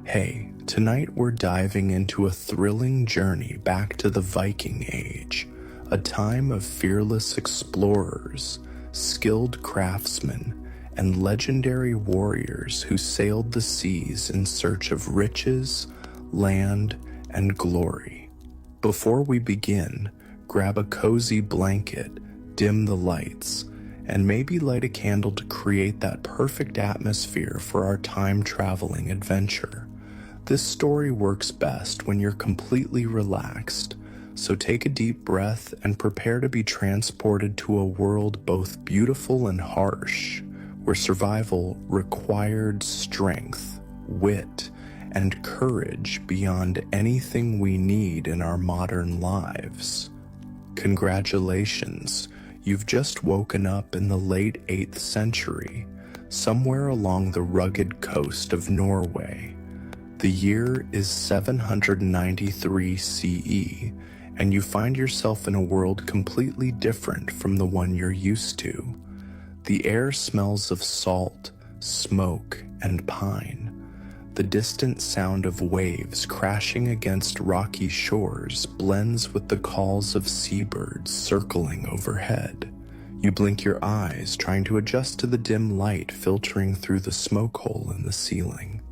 Hey, tonight we're diving into a thrilling journey back to the Viking Age, a time of fearless explorers, skilled craftsmen, and legendary warriors who sailed the seas in search of riches, land, and glory. Before we begin, grab a cozy blanket, dim the lights, and maybe light a candle to create that perfect atmosphere for our time-traveling adventure. This story works best when you're completely relaxed, so take a deep breath and prepare to be transported to a world both beautiful and harsh, where survival required strength, wit, and courage beyond anything we need in our modern lives. Congratulations, you've just woken up in the late 8th century, somewhere along the rugged coast of Norway. The year is 793 CE, and you find yourself in a world completely different from the one you're used to. The air smells of salt, smoke, and pine. The distant sound of waves crashing against rocky shores blends with the calls of seabirds circling overhead. You blink your eyes, trying to adjust to the dim light filtering through the smoke hole in the ceiling.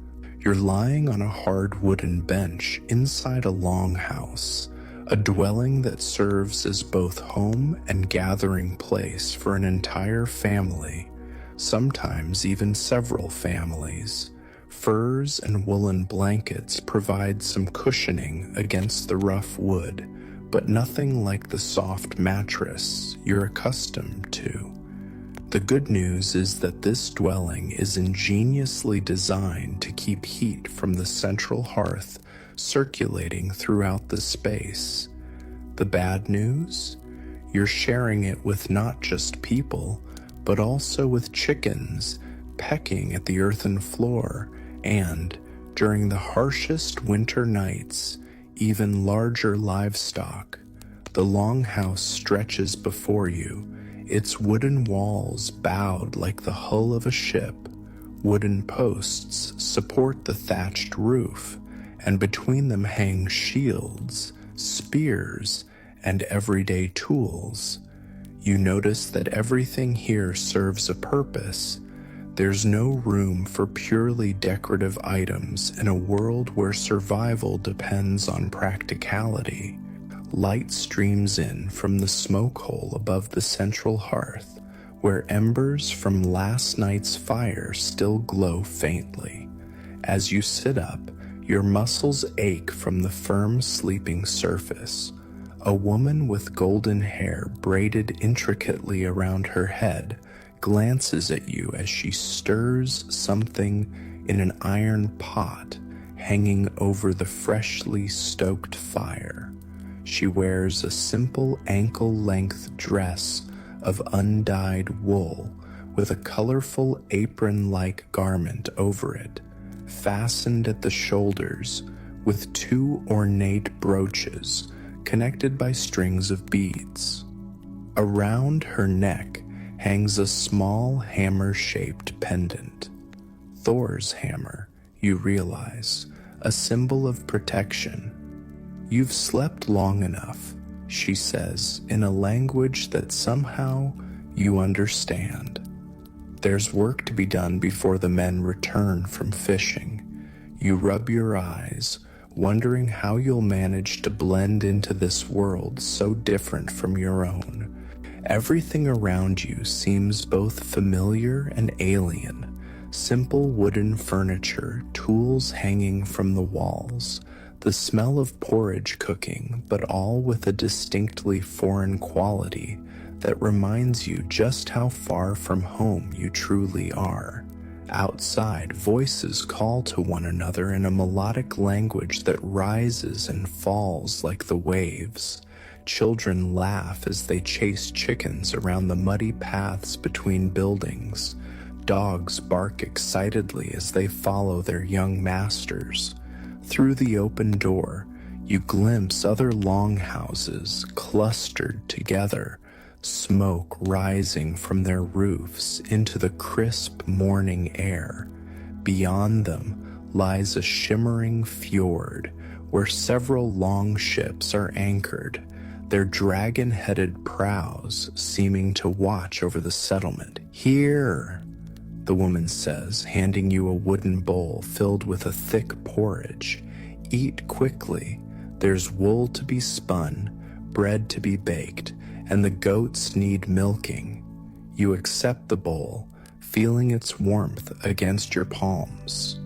You're lying on a hard wooden bench inside a longhouse, a dwelling that serves as both home and gathering place for an entire family, sometimes even several families. Furs and woolen blankets provide some cushioning against the rough wood, but nothing like the soft mattress you're accustomed to. The good news is that this dwelling is ingeniously designed to keep heat from the central hearth circulating throughout the space. The bad news? You're sharing it with not just people, but also with chickens pecking at the earthen floor, and, during the harshest winter nights, even larger livestock. The longhouse stretches before you, its wooden walls bowed like the hull of a ship. Wooden posts support the thatched roof, and between them hang shields, spears, and everyday tools. You notice that everything here serves a purpose. There's no room for purely decorative items in a world where survival depends on practicality. Light streams in from the smoke hole above the central hearth, where embers from last night's fire still glow faintly. As you sit up, your muscles ache from the firm sleeping surface. A woman with golden hair braided intricately around her head glances at you as she stirs something in an iron pot hanging over the freshly stoked fire. She wears a simple ankle-length dress of undyed wool with a colorful apron-like garment over it, fastened at the shoulders with 2 ornate brooches connected by strings of beads. Around her neck hangs a small hammer-shaped pendant. Thor's hammer, you realize, a symbol of protection. You've slept long enough, she says, in a language that somehow you understand. There's work to be done before the men return from fishing. You rub your eyes, wondering how you'll manage to blend into this world so different from your own. Everything around you seems both familiar and alien. Simple wooden furniture, tools hanging from the walls, the smell of porridge cooking, but all with a distinctly foreign quality that reminds you just how far from home you truly are. Outside, voices call to one another in a melodic language that rises and falls like the waves. Children laugh as they chase chickens around the muddy paths between buildings. Dogs bark excitedly as they follow their young masters. Through the open door, you glimpse other longhouses clustered together, smoke rising from their roofs into the crisp morning air. Beyond them, lies a shimmering fjord where several long ships are anchored, their dragon-headed prows seeming to watch over the settlement. "Here," the woman says, handing you a wooden bowl filled with a thick porridge. "Eat quickly. There's wool to be spun, bread to be baked, and the goats need milking." You accept the bowl, feeling its warmth against your palms.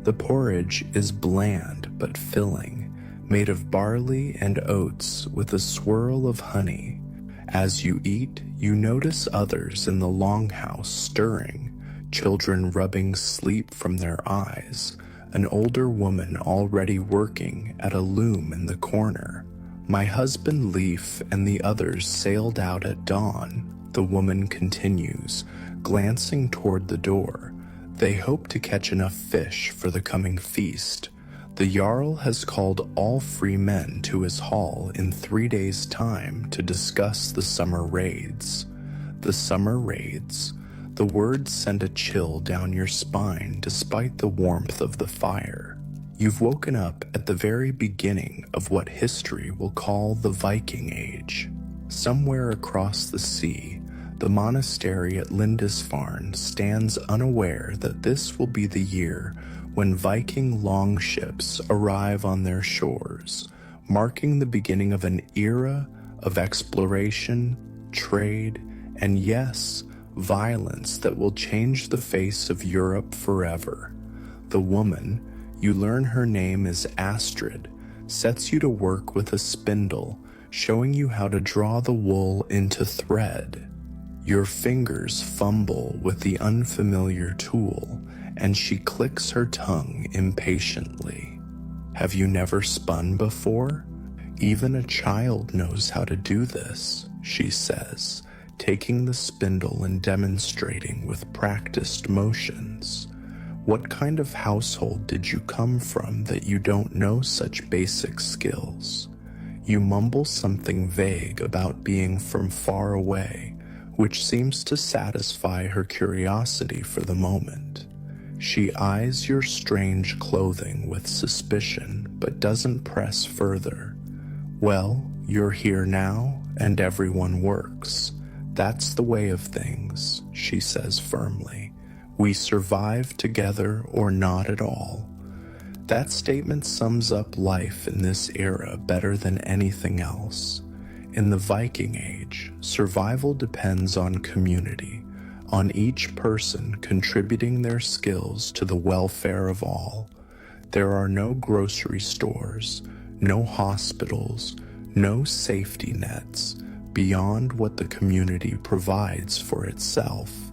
The porridge is bland but filling, made of barley and oats with a swirl of honey. As you eat, you notice others in the longhouse stirring, children rubbing sleep from their eyes, an older woman already working at a loom in the corner. "My husband Leaf and the others sailed out at dawn," the woman continues, glancing toward the door. "They hope to catch enough fish for the coming feast. The Jarl has called all free men to his hall in 3 days' time to discuss the summer raids." The summer raids. The words send a chill down your spine despite the warmth of the fire. You've woken up at the very beginning of what history will call the Viking Age. Somewhere across the sea, the monastery at Lindisfarne stands unaware that this will be the year when Viking longships arrive on their shores, marking the beginning of an era of exploration, trade, and yes, violence that will change the face of Europe forever. The woman, you learn her name is Astrid, sets you to work with a spindle, showing you how to draw the wool into thread. Your fingers fumble with the unfamiliar tool, and she clicks her tongue impatiently. "Have you never spun before? Even a child knows how to do this," she says, taking the spindle and demonstrating with practiced motions. "What kind of household did you come from that you don't know such basic skills?" You mumble something vague about being from far away, which seems to satisfy her curiosity for the moment. She eyes your strange clothing with suspicion, but doesn't press further. "Well, you're here now, and everyone works. That's the way of things," she says firmly. "We survive together or not at all." That statement sums up life in this era better than anything else. In the Viking Age, survival depends on community, on each person contributing their skills to the welfare of all. There are no grocery stores, no hospitals, no safety nets beyond what the community provides for itself.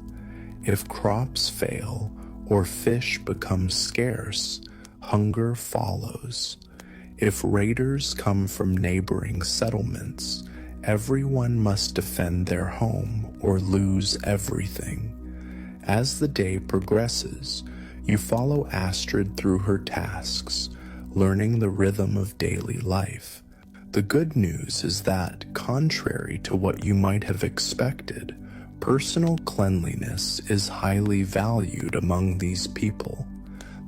If crops fail or fish become scarce, hunger follows. If raiders come from neighboring settlements, everyone must defend their home or lose everything. As the day progresses, you follow Astrid through her tasks, learning the rhythm of daily life. The good news is that, contrary to what you might have expected, personal cleanliness is highly valued among these people.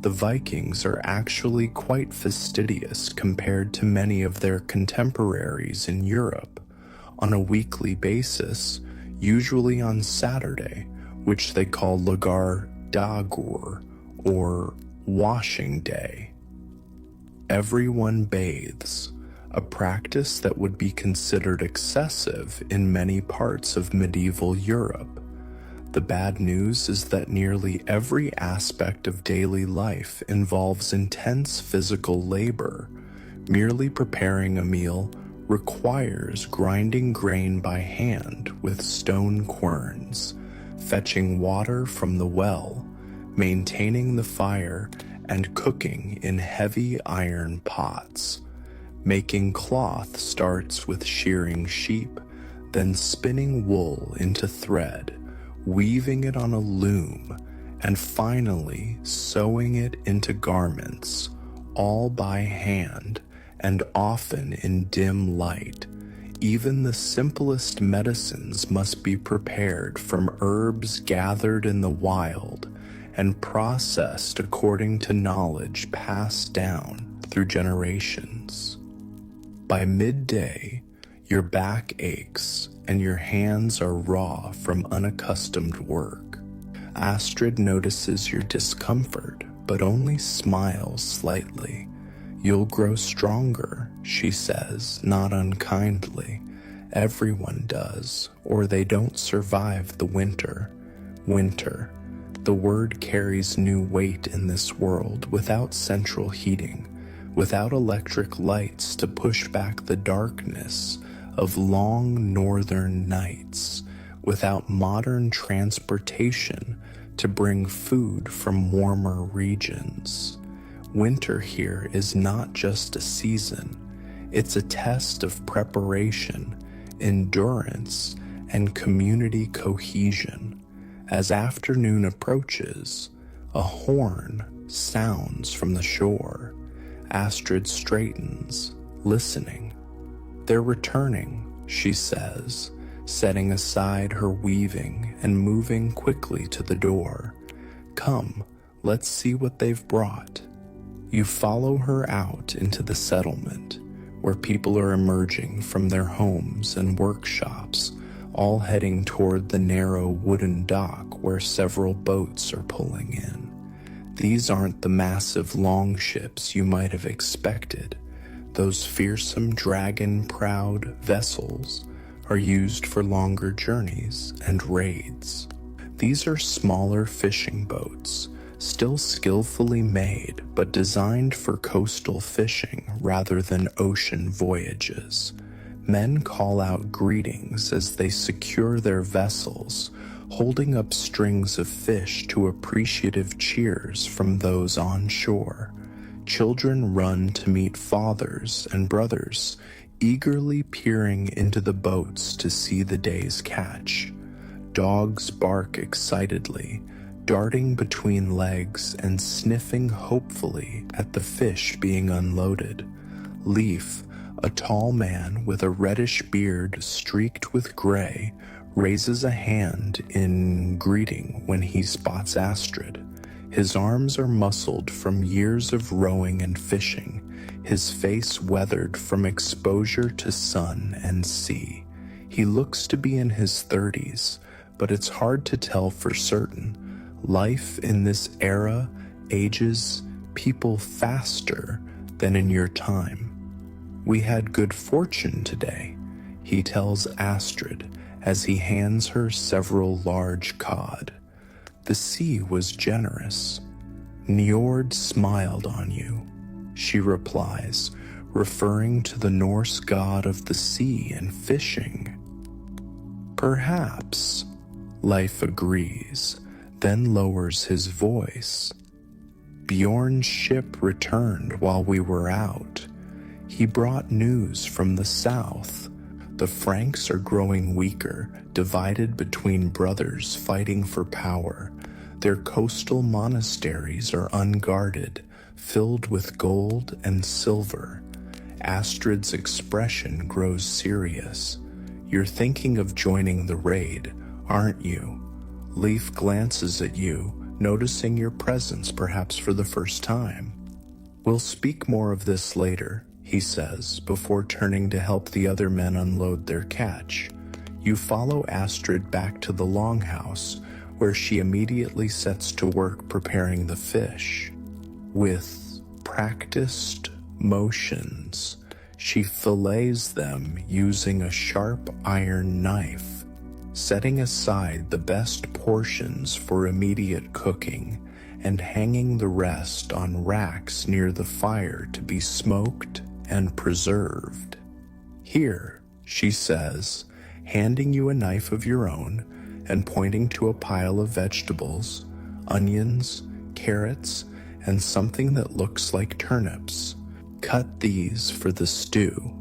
The Vikings are actually quite fastidious compared to many of their contemporaries in Europe. On a weekly basis, usually on Saturday, which they call Lagar Dagur, or washing day, everyone bathes, a practice that would be considered excessive in many parts of medieval Europe. The bad news is that nearly every aspect of daily life involves intense physical labor. Merely preparing a meal requires grinding grain by hand with stone querns, fetching water from the well, maintaining the fire, and cooking in heavy iron pots. Making cloth starts with shearing sheep, then spinning wool into thread, weaving it on a loom, and finally sewing it into garments, all by hand and often in dim light. Even the simplest medicines must be prepared from herbs gathered in the wild, and processed according to knowledge passed down through generations. By midday, your back aches and your hands are raw from unaccustomed work. Astrid notices your discomfort, but only smiles slightly. "You'll grow stronger," she says, not unkindly. "Everyone does, or they don't survive the winter." Winter. The word carries new weight in this world without central heating, without electric lights to push back the darkness of long northern nights, without modern transportation to bring food from warmer regions. Winter here is not just a season, it's a test of preparation, endurance, and community cohesion. As afternoon approaches, a horn sounds from the shore. Astrid straightens, listening. "They're returning," she says, setting aside her weaving and moving quickly to the door. "Come, let's see what they've brought." You follow her out into the settlement, where people are emerging from their homes and workshops, all heading toward the narrow wooden dock where several boats are pulling in. These aren't the massive longships you might have expected. Those fearsome dragon-prowed vessels are used for longer journeys and raids. These are smaller fishing boats, still skillfully made but designed for coastal fishing rather than ocean voyages. Men call out greetings as they secure their vessels, holding up strings of fish to appreciative cheers from those on shore. Children run to meet fathers and brothers, eagerly peering into the boats to see the day's catch. Dogs bark excitedly, darting between legs and sniffing hopefully at the fish being unloaded. Leaf, a tall man with a reddish beard streaked with gray, raises a hand in greeting when he spots Astrid. His arms are muscled from years of rowing and fishing, his face weathered from exposure to sun and sea. He looks to be in his 30s, but it's hard to tell for certain. Life in this era ages people faster than in your time. "We had good fortune today," he tells Astrid as he hands her several large cod. "The sea was generous." "Njord smiled on you," she replies, referring to the Norse god of the sea and fishing. "Perhaps," Leif agrees, then lowers his voice. "Bjorn's ship returned while we were out. He brought news from the south. The Franks are growing weaker, divided between brothers fighting for power. Their coastal monasteries are unguarded, filled with gold and silver." Astrid's expression grows serious. "You're thinking of joining the raid, aren't you?" Leif glances at you, noticing your presence perhaps for the first time. "We'll speak more of this later," he says, before turning to help the other men unload their catch. You follow Astrid back to the longhouse, where she immediately sets to work preparing the fish. With practiced motions, she fillets them using a sharp iron knife, setting aside the best portions for immediate cooking and hanging the rest on racks near the fire to be smoked and preserved. "Here," she says, handing you a knife of your own and pointing to a pile of vegetables, onions, carrots, and something that looks like turnips. "Cut these for the stew."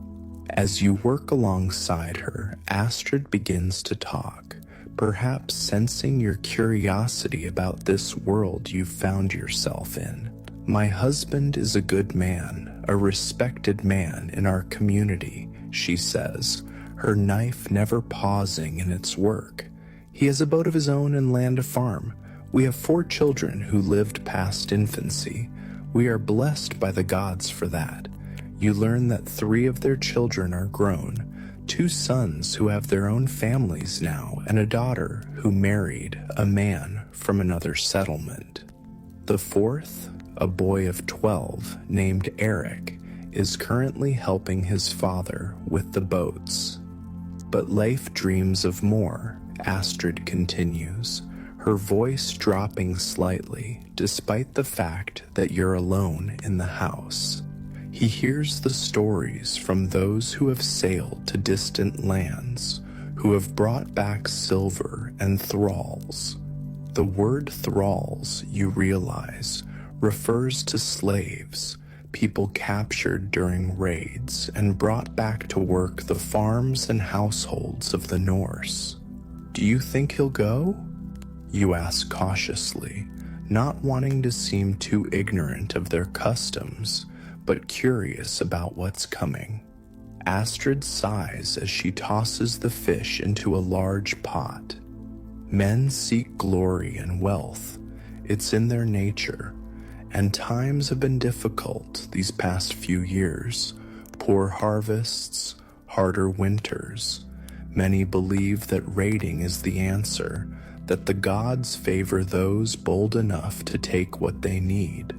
As you work alongside her, Astrid begins to talk, perhaps sensing your curiosity about this world you've found yourself in. "My husband is a good man, a respected man in our community," she says, her knife never pausing in its work. "He has a boat of his own and land to farm. We have 4 children who lived past infancy. We are blessed by the gods for that. You learn that 3 of their children are grown, 2 sons who have their own families now, and a daughter who married a man from another settlement. The 4th, a boy of 12 named Eric, is currently helping his father with the boats. But Leif dreams of more, Astrid continues, her voice dropping slightly despite the fact that you're alone in the house. He hears the stories from those who have sailed to distant lands, who have brought back silver and thralls. The word thralls, you realize, refers to slaves, people captured during raids and brought back to work the farms and households of the Norse. Do you think he'll go? You ask cautiously, not wanting to seem too ignorant of their customs, but curious about what's coming. Astrid sighs as she tosses the fish into a large pot. Men seek glory and wealth. It's in their nature, and times have been difficult these past few years. Poor harvests, harder winters. Many believe that raiding is the answer, that the gods favor those bold enough to take what they need.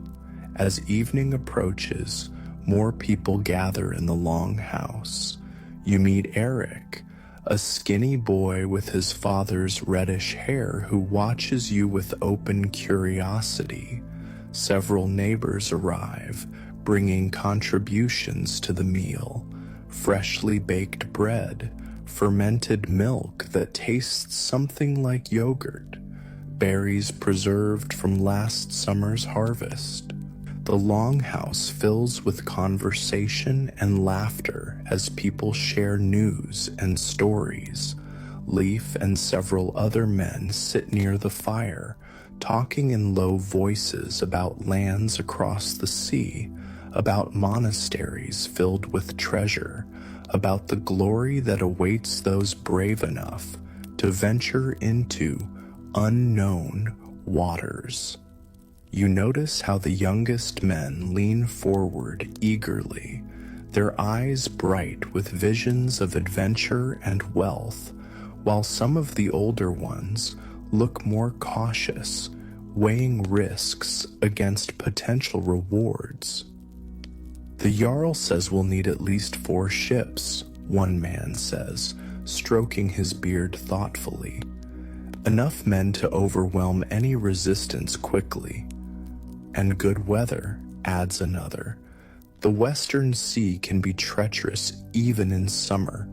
As evening approaches, more people gather in the longhouse. You meet Eric, a skinny boy with his father's reddish hair who watches you with open curiosity. Several neighbors arrive, bringing contributions to the meal: freshly baked bread, fermented milk that tastes something like yogurt, berries preserved from last summer's harvest. The longhouse fills with conversation and laughter as people share news and stories. Leif and several other men sit near the fire, talking in low voices about lands across the sea, about monasteries filled with treasure, about the glory that awaits those brave enough to venture into unknown waters. You notice how the youngest men lean forward eagerly, their eyes bright with visions of adventure and wealth, while some of the older ones look more cautious, weighing risks against potential rewards. The Jarl says we'll need at least 4 ships, one man says, stroking his beard thoughtfully. Enough men to overwhelm any resistance quickly. And good weather, adds another. The Western Sea can be treacherous even in summer.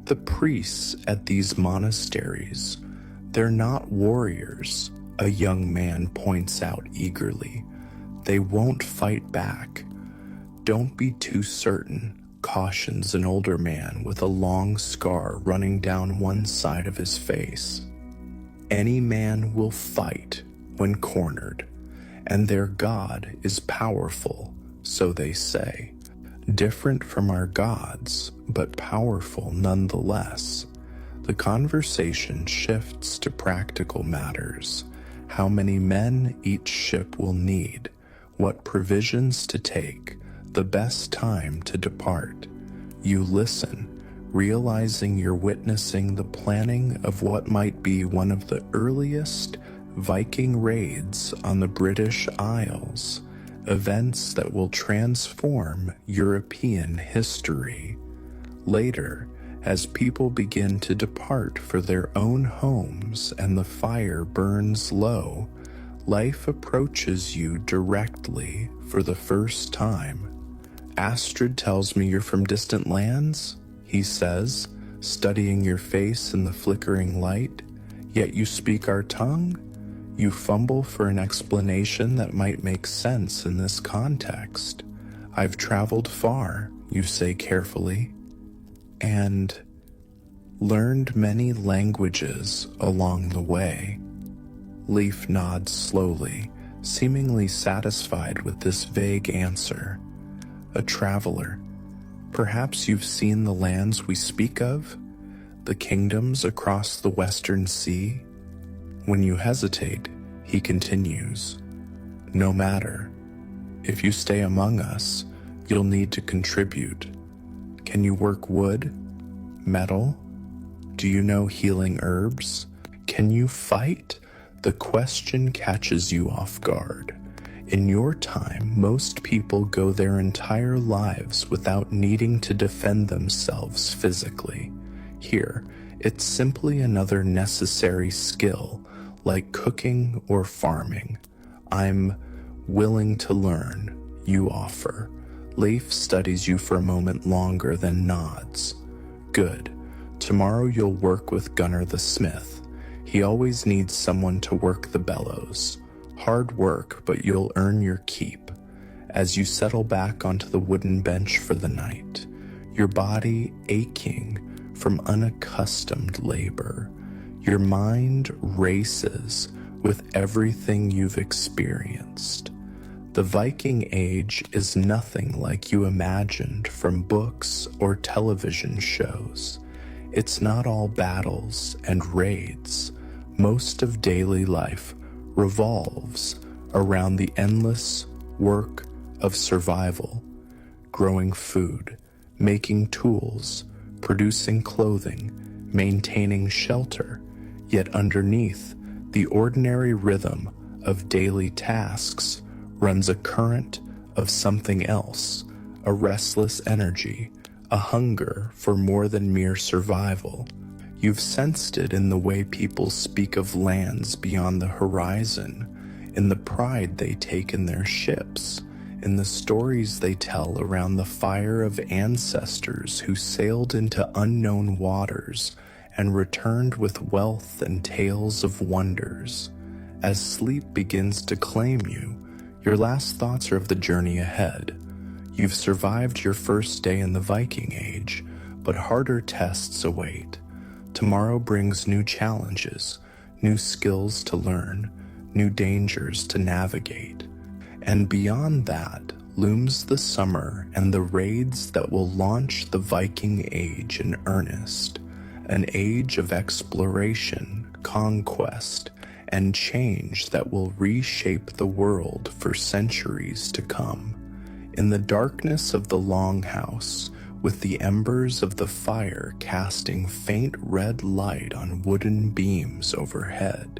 The priests at these monasteries, they're not warriors, a young man points out eagerly. They won't fight back. Don't be too certain, cautions an older man with a long scar running down one side of his face. Any man will fight when cornered, and their God is powerful, so they say. Different from our gods, but powerful nonetheless. The conversation shifts to practical matters: how many men each ship will need, what provisions to take, the best time to depart. You listen, realizing you're witnessing the planning of what might be one of the earliest Viking raids on the British Isles, events that will transform European history. Later, as people begin to depart for their own homes and the fire burns low, life approaches you directly for the first time. Astrid tells me you're from distant lands, he says, studying your face in the flickering light, yet you speak our tongue? You fumble for an explanation that might make sense in this context. I've traveled far, you say carefully, and learned many languages along the way. Leif nods slowly, seemingly satisfied with this vague answer. A traveler. Perhaps you've seen the lands we speak of? The kingdoms across the Western Sea? When you hesitate, He continues, "No matter. If you stay among us, you'll need to contribute. Can you work wood? Metal? Do you know healing herbs? Can you fight?" The question catches you off guard. In your time, most people go their entire lives without needing to defend themselves physically. Here, it's simply another necessary skill, like cooking or farming. "I'm willing to learn," you offer. Leif studies you for a moment longer, then nods. "Good. Tomorrow you'll work with Gunnar the smith. He always needs someone to work the bellows. Hard work, but you'll earn your keep." As you settle back onto the wooden bench for the night, your body aching from unaccustomed labor, your mind races with everything you've experienced. The Viking Age is nothing like you imagined from books or television shows. It's not all battles and raids. Most of daily life revolves around the endless work of survival, growing food, making tools, producing clothing, maintaining shelter. Yet underneath the ordinary rhythm of daily tasks runs a current of something else, a restless energy, a hunger for more than mere survival. You've sensed it in the way people speak of lands beyond the horizon, in the pride they take in their ships, in the stories they tell around the fire of ancestors who sailed into unknown waters and returned with wealth and tales of wonders. As sleep begins to claim you, your last thoughts are of the journey ahead. You've survived your first day in the Viking Age, but harder tests await. Tomorrow brings new challenges, new skills to learn, new dangers to navigate. And beyond that looms the summer and the raids that will launch the Viking Age in earnest, an age of exploration, conquest, and change that will reshape the world for centuries to come. In the darkness of the longhouse, with the embers of the fire casting faint red light on wooden beams overhead,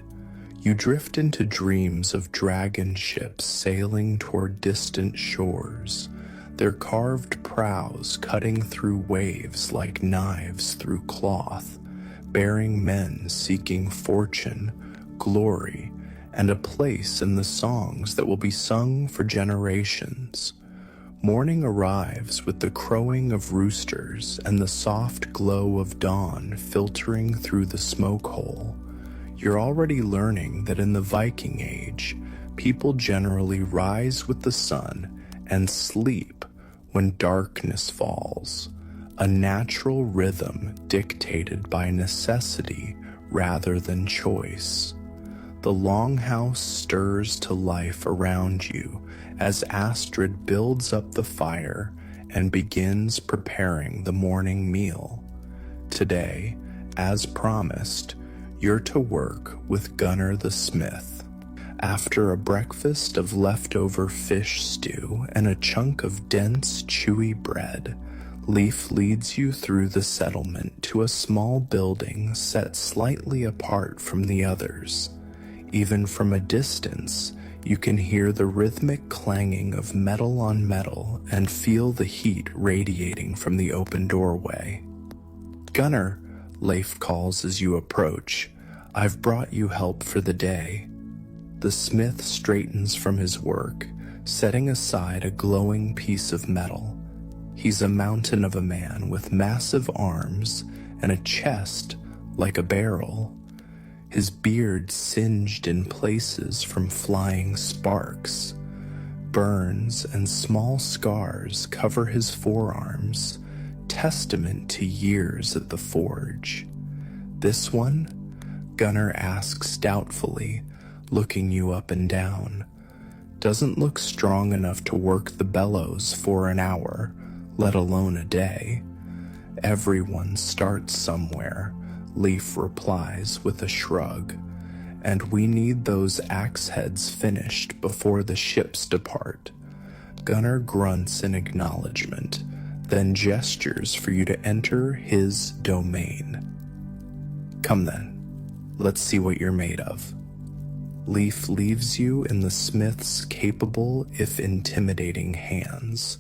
you drift into dreams of dragon ships sailing toward distant shores, their carved prows cutting through waves like knives through cloth, bearing men seeking fortune, glory, and a place in the songs that will be sung for generations. Morning arrives with the crowing of roosters and the soft glow of dawn filtering through the smoke hole. You're already learning that in the Viking Age, people generally rise with the sun and sleep when darkness falls, a natural rhythm dictated by necessity rather than choice. The longhouse stirs to life around you as Astrid builds up the fire and begins preparing the morning meal. Today, as promised, you're to work with Gunnar the smith. After a breakfast of leftover fish stew and a chunk of dense, chewy bread, Leif leads you through the settlement to a small building set slightly apart from the others. Even from a distance, you can hear the rhythmic clanging of metal on metal and feel the heat radiating from the open doorway. "Gunnar," Leif calls as you approach, "I've brought you help for the day." The smith straightens from his work, setting aside a glowing piece of metal. He's a mountain of a man with massive arms and a chest like a barrel. His beard singed in places from flying sparks. Burns and small scars cover his forearms, testament to years at the forge. "This one?" Gunnar asks doubtfully, looking you up and down. "Doesn't look strong enough to work the bellows for an hour, let alone a day." "Everyone starts somewhere," Leif replies with a shrug. and we need those axe heads finished before the ships depart." Gunnar grunts in acknowledgement, then gestures for you to enter his domain. "Come then, let's see what you're made of." Leaf leaves you in the smith's capable if intimidating hands.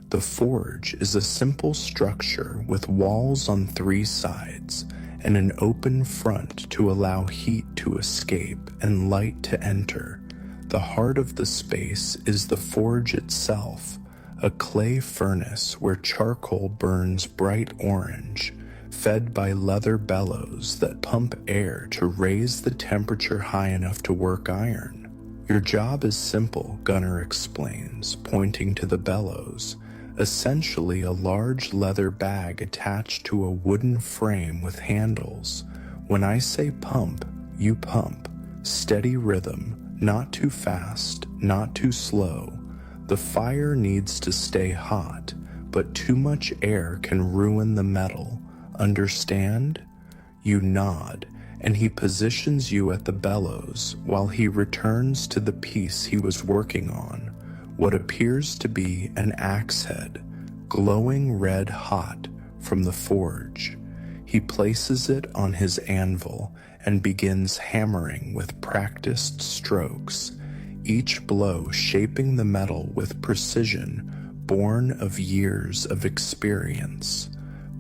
The forge is a simple structure with walls on 3 sides and an open front to allow heat to escape and light to enter. The heart of the space is the forge itself, a clay furnace where charcoal burns bright orange, fed by leather bellows that pump air to raise the temperature high enough to work iron. "Your job is simple," Gunnar explains, pointing to the bellows, essentially a large leather bag attached to a wooden frame with handles. "When I say pump, you pump. Steady rhythm, not too fast, not too slow. The fire needs to stay hot, but too much air can ruin the metal. Understand?" You nod, and he positions you at the bellows while he returns to the piece he was working on, what appears to be an axe head, glowing red hot from the forge. He places it on his anvil and begins hammering with practiced strokes, each blow shaping the metal with precision born of years of experience.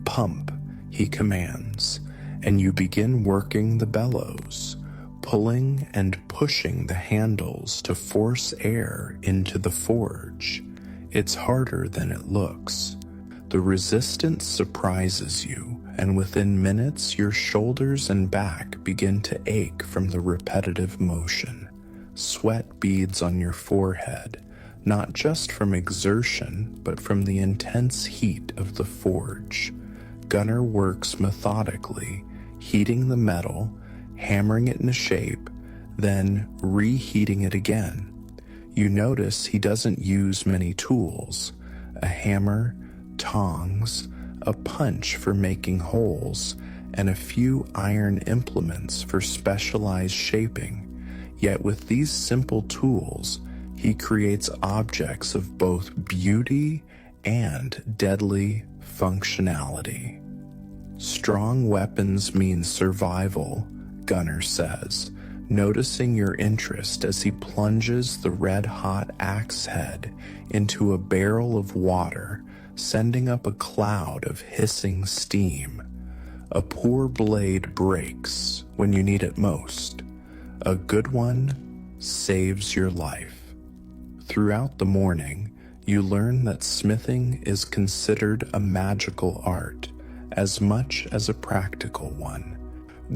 "Pump," he commands, and you begin working the bellows, pulling and pushing the handles to force air into the forge. It's harder than it looks. The resistance surprises you, and within minutes your shoulders and back begin to ache from the repetitive motion. Sweat beads on your forehead, not just from exertion, but from the intense heat of the forge. Gunnar works methodically, heating the metal, hammering it into shape, then reheating it again. You notice he doesn't use many tools: a hammer, tongs, a punch for making holes, and a few iron implements for specialized shaping. Yet with these simple tools, he creates objects of both beauty and deadly functionality. "Strong weapons mean survival," Gunnar says, noticing your interest as he plunges the red-hot axe head into a barrel of water, sending up a cloud of hissing steam. "A poor blade breaks when you need it most. A good one saves your life." Throughout the morning, you learn that smithing is considered a magical art as much as a practical one.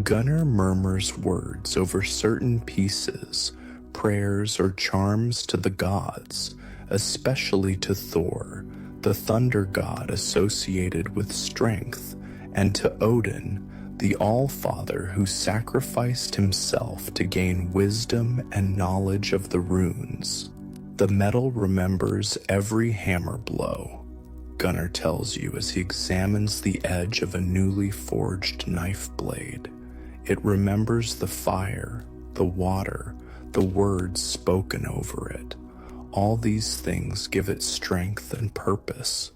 Gunnar murmurs words over certain pieces, prayers or charms to the gods, especially to Thor, the thunder god associated with strength, and to Odin, the All-Father who sacrificed himself to gain wisdom and knowledge of the runes. "The metal remembers every hammer blow," Gunnar tells you as he examines the edge of a newly forged knife blade. "It remembers the fire, the water, the words spoken over it. All these things give it strength and purpose.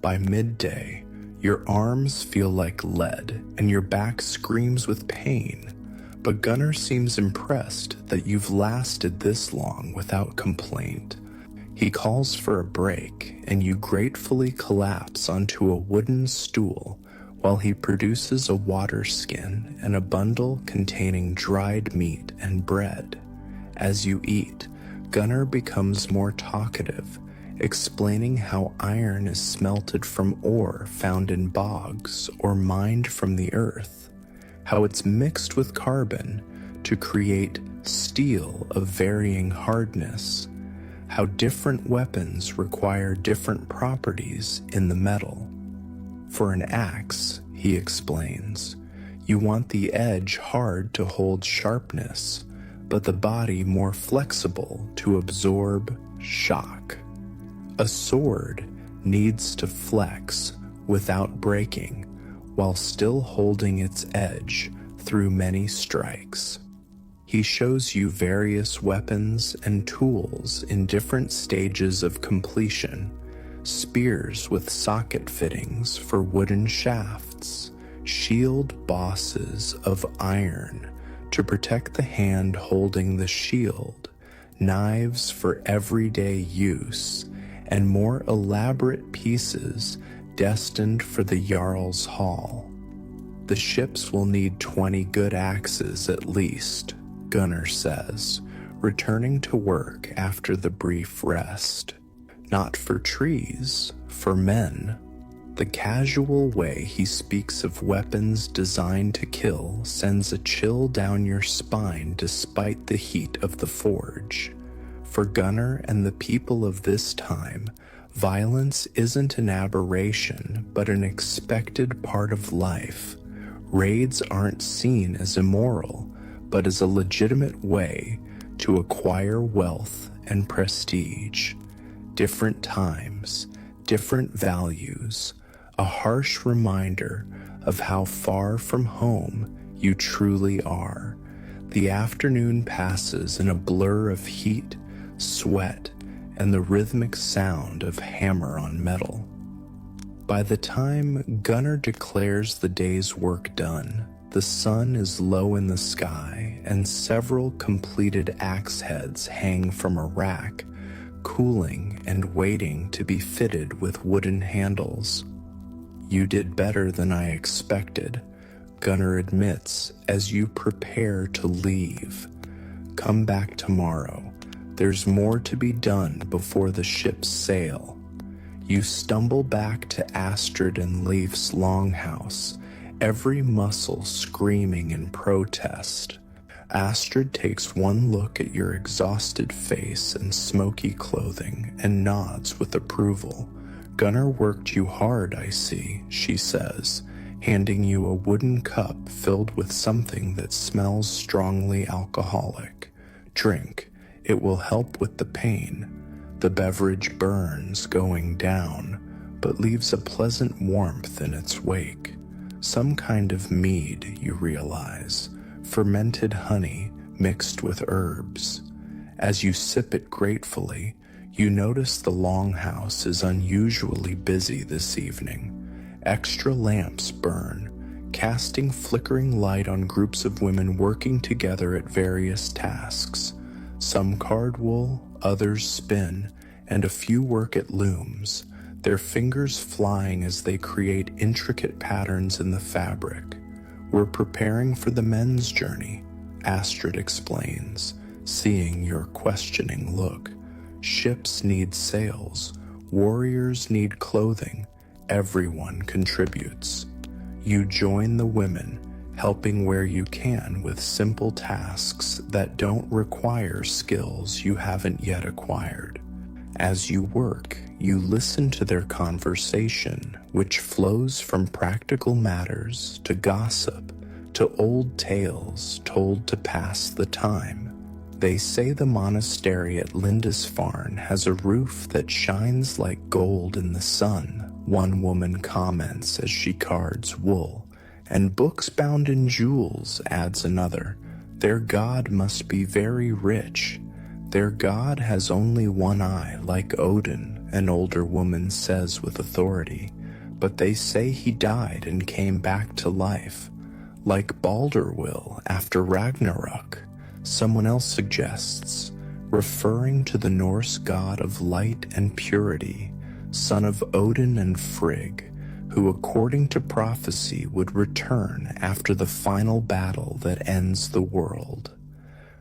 By midday, your arms feel like lead and your back screams with pain, but Gunnar seems impressed that you've lasted this long without complaint. He calls for a break, and you gratefully collapse onto a wooden stool while he produces a water skin and a bundle containing dried meat and bread. As you eat, Gunnar becomes more talkative, explaining how iron is smelted from ore found in bogs or mined from the earth, how it's mixed with carbon to create steel of varying hardness, how different weapons require different properties in the metal. For an axe, he explains, you want the edge hard to hold sharpness, but the body more flexible to absorb shock. A sword needs to flex without breaking, while still holding its edge through many strikes. He shows you various weapons and tools in different stages of completion, spears with socket fittings for wooden shafts, shield bosses of iron to protect the hand holding the shield, knives for everyday use, and more elaborate pieces destined for the Jarl's Hall. The ships will need 20 good axes at least, Gunnar says, returning to work after the brief rest. Not for trees, for men. The casual way he speaks of weapons designed to kill sends a chill down your spine despite the heat of the forge. For Gunnar and the people of this time, violence isn't an aberration, but an expected part of life. Raids aren't seen as immoral, but as a legitimate way to acquire wealth and prestige. Different times, different values, a harsh reminder of how far from home you truly are. The afternoon passes in a blur of heat, sweat, and the rhythmic sound of hammer on metal. By the time Gunnar declares the day's work done, the sun is low in the sky and several completed axe heads hang from a rack, cooling and waiting to be fitted with wooden handles. You did better than I expected, Gunnar admits as you prepare to leave. Come back tomorrow. There's more to be done before the ships sail. You stumble back to Astrid and Leif's longhouse, every muscle screaming in protest. Astrid takes one look at your exhausted face and smoky clothing and nods with approval. Gunnar worked you hard, I see, she says, handing you a wooden cup filled with something that smells strongly alcoholic. Drink. It will help with the pain. The beverage burns going down, but leaves a pleasant warmth in its wake. Some kind of mead, you realize, fermented honey mixed with herbs. As you sip it gratefully, you notice the longhouse is unusually busy this evening. Extra lamps burn, casting flickering light on groups of women working together at various tasks. Some card wool, others spin, and a few work at looms, their fingers flying as they create intricate patterns in the fabric. We're preparing for the men's journey, Astrid explains, seeing your questioning look. Ships need sails, warriors need clothing, everyone contributes. You join the women, helping where you can with simple tasks that don't require skills you haven't yet acquired. As you work, you listen to their conversation, which flows from practical matters to gossip, to old tales told to pass the time. They say the monastery at Lindisfarne has a roof that shines like gold in the sun, one woman comments as she cards wool. And books bound in jewels, adds another. Their god must be very rich. Their god has only one eye, like Odin, an older woman says with authority. But they say he died and came back to life. Like Baldur will after Ragnarok, someone else suggests, referring to the Norse god of light and purity, son of Odin and Frigg, who according to prophecy would return after the final battle that ends the world.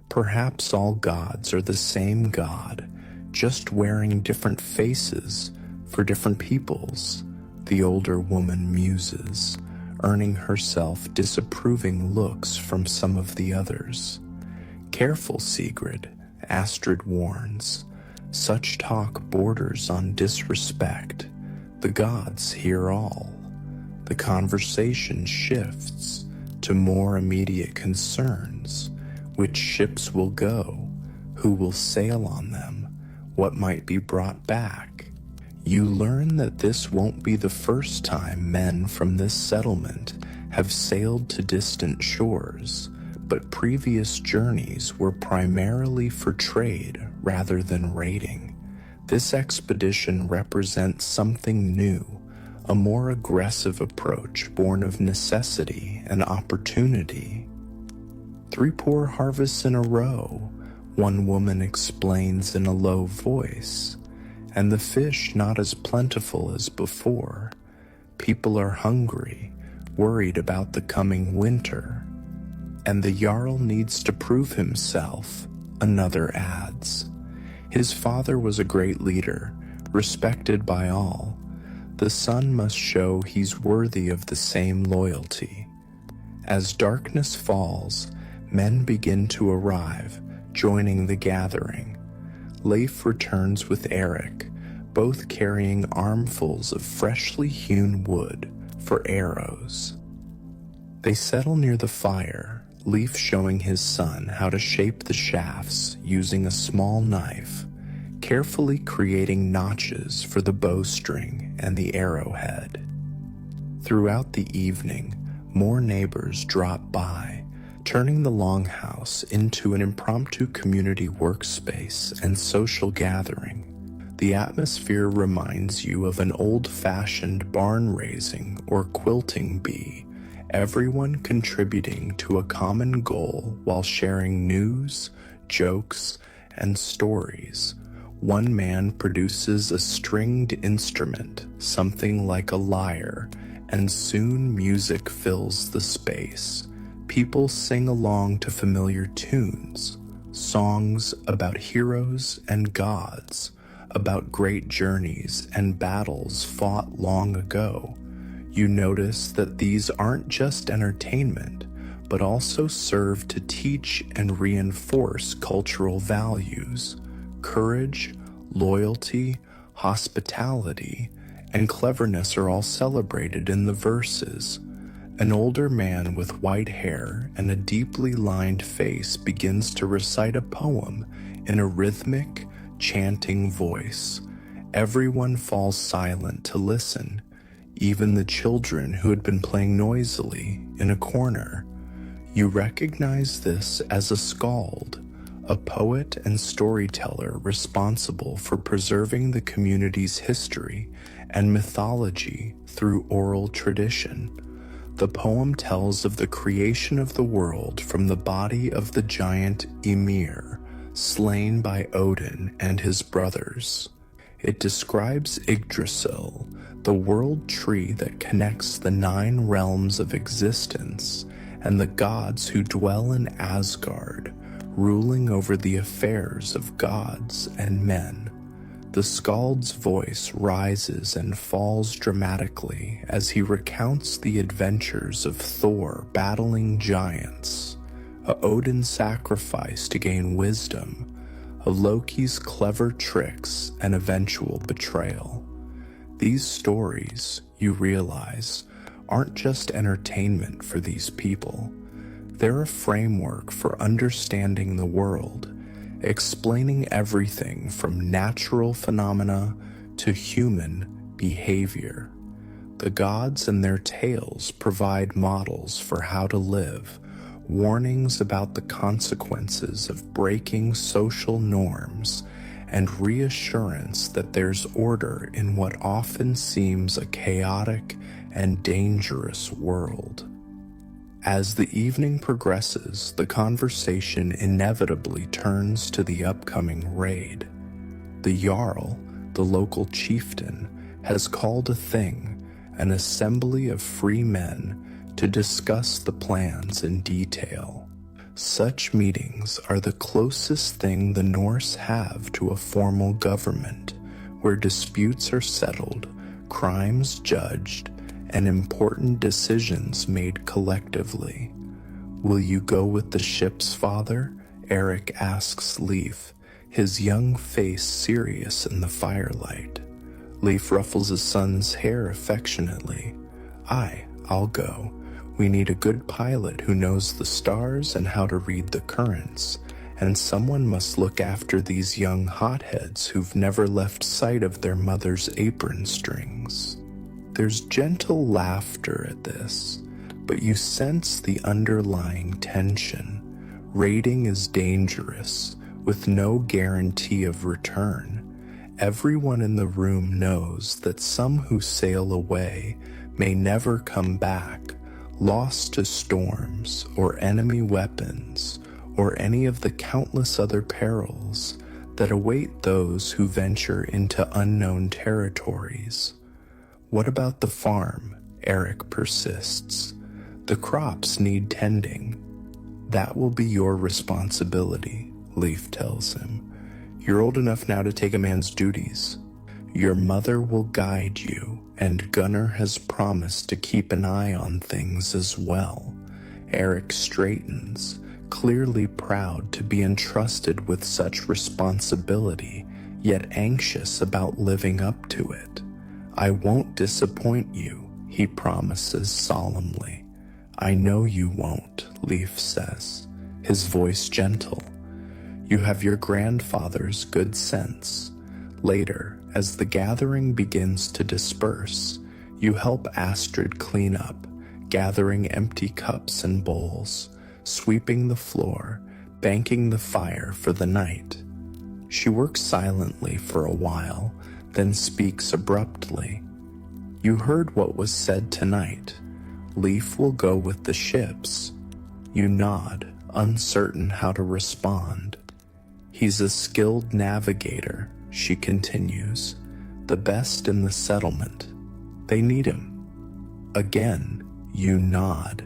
Perhaps all gods are the same god, just wearing different faces for different peoples, the older woman muses, earning herself disapproving looks from some of the others. Careful, Sigrid, Astrid warns. Such talk borders on disrespect. The gods hear all. The conversation shifts to more immediate concerns. Which ships will go? Who will sail on them? What might be brought back? You learn that this won't be the first time men from this settlement have sailed to distant shores, but previous journeys were primarily for trade rather than raiding. This expedition represents something new, a more aggressive approach born of necessity and opportunity. 3 poor harvests in a row, one woman explains in a low voice, and the fish not as plentiful as before. People are hungry, worried about the coming winter, and the Jarl needs to prove himself, another adds. His father was a great leader, respected by all. The son must show he's worthy of the same loyalty. As darkness falls, men begin to arrive, joining the gathering. Leif returns with Eric, both carrying armfuls of freshly hewn wood for arrows. They settle near the fire, Leif showing his son how to shape the shafts using a small knife, carefully creating notches for the bowstring and the arrowhead. Throughout the evening, more neighbors drop by, turning the longhouse into an impromptu community workspace and social gathering. The atmosphere reminds you of an old-fashioned barn raising or quilting bee, everyone contributing to a common goal while sharing news, jokes, and stories. One man produces a stringed instrument, something like a lyre, and soon music fills the space. People sing along to familiar tunes, songs about heroes and gods, about great journeys and battles fought long ago. You notice that these aren't just entertainment, but also serve to teach and reinforce cultural values. Courage, loyalty, hospitality, and cleverness are all celebrated in the verses. An older man with white hair and a deeply lined face begins to recite a poem in a rhythmic, chanting voice. Everyone falls silent to listen, even the children who had been playing noisily in a corner. You recognize this as a skald, a poet and storyteller responsible for preserving the community's history and mythology through oral tradition. The poem tells of the creation of the world from the body of the giant Ymir, slain by Odin and his brothers. It describes Yggdrasil, the world tree that connects the 9 realms of existence, and the gods who dwell in Asgard, ruling over the affairs of gods and men. The skald's voice rises and falls dramatically as he recounts the adventures of Thor battling giants, a Odin sacrifice to gain wisdom, of Loki's clever tricks and eventual betrayal. These stories, you realize, aren't just entertainment for these people. They're a framework for understanding the world, explaining everything from natural phenomena to human behavior. The gods and their tales provide models for how to live, warnings about the consequences of breaking social norms, and reassurance that there's order in what often seems a chaotic and dangerous world. As the evening progresses, the conversation inevitably turns to the upcoming raid. The Jarl, the local chieftain, has called a thing, an assembly of free men, to discuss the plans in detail. Such meetings are the closest thing the Norse have to a formal government, where disputes are settled, crimes judged, and important decisions made collectively. Will you go with the ship's father? Eric asks Leif, his young face serious in the firelight. Leif ruffles his son's hair affectionately. I'll go. We need a good pilot who knows the stars and how to read the currents, and someone must look after these young hotheads who've never left sight of their mother's apron strings. There's gentle laughter at this, but you sense the underlying tension. Raiding is dangerous, with no guarantee of return. Everyone in the room knows that some who sail away may never come back, lost to storms or enemy weapons, or any of the countless other perils that await those who venture into unknown territories. What about the farm? Eric persists. The crops need tending. That will be your responsibility, Leaf tells him. You're old enough now to take a man's duties. Your mother will guide you, and Gunnar has promised to keep an eye on things as well. Eric straightens, clearly proud to be entrusted with such responsibility, yet anxious about living up to it. I won't disappoint you, he promises solemnly. I know you won't, Leaf says, his voice gentle. You have your grandfather's good sense. Later, as the gathering begins to disperse, you help Astrid clean up, gathering empty cups and bowls, sweeping the floor, banking the fire for the night. She works silently for a while, then speaks abruptly. You heard what was said tonight. Leaf will go with the ships. You nod, uncertain how to respond. He's a skilled navigator, she continues, the best in the settlement. They need him. Again, you nod,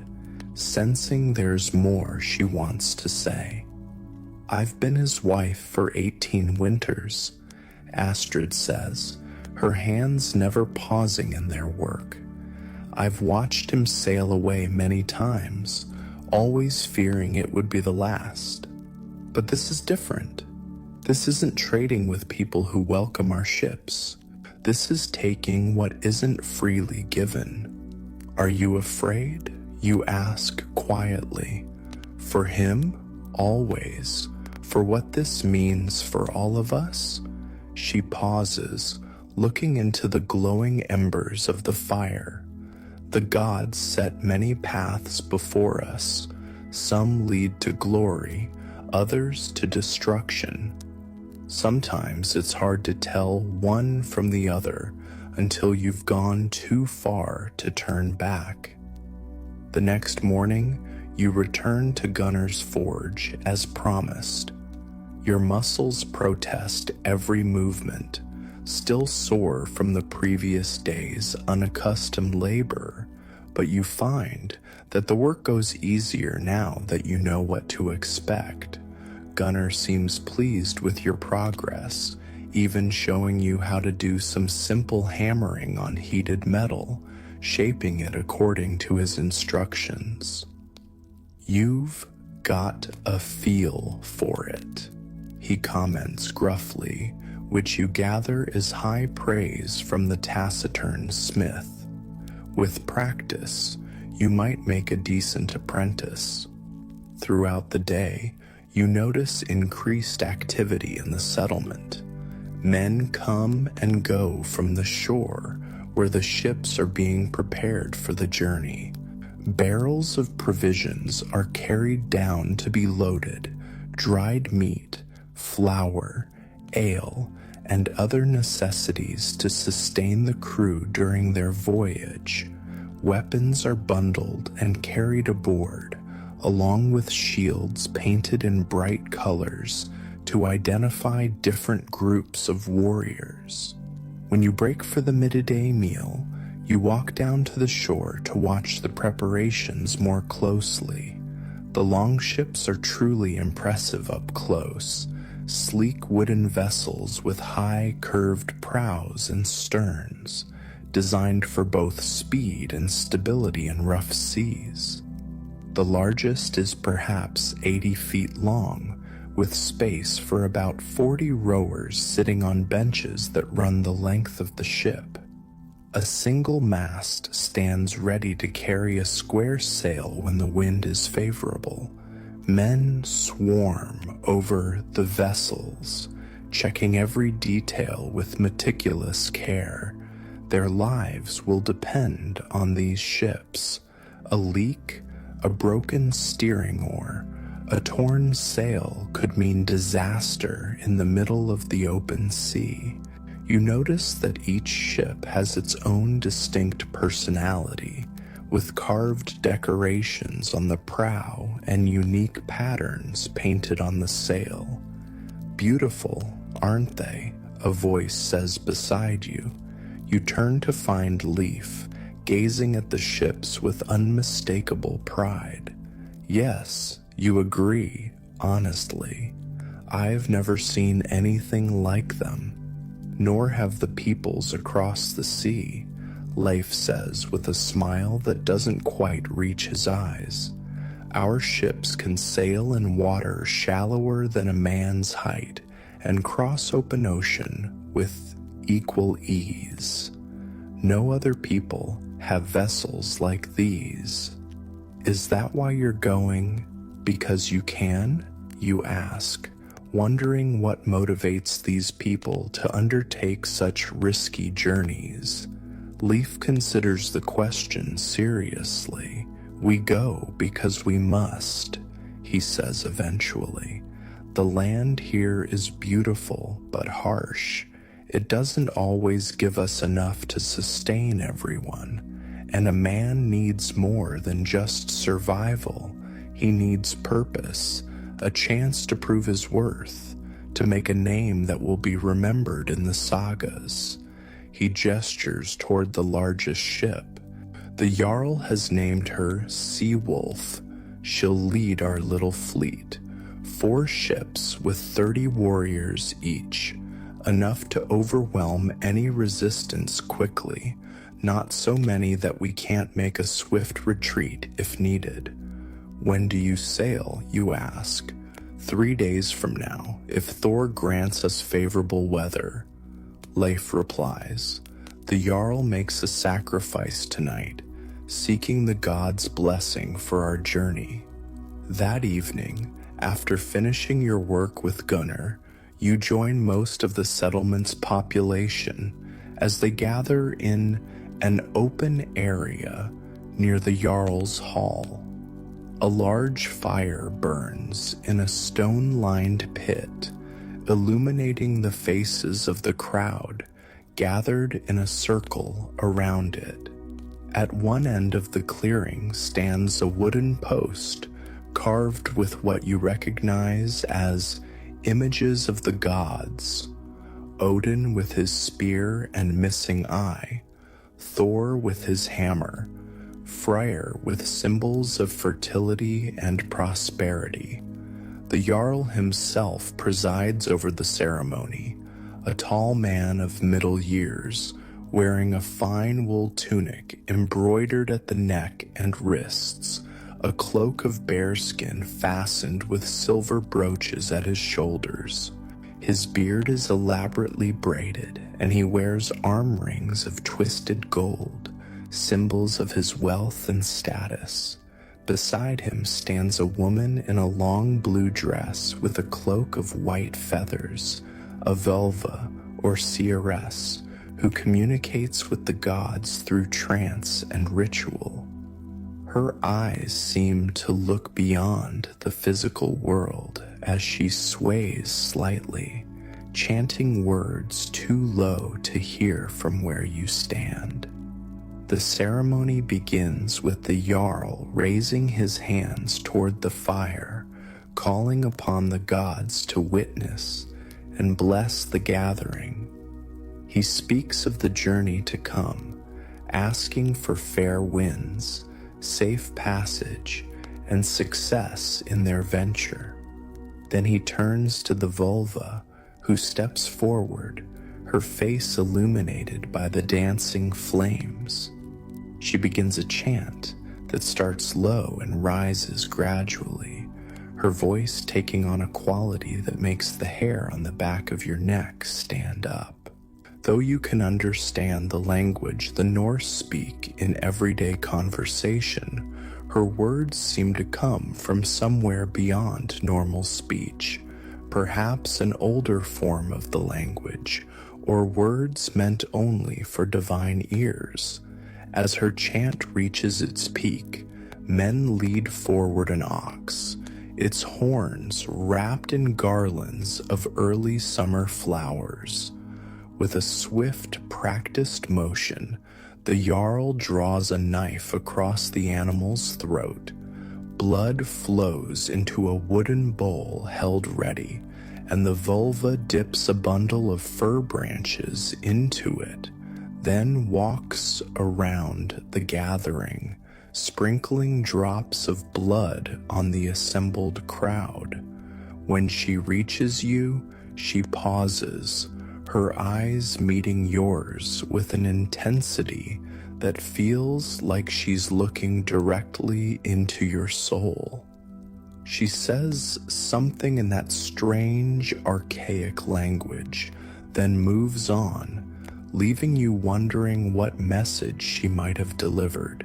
sensing there's more she wants to say. I've been his wife for 18 winters, Astrid says, her hands never pausing in their work. I've watched him sail away many times, always fearing it would be the last. But this is different. This isn't trading with people who welcome our ships. This is taking what isn't freely given. Are you afraid? You ask quietly. For him? Always. For what this means for all of us? She pauses, looking into the glowing embers of the fire. The gods set many paths before us. Some lead to glory, others to destruction. Sometimes it's hard to tell one from the other until you've gone too far to turn back. The next morning, you return to Gunnar's forge as promised. Your muscles protest every movement, still sore from the previous day's unaccustomed labor, but you find that the work goes easier now that you know what to expect. Gunnar seems pleased with your progress, even showing you how to do some simple hammering on heated metal, shaping it according to his instructions. You've got a feel for it, he comments gruffly, which you gather is high praise from the taciturn smith. With practice, you might make a decent apprentice. Throughout the day, you notice increased activity in the settlement. Men come and go from the shore where the ships are being prepared for the journey. Barrels of provisions are carried down to be loaded, dried meat, flour, ale, and other necessities to sustain the crew during their voyage. Weapons are bundled and carried aboard, along with shields painted in bright colors to identify different groups of warriors. When you break for the midday meal, you walk down to the shore to watch the preparations more closely. The longships are truly impressive up close, sleek wooden vessels with high curved prows and sterns, designed for both speed and stability in rough seas. The largest is perhaps 80 feet long, with space for about 40 rowers sitting on benches that run the length of the ship. A single mast stands ready to carry a square sail when the wind is favorable. Men swarm over the vessels, checking every detail with meticulous care. Their lives will depend on these ships. A leak, a broken steering oar, a torn sail could mean disaster in the middle of the open sea. You notice that each ship has its own distinct personality, with carved decorations on the prow and unique patterns painted on the sail. Beautiful, aren't they? A voice says beside you. You turn to find Leaf, gazing at the ships with unmistakable pride. Yes, you agree, honestly. I've never seen anything like them. Nor have the peoples across the sea, Leif says with a smile that doesn't quite reach his eyes. Our ships can sail in water shallower than a man's height and cross open ocean with equal ease. No other people have vessels like these. Is that why you're going? Because you can? You ask, wondering what motivates these people to undertake such risky journeys. Leaf considers the question seriously. We go because we must, he says eventually. The land here is beautiful but harsh. It doesn't always give us enough to sustain everyone, and a man needs more than just survival. He needs purpose, a chance to prove his worth, to make a name that will be remembered in the sagas. He gestures toward the largest ship. The Jarl has named her Sea Wolf. She'll lead our little fleet. 4 ships with 30 warriors each, enough to overwhelm any resistance quickly, not so many that we can't make a swift retreat if needed. When do you sail, you ask? 3 days from now, if Thor grants us favorable weather. Leif replies, the Jarl makes a sacrifice tonight, seeking the gods' blessing for our journey. That evening, after finishing your work with Gunnar, you join most of the settlement's population as they gather in an open area near the Jarl's hall. A large fire burns in a stone-lined pit, illuminating the faces of the crowd gathered in a circle around it. At one end of the clearing stands a wooden post carved with what you recognize as images of the gods. Odin with his spear and missing eye, Thor with his hammer, Freyr with symbols of fertility and prosperity. The Jarl himself presides over the ceremony, a tall man of middle years, wearing a fine wool tunic embroidered at the neck and wrists, a cloak of bearskin fastened with silver brooches at his shoulders. His beard is elaborately braided, and he wears arm rings of twisted gold, symbols of his wealth and status. Beside him stands a woman in a long blue dress with a cloak of white feathers, a vulva or seeress, who communicates with the gods through trance and ritual. Her eyes seem to look beyond the physical world as she sways slightly, chanting words too low to hear from where you stand. The ceremony begins with the Jarl raising his hands toward the fire, calling upon the gods to witness and bless the gathering. He speaks of the journey to come, asking for fair winds, safe passage, and success in their venture. Then he turns to the vulva, who steps forward, her face illuminated by the dancing flames. She begins a chant that starts low and rises gradually, her voice taking on a quality that makes the hair on the back of your neck stand up. Though you can understand the language the Norse speak in everyday conversation, her words seem to come from somewhere beyond normal speech, perhaps an older form of the language, or words meant only for divine ears. As her chant reaches its peak, Men lead forward an ox, its horns wrapped in garlands of early summer flowers. With a swift, practiced motion, the Jarl draws a knife across the animal's throat. Blood flows into a wooden bowl held ready, and the vulva dips a bundle of fir branches into it, then walks around the gathering, sprinkling drops of blood on the assembled crowd. When she reaches you, she pauses, her eyes meeting yours with an intensity that feels like she's looking directly into your soul. She says something in that strange, archaic language, then moves on, leaving you wondering what message she might have delivered.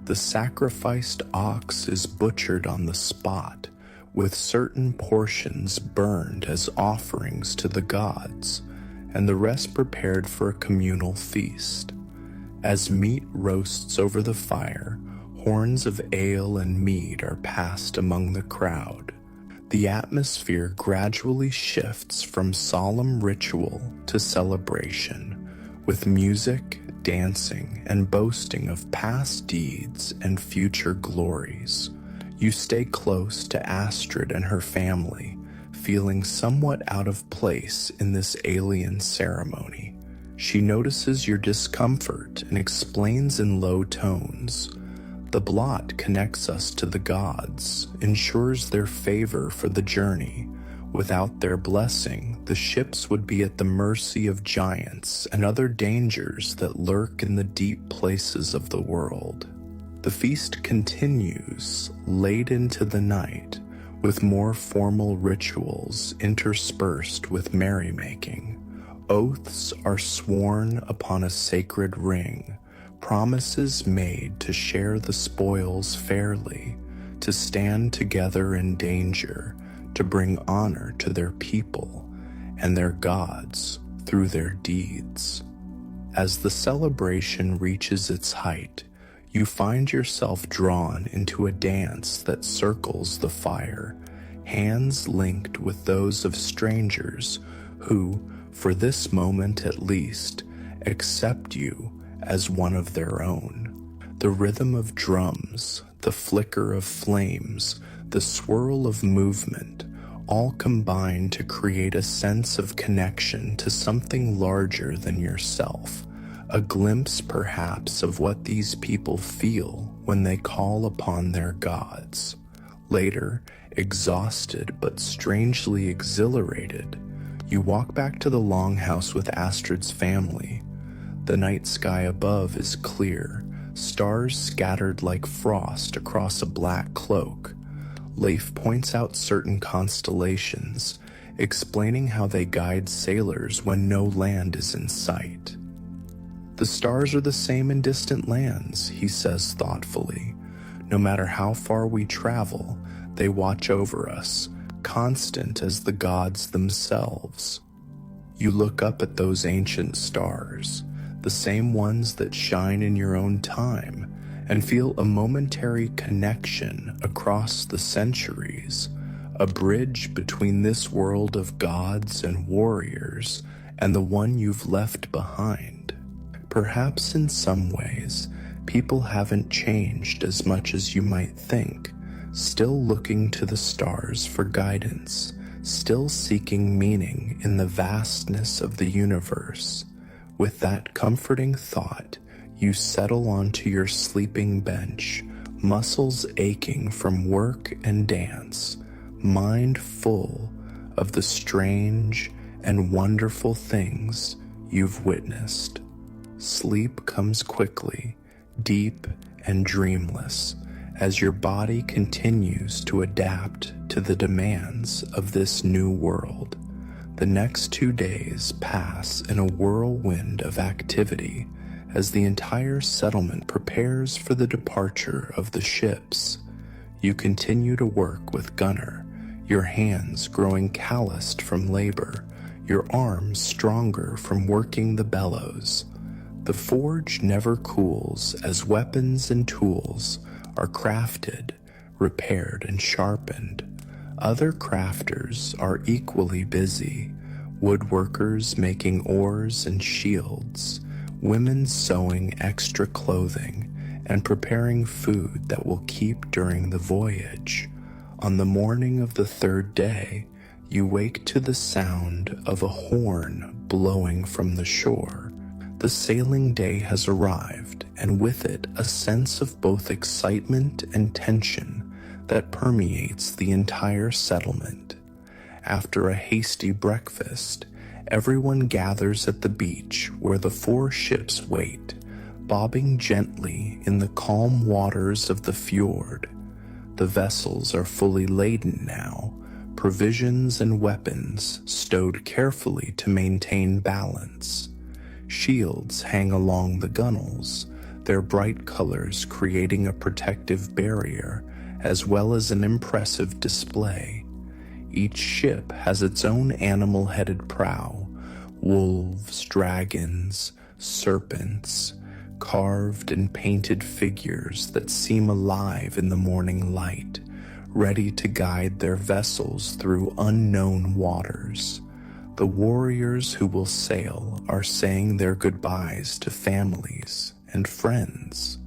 The sacrificed ox is butchered on the spot, with certain portions burned as offerings to the gods, and the rest prepared for a communal feast. As meat roasts over the fire, horns of ale and mead are passed among the crowd. The atmosphere gradually shifts from solemn ritual to celebration, with music, dancing, and boasting of past deeds and future glories. You stay close to Astrid and her family, feeling somewhat out of place in this alien ceremony. She notices your discomfort and explains in low tones. The blot connects us to the gods, ensures their favor for the journey. Without their blessing, the ships would be at the mercy of giants and other dangers that lurk in the deep places of the world. The feast continues late into the night, with more formal rituals interspersed with merrymaking. Oaths are sworn upon a sacred ring, promises made to share the spoils fairly, to stand together in danger, to bring honor to their people and their gods through their deeds. As the celebration reaches its height, you find yourself drawn into a dance that circles the fire, hands linked with those of strangers who, for this moment at least, accept you as one of their own. The rhythm of drums, the flicker of flames, the swirl of movement, all combine to create a sense of connection to something larger than yourself, a glimpse perhaps of what these people feel when they call upon their gods. Later, exhausted but strangely exhilarated, you walk back to the longhouse with Astrid's family. The night sky above is clear, stars scattered like frost across a black cloak. Leif points out certain constellations, explaining how they guide sailors when no land is in sight. The stars are the same in distant lands, he says thoughtfully. No matter how far we travel, they watch over us, constant as the gods themselves. You look up at those ancient stars, the same ones that shine in your own time, and feel a momentary connection across the centuries, a bridge between this world of gods and warriors and the one you've left behind. Perhaps in some ways, people haven't changed as much as you might think, still looking to the stars for guidance, still seeking meaning in the vastness of the universe. With that comforting thought, you settle onto your sleeping bench, muscles aching from work and dance, mind full of the strange and wonderful things you've witnessed. Sleep comes quickly, deep and dreamless, as your body continues to adapt to the demands of this new world. The next 2 days pass in a whirlwind of activity as the entire settlement prepares for the departure of the ships. You continue to work with Gunnar, your hands growing calloused from labor, your arms stronger from working the bellows. The forge never cools as weapons and tools are crafted, repaired, and sharpened. Other crafters are equally busy, woodworkers making oars and shields, women sewing extra clothing, and preparing food that will keep during the voyage. On the morning of the third day, you wake to the sound of a horn blowing from the shore. The sailing day has arrived, and with it a sense of both excitement and tension that permeates the entire settlement. After a hasty breakfast, everyone gathers at the beach where the 4 ships wait, bobbing gently in the calm waters of the fjord. The vessels are fully laden now, provisions and weapons stowed carefully to maintain balance. Shields hang along the gunwales, their bright colors creating a protective barrier as well as an impressive display. Each ship has its own animal-headed prow, wolves, dragons, serpents, carved and painted figures that seem alive in the morning light, ready to guide their vessels through unknown waters. The warriors who will sail are saying their goodbyes to families and friends.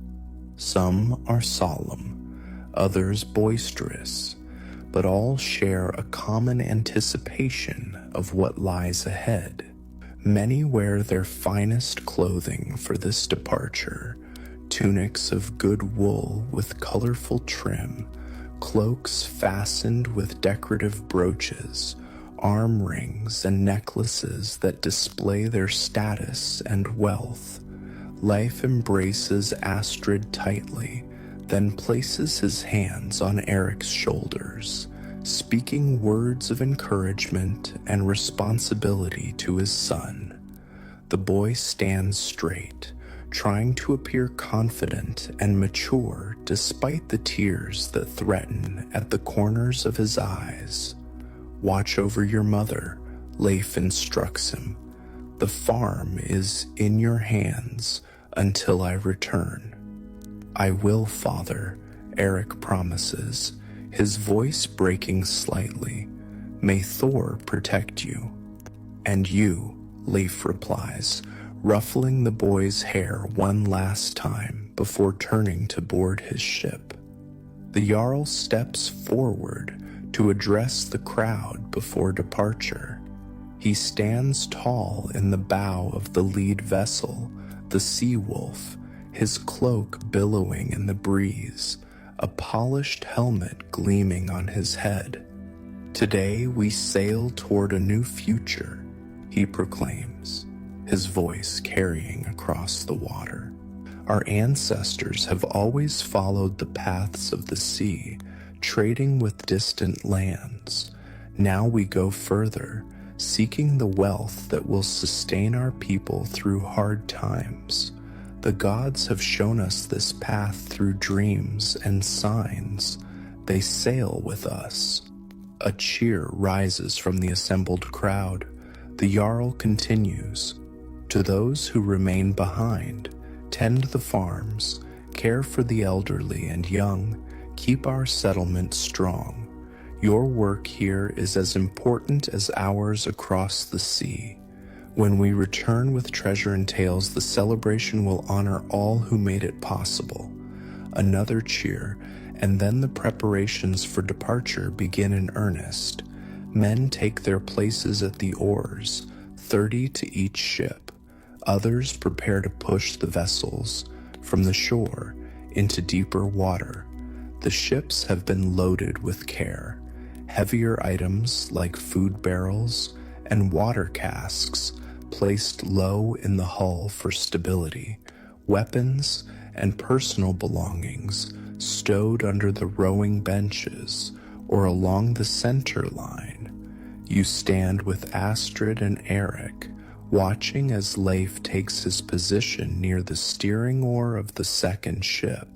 Some are solemn, others boisterous, but all share a common anticipation of what lies ahead. Many wear their finest clothing for this departure, tunics of good wool with colorful trim, cloaks fastened with decorative brooches, arm rings and necklaces that display their status and wealth. Life embraces Astrid tightly, then places his hands on Eric's shoulders, speaking words of encouragement and responsibility to his son. The boy stands straight, trying to appear confident and mature despite the tears that threaten at the corners of his eyes. "Watch over your mother," Leif instructs him. "The farm is in your hands until I return." "I will, father," Eric promises, his voice breaking slightly. "May Thor protect you." "And you," Leif replies, ruffling the boy's hair one last time before turning to board his ship. The Jarl steps forward to address the crowd before departure. He stands tall in the bow of the lead vessel, the Sea Wolf, his cloak billowing in the breeze, a polished helmet gleaming on his head. "Today we sail toward a new future," he proclaims, his voice carrying across the water. "Our ancestors have always followed the paths of the sea, trading with distant lands. Now we go further, seeking the wealth that will sustain our people through hard times. The gods have shown us this path through dreams and signs. They sail with us." A cheer rises from the assembled crowd. The Jarl continues, "To those who remain behind, tend the farms, care for the elderly and young, keep our settlement strong. Your work here is as important as ours across the sea. When we return with treasure and tales, the celebration will honor all who made it possible." Another cheer, and then the preparations for departure begin in earnest. Men take their places at the oars, 30 to each ship. Others prepare to push the vessels from the shore into deeper water. The ships have been loaded with care. Heavier items like food barrels and water casks placed low in the hull for stability, weapons and personal belongings stowed under the rowing benches or along the center line. You stand with Astrid and Eric, watching as Leif takes his position near the steering oar of the second ship.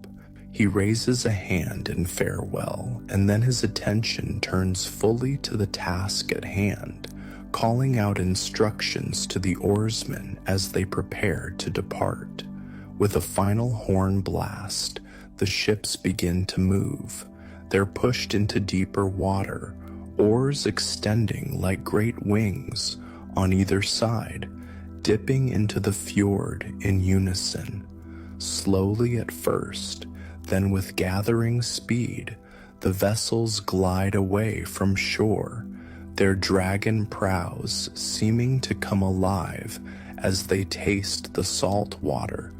He raises a hand in farewell, and then his attention turns fully to the task at hand, calling out instructions to the oarsmen as they prepare to depart. With a final horn blast, The ships begin to move. They're pushed into deeper water, oars extending like great wings on either side, dipping into the fjord in unison. Slowly at first, then with gathering speed, the vessels glide away from shore, their dragon prows seeming to come alive as they taste the salt water.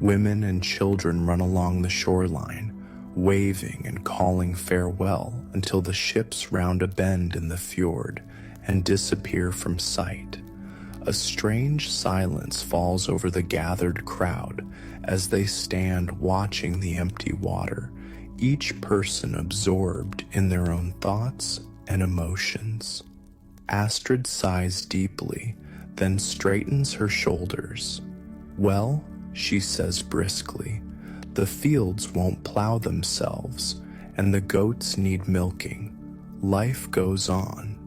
Women and children run along the shoreline, waving and calling farewell until the ships round a bend in the fjord and disappear from sight. A strange silence falls over the gathered crowd as they stand watching the empty water, each person absorbed in their own thoughts and emotions. Astrid sighs deeply, then straightens her shoulders. "Well," she says briskly, "the fields won't plow themselves, and the goats need milking. Life goes on."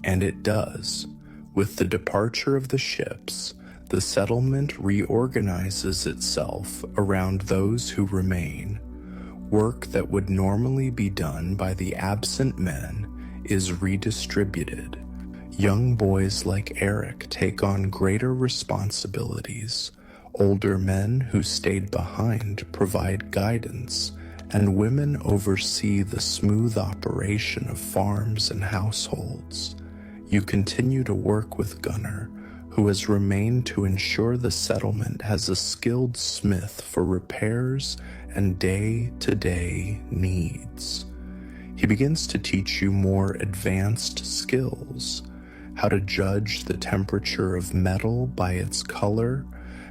And it does. With the departure of the ships, the settlement reorganizes itself around those who remain. Work that would normally be done by the absent men is redistributed. Young boys like Eric take on greater responsibilities. Older men who stayed behind provide guidance, and women oversee the smooth operation of farms and households. You continue to work with Gunnar, who has remained to ensure the settlement has a skilled smith for repairs and day-to-day needs. He begins to teach you more advanced skills: how to judge the temperature of metal by its color,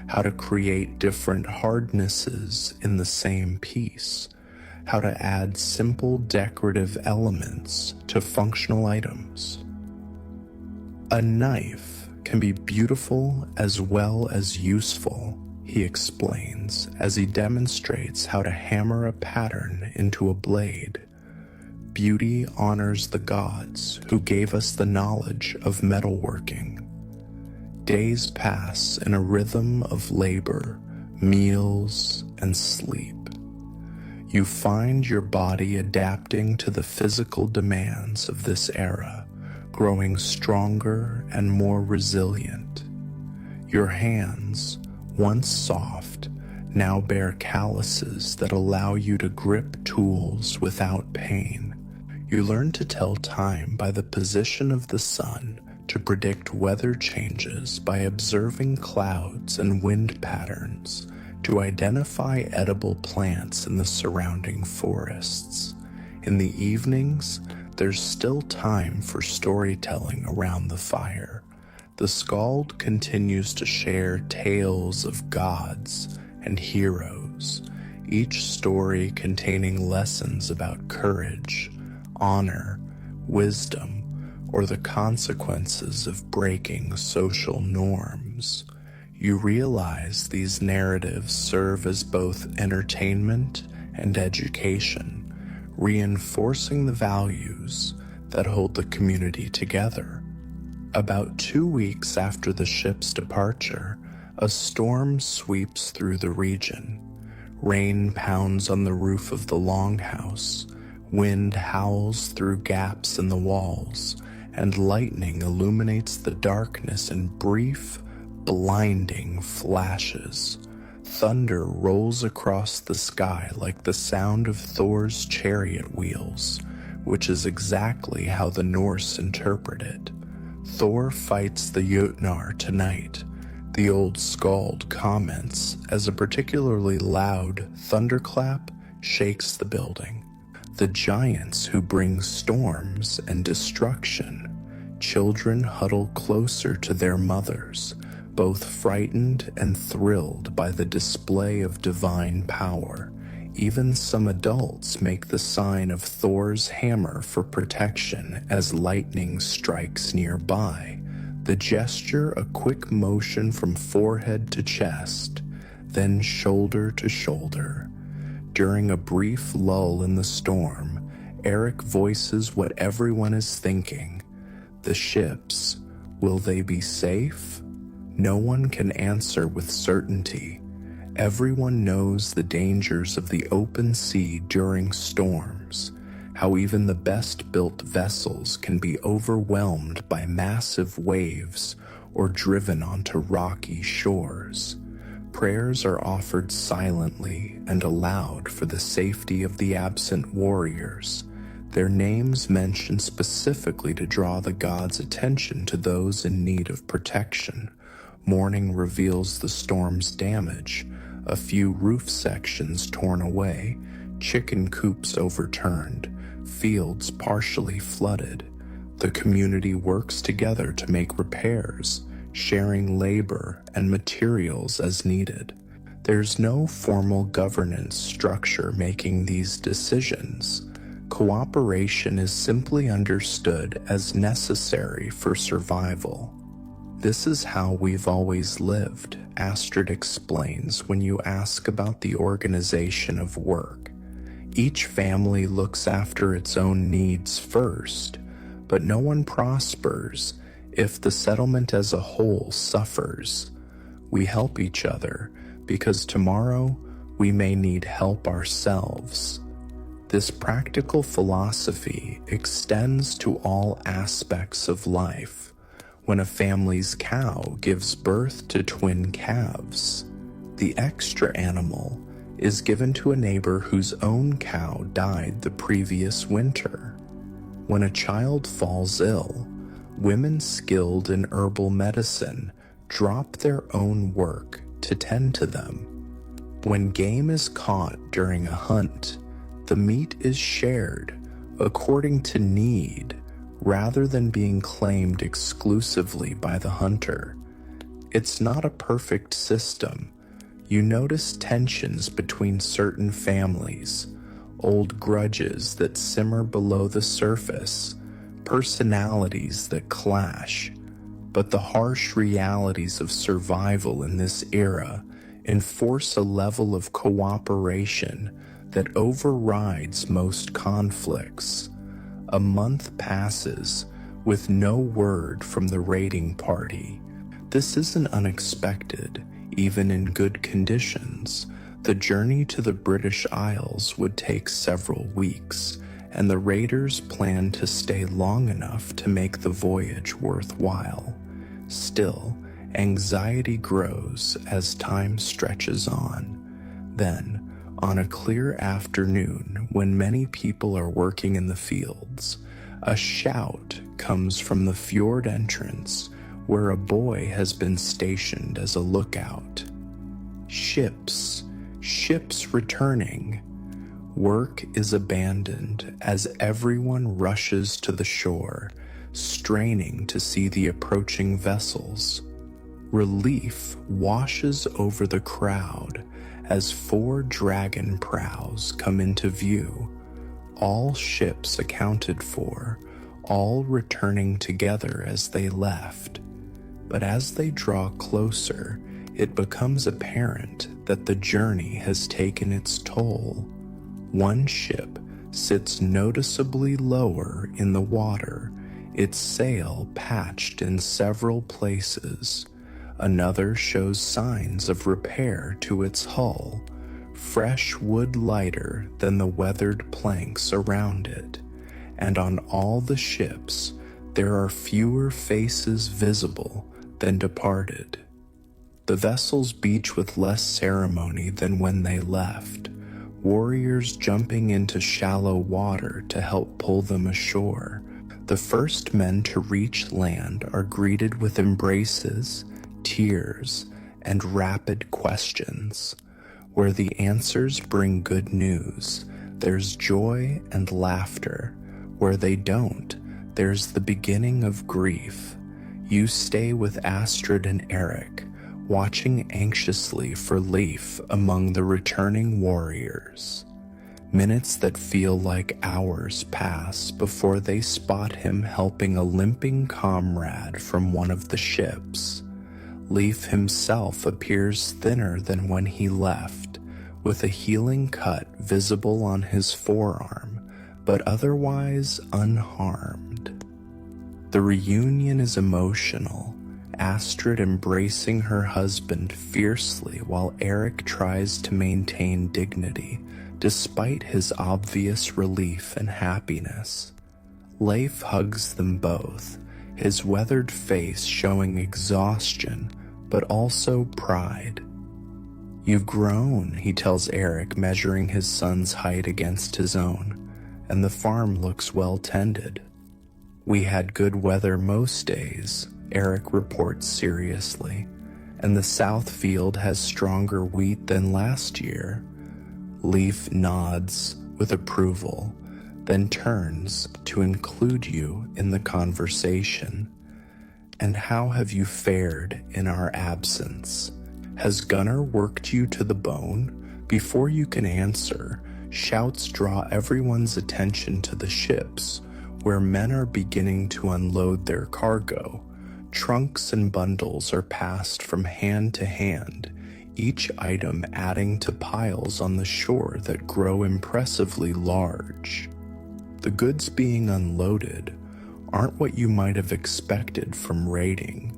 how to create different hardnesses in the same piece, how to add simple decorative elements to functional items. A knife can be beautiful as well as useful, he explains as he demonstrates how to hammer a pattern into a blade. Beauty honors the gods who gave us the knowledge of metalworking. Days pass in a rhythm of labor, meals, and sleep. You find your body adapting to the physical demands of this era, growing stronger and more resilient. Your hands, once soft, now bear calluses that allow you to grip tools without pain. You learn to tell time by the position of the sun, to predict weather changes by observing clouds and wind patterns, to identify edible plants in the surrounding forests. In the evenings, there's still time for storytelling around the fire. The skald continues to share tales of gods and heroes, each story containing lessons about courage, honor, wisdom, or the consequences of breaking social norms. You realize these narratives serve as both entertainment and education, reinforcing the values that hold the community together. About 2 weeks after the ship's departure, a storm sweeps through the region. Rain pounds on the roof of the longhouse, wind howls through gaps in the walls, and lightning illuminates the darkness in brief, blinding flashes. Thunder rolls across the sky like the sound of Thor's chariot wheels, which is exactly how the Norse interpret it. Thor fights the Jötnar tonight, the old skald comments as a particularly loud thunderclap shakes the building. The giants who bring storms and destruction. Children huddle closer to their mothers, both frightened and thrilled by the display of divine power. Even some adults make the sign of Thor's hammer for protection as lightning strikes nearby. The gesture a quick motion from forehead to chest, then shoulder to shoulder. During a brief lull in the storm, Eric voices what everyone is thinking. The ships, will they be safe? No one can answer with certainty. Everyone knows the dangers of the open sea during storms, how even the best-built vessels can be overwhelmed by massive waves or driven onto rocky shores. Prayers are offered silently and aloud for the safety of the absent warriors, their names mentioned specifically to draw the gods' attention to those in need of protection. Mourning reveals the storm's damage, a few roof sections torn away, chicken coops overturned, fields partially flooded. The community works together to make repairs, sharing labor and materials as needed. There's no formal governance structure making these decisions. Cooperation is simply understood as necessary for survival. This is how we've always lived, Astrid explains when you ask about the organization of work. Each family looks after its own needs first, but no one prospers if the settlement as a whole suffers. We help each other because tomorrow we may need help ourselves. This practical philosophy extends to all aspects of life. When a family's cow gives birth to twin calves, the extra animal is given to a neighbor whose own cow died the previous winter. When a child falls ill, women skilled in herbal medicine drop their own work to tend to them. When game is caught during a hunt, the meat is shared according to need rather than being claimed exclusively by the hunter. It's not a perfect system. You notice tensions between certain families, old grudges that simmer below the surface, personalities that clash. But the harsh realities of survival in this era enforce a level of cooperation that overrides most conflicts. A month passes with no word from the raiding party. This isn't unexpected, even in good conditions. The journey to the British Isles would take several weeks, and the raiders planned to stay long enough to make the voyage worthwhile. Still, anxiety grows as time stretches on. Then, on a clear afternoon, when many people are working in the fields, a shout comes from the fjord entrance where a boy has been stationed as a lookout. Ships returning. Work is abandoned as everyone rushes to the shore, straining to see the approaching vessels. Relief washes over the crowd as 4 dragon prows come into view, all ships accounted for, all returning together as they left. But as they draw closer, it becomes apparent that the journey has taken its toll. One ship sits noticeably lower in the water, its sail patched in several places. Another shows signs of repair to its hull, fresh wood lighter than the weathered planks around it. And on all the ships, there are fewer faces visible than departed. The vessels beach with less ceremony than when they left, warriors jumping into shallow water to help pull them ashore. The first men to reach land are greeted with embraces, tears, and rapid questions. Where the answers bring good news, there's joy and laughter. Where they don't, there's the beginning of grief. You stay with Astrid and Eric, watching anxiously for Leif among the returning warriors. Minutes that feel like hours pass before they spot him helping a limping comrade from one of the ships. Leif himself appears thinner than when he left, with a healing cut visible on his forearm, but otherwise unharmed. The reunion is emotional, Astrid embracing her husband fiercely while Eric tries to maintain dignity despite his obvious relief and happiness. Leif hugs them both, his weathered face showing exhaustion but also pride. "You've grown," he tells Eric, measuring his son's height against his own, "and the farm looks well tended." "We had good weather most days," Eric reports seriously, "and the south field has stronger wheat than last year." Leif nods with approval, then turns to include you in the conversation. "And how have you fared in our absence? Has Gunnar worked you to the bone?" Before you can answer, shouts draw everyone's attention to the ships, where men are beginning to unload their cargo. Trunks and bundles are passed from hand to hand, each item adding to piles on the shore that grow impressively large. The goods being unloaded aren't what you might have expected from raiding.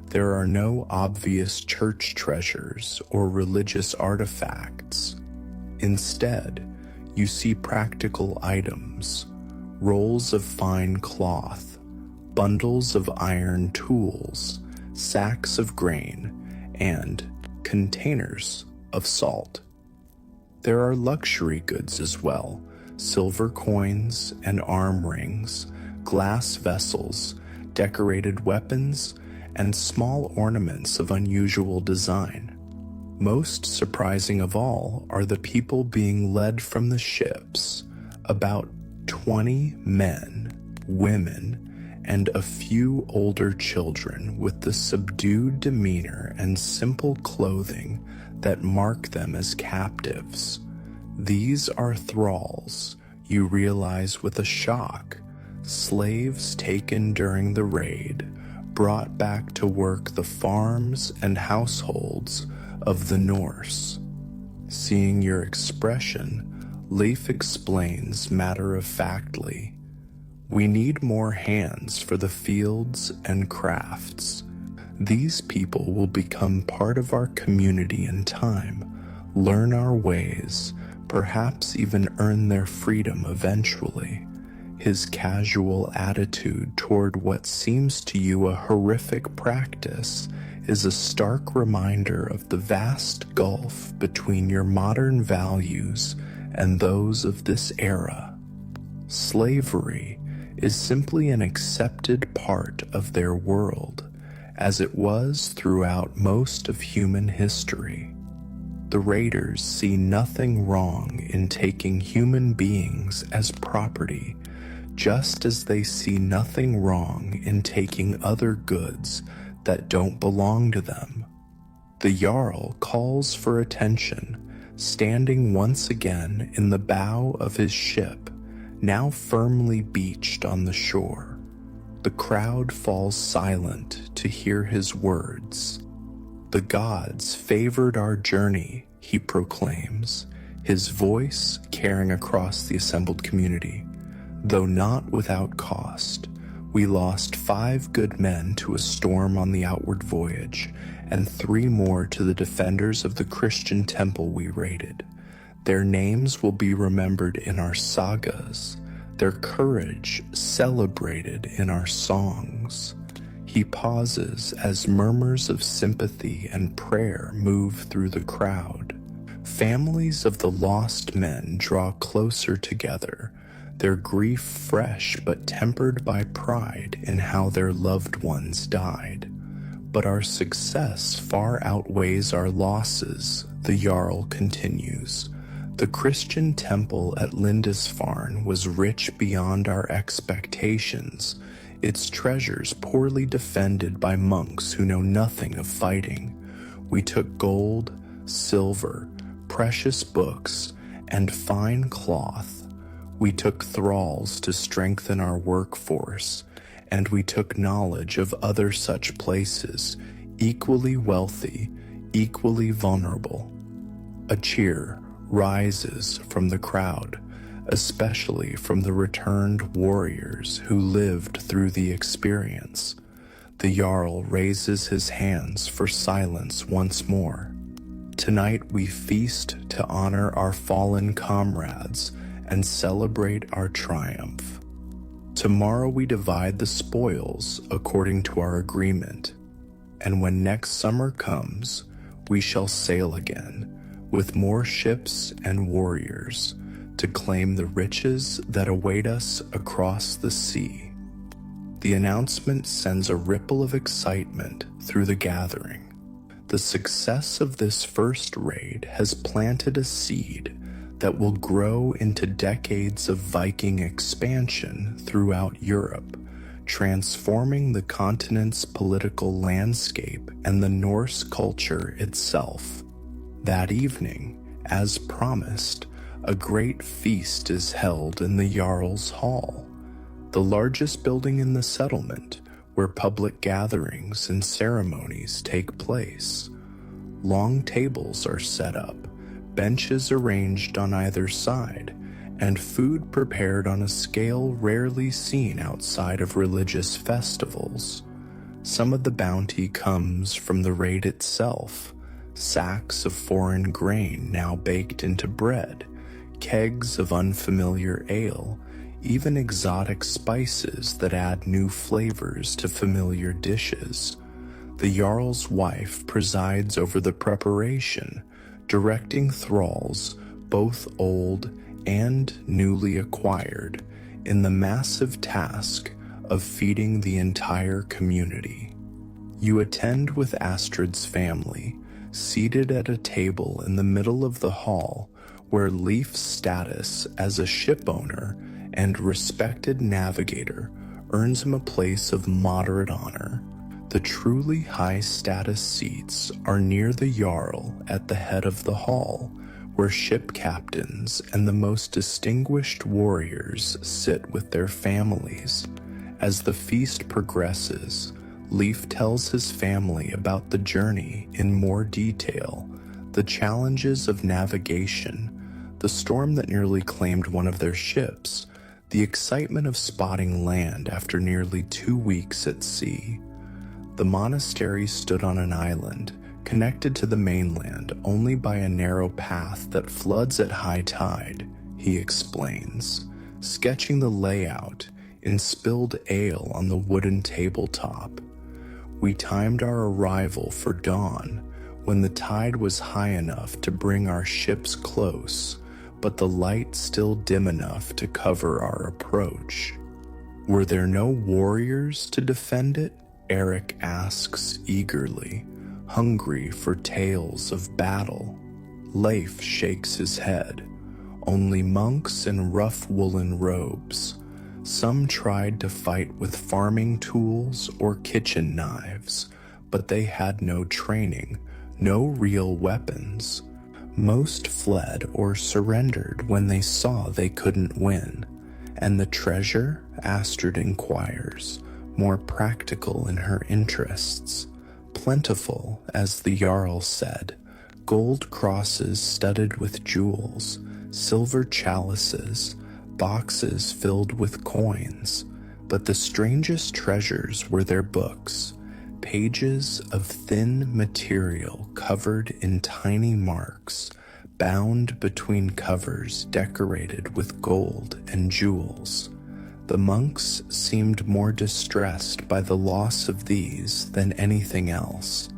There are no obvious church treasures or religious artifacts. Instead, you see practical items, rolls of fine cloth, bundles of iron tools, sacks of grain, and containers of salt. There are luxury goods as well, silver coins and arm rings, glass vessels, decorated weapons, and small ornaments of unusual design. Most surprising of all are the people being led from the ships, about 20 men, women, and a few older children with the subdued demeanor and simple clothing that mark them as captives. These are thralls, you realize with a shock, slaves taken during the raid, brought back to work the farms and households of the Norse. Seeing your expression, Leif explains matter-of-factly, "We need more hands for the fields and crafts. These people will become part of our community in time, learn our ways, perhaps even earn their freedom eventually." His casual attitude toward what seems to you a horrific practice is a stark reminder of the vast gulf between your modern values and those of this era. Slavery is simply an accepted part of their world, as it was throughout most of human history. The raiders see nothing wrong in taking human beings as property, just as they see nothing wrong in taking other goods that don't belong to them. The Jarl calls for attention, standing once again in the bow of his ship, now firmly beached on the shore. The crowd falls silent to hear his words. "The gods favored our journey," he proclaims, his voice carrying across the assembled community. "Though not without cost, we lost 5 good men to a storm on the outward voyage, and 3 more to the defenders of the Christian temple we raided. Their names will be remembered in our sagas, their courage celebrated in our songs." He pauses as murmurs of sympathy and prayer move through the crowd. Families of the lost men draw closer together, their grief fresh but tempered by pride in how their loved ones died. "But our success far outweighs our losses," the Jarl continues. "The Christian temple at Lindisfarne was rich beyond our expectations, its treasures poorly defended by monks who know nothing of fighting. We took gold, silver, precious books, and fine cloth. We took thralls to strengthen our workforce, and we took knowledge of other such places, equally wealthy, equally vulnerable." A cheer rises from the crowd, especially from the returned warriors who lived through the experience. The Jarl raises his hands for silence once more. Tonight we feast to honor our fallen comrades and celebrate our triumph. Tomorrow we divide the spoils according to our agreement, and when next summer comes, we shall sail again with more ships and warriors to claim the riches that await us across the sea. The announcement sends a ripple of excitement through the gathering. The success of this first raid has planted a seed that will grow into decades of Viking expansion throughout Europe, transforming the continent's political landscape and the Norse culture itself. That evening, as promised, a great feast is held in the Jarl's Hall, the largest building in the settlement where public gatherings and ceremonies take place. Long tables are set up, benches arranged on either side, and food prepared on a scale rarely seen outside of religious festivals. Some of the bounty comes from the raid itself, sacks of foreign grain now baked into bread, kegs of unfamiliar ale, even exotic spices that add new flavors to familiar dishes. The Jarl's wife presides over the preparation, directing thralls, both old and newly acquired, in the massive task of feeding the entire community. You attend with Astrid's family, seated at a table in the middle of the hall, where Leif's status as a shipowner and respected navigator earns him a place of moderate honor. The truly high-status seats are near the Jarl at the head of the hall, where ship captains and the most distinguished warriors sit with their families. As the feast progresses, Leif tells his family about the journey in more detail, the challenges of navigation, the storm that nearly claimed one of their ships, the excitement of spotting land after nearly 2 weeks at sea. The monastery stood on an island, connected to the mainland only by a narrow path that floods at high tide, he explains, sketching the layout in spilled ale on the wooden tabletop. We timed our arrival for dawn, when the tide was high enough to bring our ships close, but the light still dim enough to cover our approach. Were there no warriors to defend it? Eric asks eagerly, hungry for tales of battle. Leif shakes his head. Only monks in rough woolen robes. Some tried to fight with farming tools or kitchen knives, but they had no training, no real weapons. Most fled or surrendered when they saw they couldn't win. And the treasure? Astrid inquires, more practical in her interests. Plentiful, as the Jarl said, gold crosses studded with jewels, silver chalices, boxes filled with coins. But the strangest treasures were their books, pages of thin material covered in tiny marks, bound between covers decorated with gold and jewels. The monks seemed more distressed by the loss of these than anything else.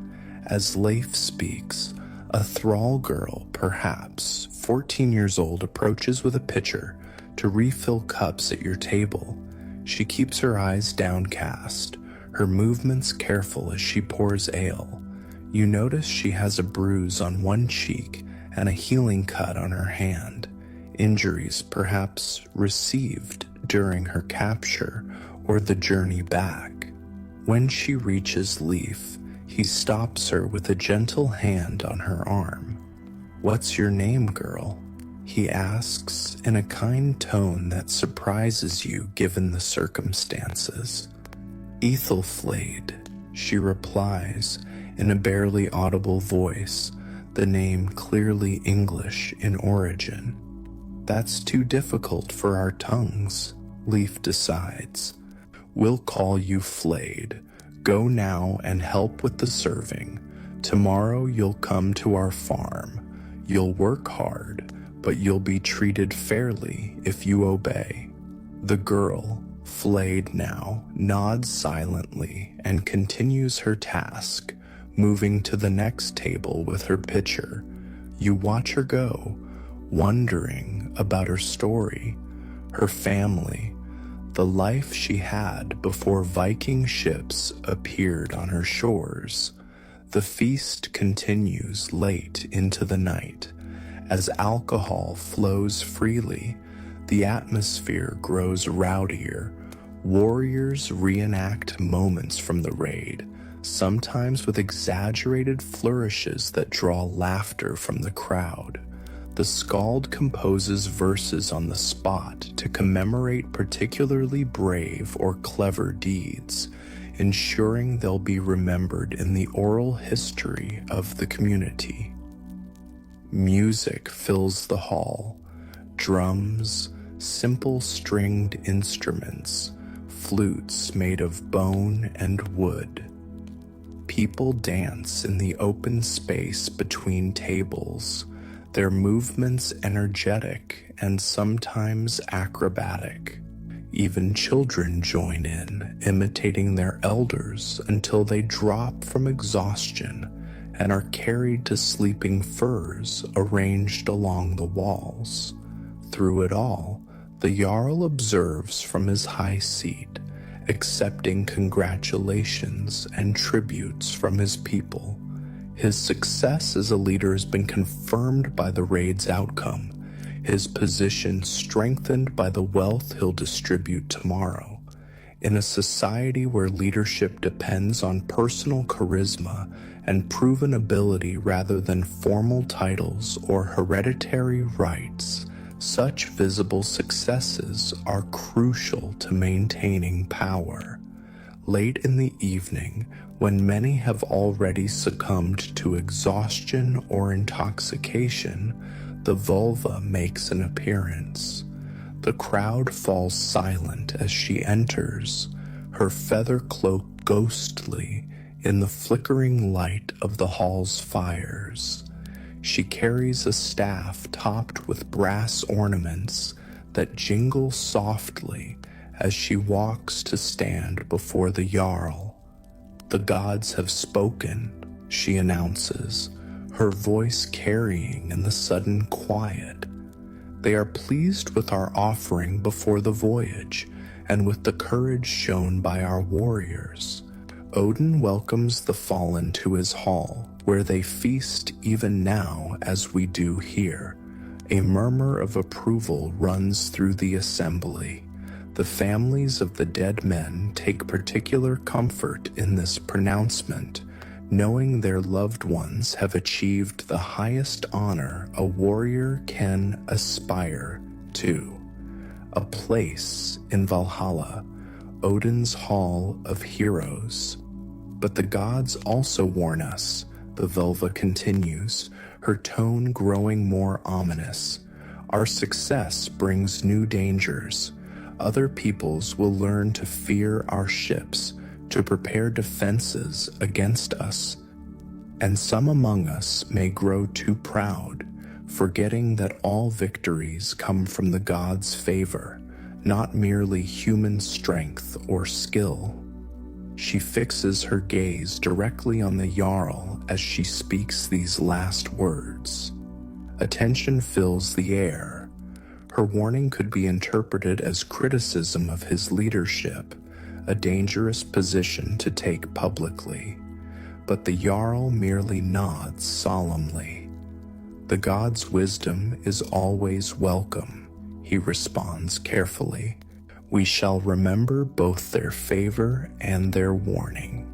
As Leif speaks, a thrall girl, perhaps 14 years old, approaches with a pitcher to refill cups at your table. She keeps her eyes downcast, her movements careful as she pours ale. You notice she has a bruise on one cheek and a healing cut on her hand, injuries perhaps received during her capture or the journey back. When she reaches Leif, he stops her with a gentle hand on her arm. "What's your name, girl?" he asks in a kind tone that surprises you given the circumstances. "Ethelflaed," she replies in a barely audible voice, the name clearly English in origin. "That's too difficult for our tongues," Leif decides. "We'll call you Flayed. Go now and help with the serving. Tomorrow you'll come to our farm. You'll work hard, but you'll be treated fairly if you obey." The girl, flayed now, nods silently and continues her task, moving to the next table with her pitcher. You watch her go, wondering about her story, her family, the life she had before Viking ships appeared on her shores. The feast continues late into the night. As alcohol flows freely, the atmosphere grows rowdier. Warriors reenact moments from the raid, sometimes with exaggerated flourishes that draw laughter from the crowd. The skald composes verses on the spot to commemorate particularly brave or clever deeds, ensuring they'll be remembered in the oral history of the community. Music fills the hall. Drums, simple stringed instruments, flutes made of bone and wood. People dance in the open space between tables, their movements energetic and sometimes acrobatic. Even children join in, imitating their elders until they drop from exhaustion and are carried to sleeping furs arranged along the walls. Through it all, the Jarl observes from his high seat, accepting congratulations and tributes from his people. His success as a leader has been confirmed by the raid's outcome, his position strengthened by the wealth he'll distribute tomorrow. In a society where leadership depends on personal charisma and proven ability rather than formal titles or hereditary rights, such visible successes are crucial to maintaining power. Late in the evening, when many have already succumbed to exhaustion or intoxication, the vulva makes an appearance. The crowd falls silent as she enters, her feather cloak ghostly in the flickering light of the hall's fires. She carries a staff topped with brass ornaments that jingle softly as she walks to stand before the Jarl. "The gods have spoken," she announces, her voice carrying in the sudden quiet. "They are pleased with our offering before the voyage and with the courage shown by our warriors. Odin welcomes the fallen to his hall, where they feast even now as we do here." A murmur of approval runs through the assembly. The families of the dead men take particular comfort in this pronouncement, knowing their loved ones have achieved the highest honor a warrior can aspire to: a place in Valhalla, Odin's Hall of Heroes. "But the gods also warn us," the vulva continues, her tone growing more ominous. "Our success brings new dangers. Other peoples will learn to fear our ships, to prepare defenses against us. And some among us may grow too proud, forgetting that all victories come from the gods' favor, not merely human strength or skill." She fixes her gaze directly on the Jarl as she speaks these last words. Attention fills the air. Her warning could be interpreted as criticism of his leadership, a dangerous position to take publicly. But the Jarl merely nods solemnly. "The god's wisdom is always welcome," he responds carefully. "We shall remember both their favor and their warning."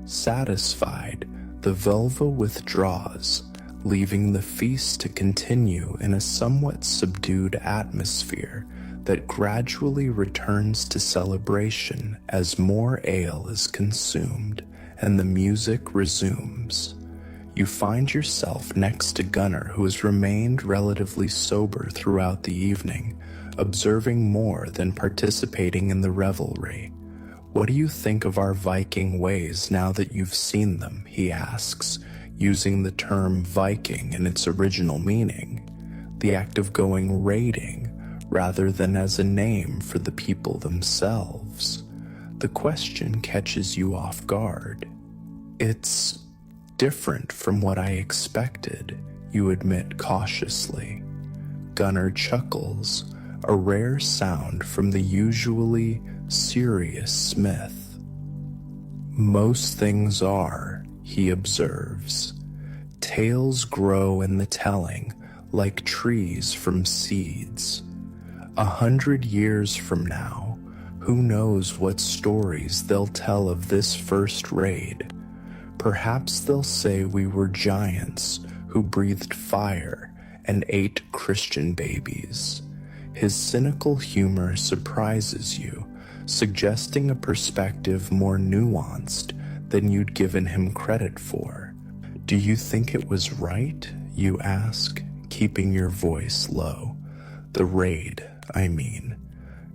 Satisfied, the vulva withdraws, leaving the feast to continue in a somewhat subdued atmosphere that gradually returns to celebration as more ale is consumed and the music resumes. You find yourself next to Gunnar, who has remained relatively sober throughout the evening, observing more than participating in the revelry. "What do you think of our Viking ways now that you've seen them?" he asks, using the term Viking in its original meaning, the act of going raiding, rather than as a name for the people themselves. The question catches you off guard. "It's different from what I expected," you admit cautiously. Gunnar chuckles, a rare sound from the usually serious Smith. "Most things are," he observes. "Tales grow in the telling, like trees from seeds. 100 years from now, who knows what stories they'll tell of this first raid? Perhaps they'll say we were giants who breathed fire and ate Christian babies." His cynical humor surprises you, suggesting a perspective more nuanced than you'd given him credit for. "Do you think it was right?" you ask, keeping your voice low. "The raid, I mean."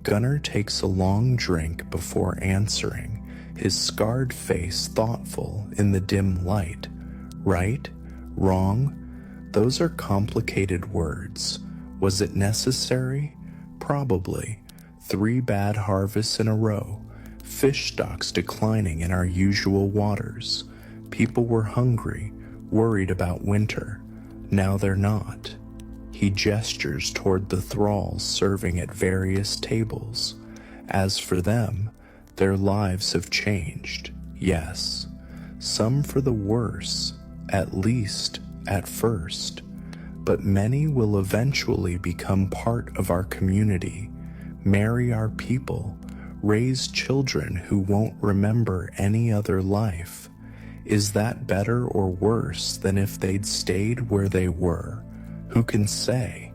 Gunnar takes a long drink before answering, his scarred face thoughtful in the dim light. "Right? Wrong? Those are complicated words. Was it necessary? Probably. 3 bad harvests in a row, fish stocks declining in our usual waters. People were hungry, worried about winter. Now they're not." He gestures toward the thralls serving at various tables. As for them, their lives have changed, yes. Some for the worse, at least at first. But many will eventually become part of our community, marry our people, raise children who won't remember any other life. Is that better or worse than if they'd stayed where they were? Who can say?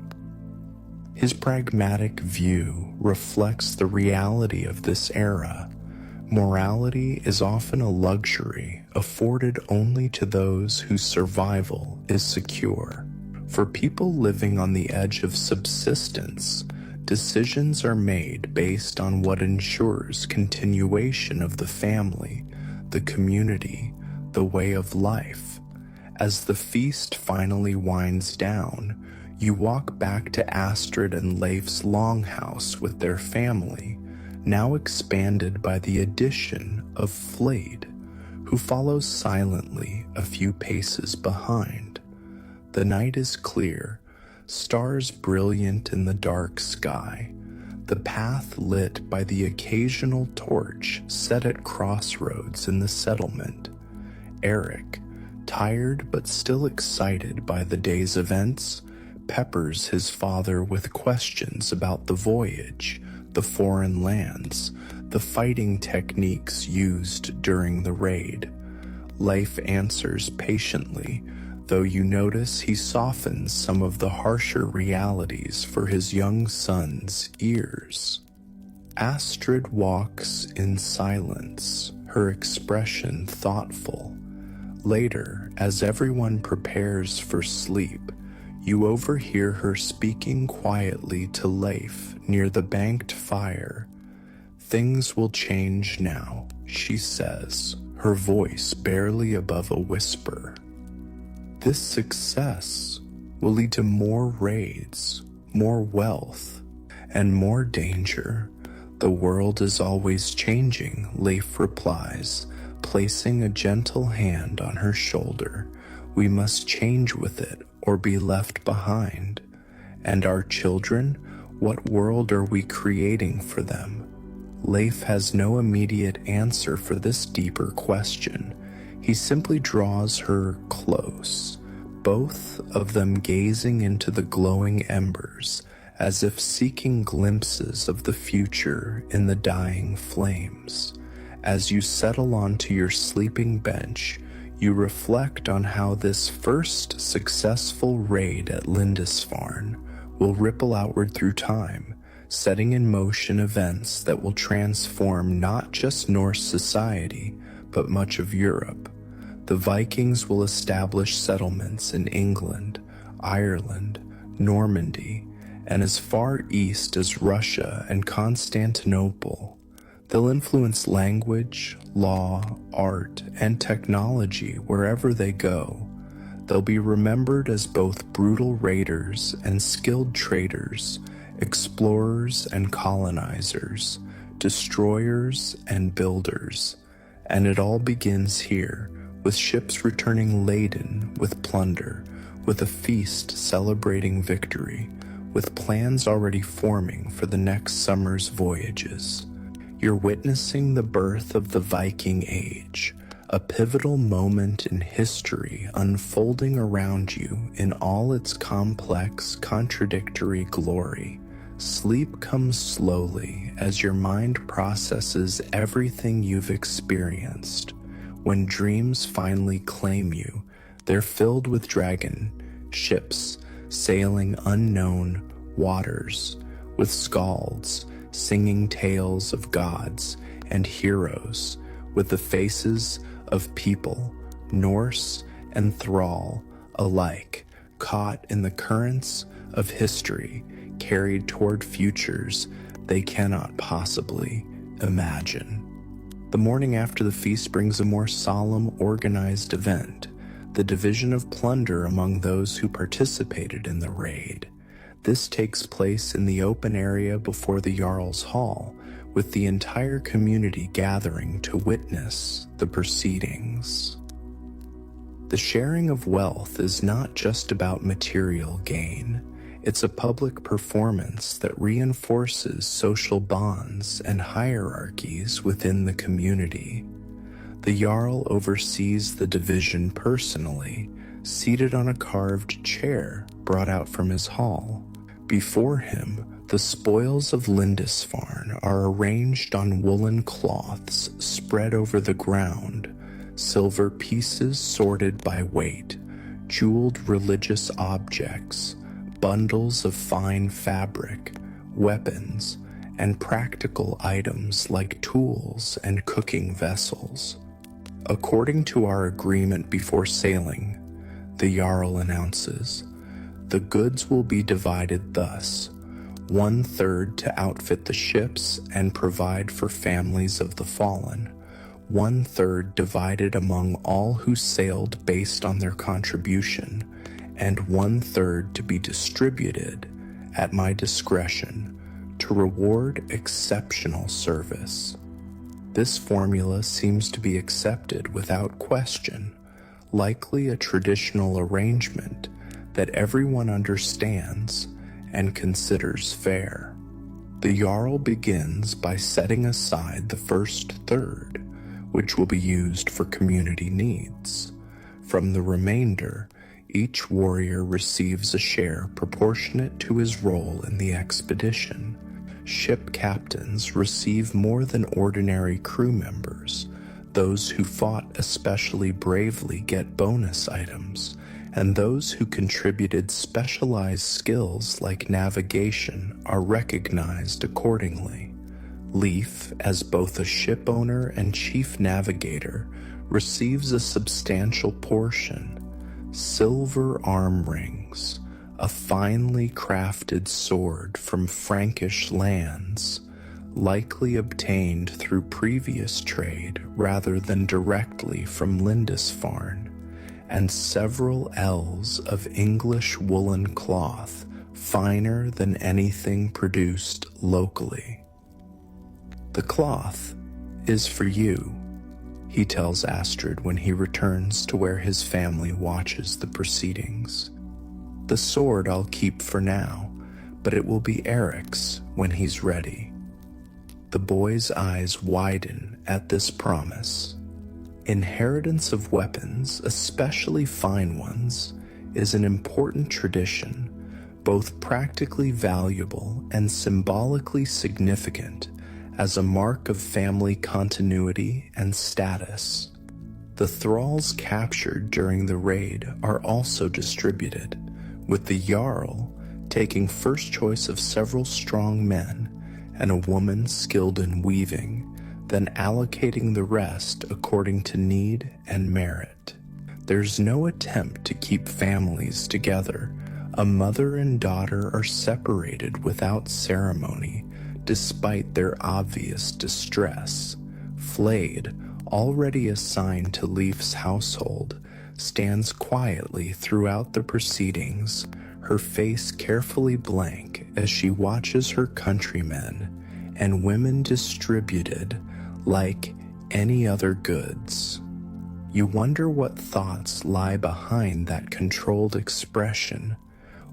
His pragmatic view reflects the reality of this era. Morality is often a luxury afforded only to those whose survival is secure. For people living on the edge of subsistence, decisions are made based on what ensures continuation of the family, the community, the way of life. As the feast finally winds down, you walk back to Astrid and Leif's longhouse with their family, now expanded by the addition of Flade, who follows silently a few paces behind. The night is clear, stars brilliant in the dark sky, the path lit by the occasional torch set at crossroads in the settlement. Eric, tired but still excited by the day's events, peppers his father with questions about the voyage, the foreign lands, the fighting techniques used during the raid. Leif answers patiently, though you notice he softens some of the harsher realities for his young son's ears. Astrid walks in silence, her expression thoughtful. Later, as everyone prepares for sleep, you overhear her speaking quietly to Leif near the banked fire. "Things will change now," she says, her voice barely above a whisper. "This success will lead to more raids, more wealth, and more danger. The world is always changing," Leif replies, placing a gentle hand on her shoulder. "We must change with it or be left behind. And our children, what world are we creating for them?" Leif has no immediate answer for this deeper question. He simply draws her close, both of them gazing into the glowing embers, as if seeking glimpses of the future in the dying flames. As you settle onto your sleeping bench, you reflect on how this first successful raid at Lindisfarne will ripple outward through time, setting in motion events that will transform not just Norse society, but much of Europe. The Vikings will establish settlements in England, Ireland, Normandy, and as far east as Russia and Constantinople. They'll influence language, law, art, and technology wherever they go. They'll be remembered as both brutal raiders and skilled traders, explorers and colonizers, destroyers and builders. And it all begins here, with ships returning laden with plunder, with a feast celebrating victory, with plans already forming for the next summer's voyages. You're witnessing the birth of the Viking Age, a pivotal moment in history unfolding around you in all its complex, contradictory glory. Sleep comes slowly as your mind processes everything you've experienced. When dreams finally claim you, they're filled with ships sailing unknown waters, with skalds singing tales of gods and heroes, with the faces of people, Norse and Thrall alike, caught in the currents of history, carried toward futures they cannot possibly imagine. The morning after the feast brings a more solemn, organized event, the division of plunder among those who participated in the raid. This takes place in the open area before the Jarl's Hall, with the entire community gathering to witness the proceedings. The sharing of wealth is not just about material gain. It's a public performance that reinforces social bonds and hierarchies within the community. The Jarl oversees the division personally, seated on a carved chair brought out from his hall. Before him, the spoils of Lindisfarne are arranged on woolen cloths spread over the ground, silver pieces sorted by weight, jeweled religious objects, bundles of fine fabric, weapons, and practical items like tools and cooking vessels. According to our agreement before sailing, the Jarl announces, the goods will be divided thus: 1/3 to outfit the ships and provide for families of the fallen, 1/3 divided among all who sailed based on their contribution, and 1/3 to be distributed at my discretion to reward exceptional service. This formula seems to be accepted without question, likely a traditional arrangement that everyone understands and considers fair. The Jarl begins by setting aside the first third, which will be used for community needs. From the remainder, each warrior receives a share proportionate to his role in the expedition. Ship captains receive more than ordinary crew members. Those who fought especially bravely get bonus items, and those who contributed specialized skills like navigation are recognized accordingly. Leif, as both a ship owner and chief navigator, receives a substantial portion: silver arm rings, a finely crafted sword from Frankish lands, likely obtained through previous trade rather than directly from Lindisfarne, and several ells of English woolen cloth, finer than anything produced locally. The cloth is for you, he tells Astrid when he returns to where his family watches the proceedings. The sword I'll keep for now, but it will be Eric's when he's ready. The boy's eyes widen at this promise. Inheritance of weapons, especially fine ones, is an important tradition, both practically valuable and symbolically significant as a mark of family continuity and status. The thralls captured during the raid are also distributed, with the Jarl taking first choice of several strong men and a woman skilled in weaving, then allocating the rest according to need and merit. There's no attempt to keep families together. A mother and daughter are separated without ceremony despite their obvious distress. Flayed, already assigned to Leaf's household, stands quietly throughout the proceedings, her face carefully blank as she watches her countrymen and women distributed like any other goods. You wonder what thoughts lie behind that controlled expression,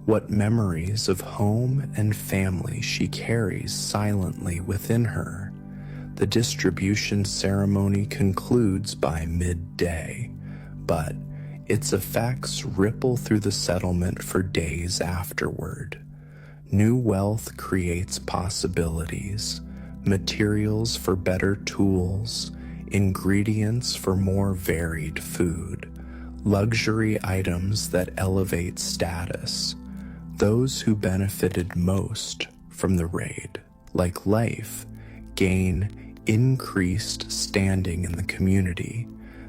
what memories of home and family she carries silently within her. The distribution ceremony concludes by midday, but its effects ripple through the settlement for days afterward. New wealth creates possibilities, materials for better tools, ingredients for more varied food, luxury items that elevate status. Those who benefited most from the raid, like life, gain increased standing in the community,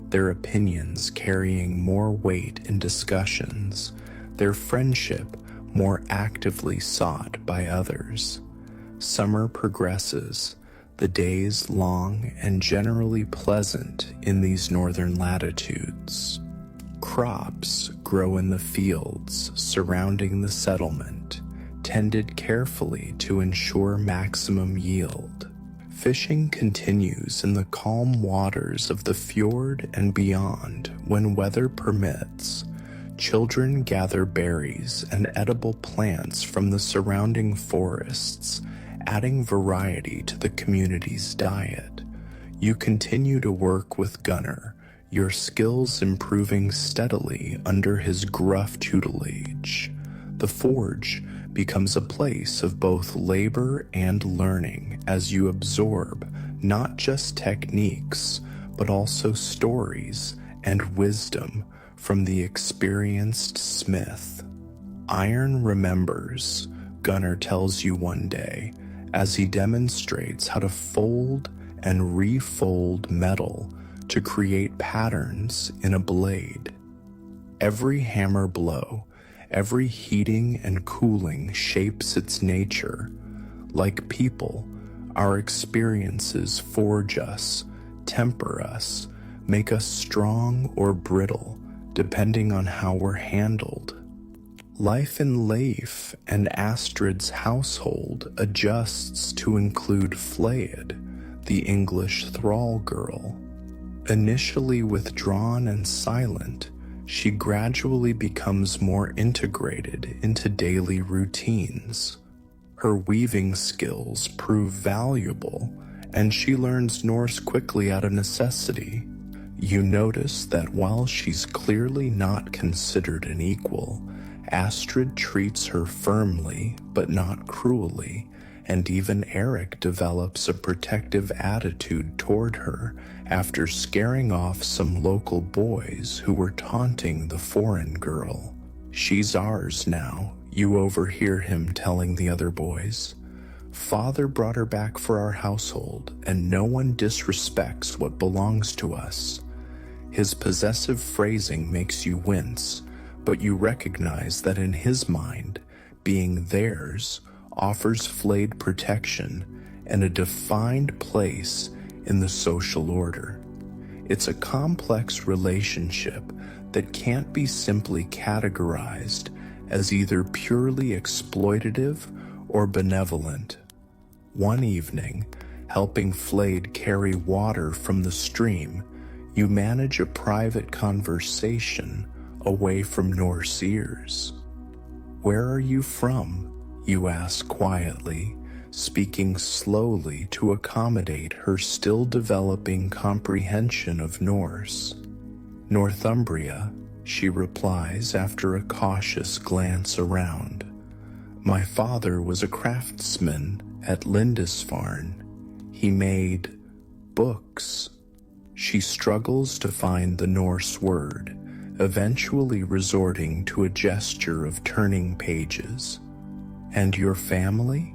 their opinions carrying more weight in discussions, their friendship more actively sought by others. Summer progresses, the days long and generally pleasant in these northern latitudes. Crops grow in the fields surrounding the settlement, tended carefully to ensure maximum yield. Fishing continues in the calm waters of the fjord and beyond when weather permits. Children gather berries and edible plants from the surrounding forests, adding variety to the community's diet. You continue to work with Gunnar, your skills improving steadily under his gruff tutelage. The forge becomes a place of both labor and learning as you absorb not just techniques, but also stories and wisdom from the experienced smith. Iron remembers, Gunnar tells you one day, as he demonstrates how to fold and refold metal to create patterns in a blade. Every hammer blow, every heating and cooling shapes its nature. Like people, our experiences forge us, temper us, make us strong or brittle, depending on how we're handled. Life in Leif and Astrid's household adjusts to include Flayed, the English thrall girl. Initially withdrawn and silent, she gradually becomes more integrated into daily routines. Her weaving skills prove valuable, and she learns Norse quickly out of necessity. You notice that while she's clearly not considered an equal, Astrid treats her firmly but not cruelly, and even Eric develops a protective attitude toward her after scaring off some local boys who were taunting the foreign girl. "She's ours now," you overhear him telling the other boys. "Father brought her back for our household, and no one disrespects what belongs to us." His possessive phrasing makes you wince, but you recognize that in his mind, being theirs offers Flayed protection and a defined place in the social order. It's a complex relationship that can't be simply categorized as either purely exploitative or benevolent. One evening, helping Flayed carry water from the stream, you manage a private conversation away from Norse ears. "Where are you from?" you ask quietly, speaking slowly to accommodate her still developing comprehension of Norse. "Northumbria," she replies after a cautious glance around. "My father was a craftsman at Lindisfarne. He made books." She struggles to find the Norse word, eventually resorting to a gesture of turning pages. "And your family?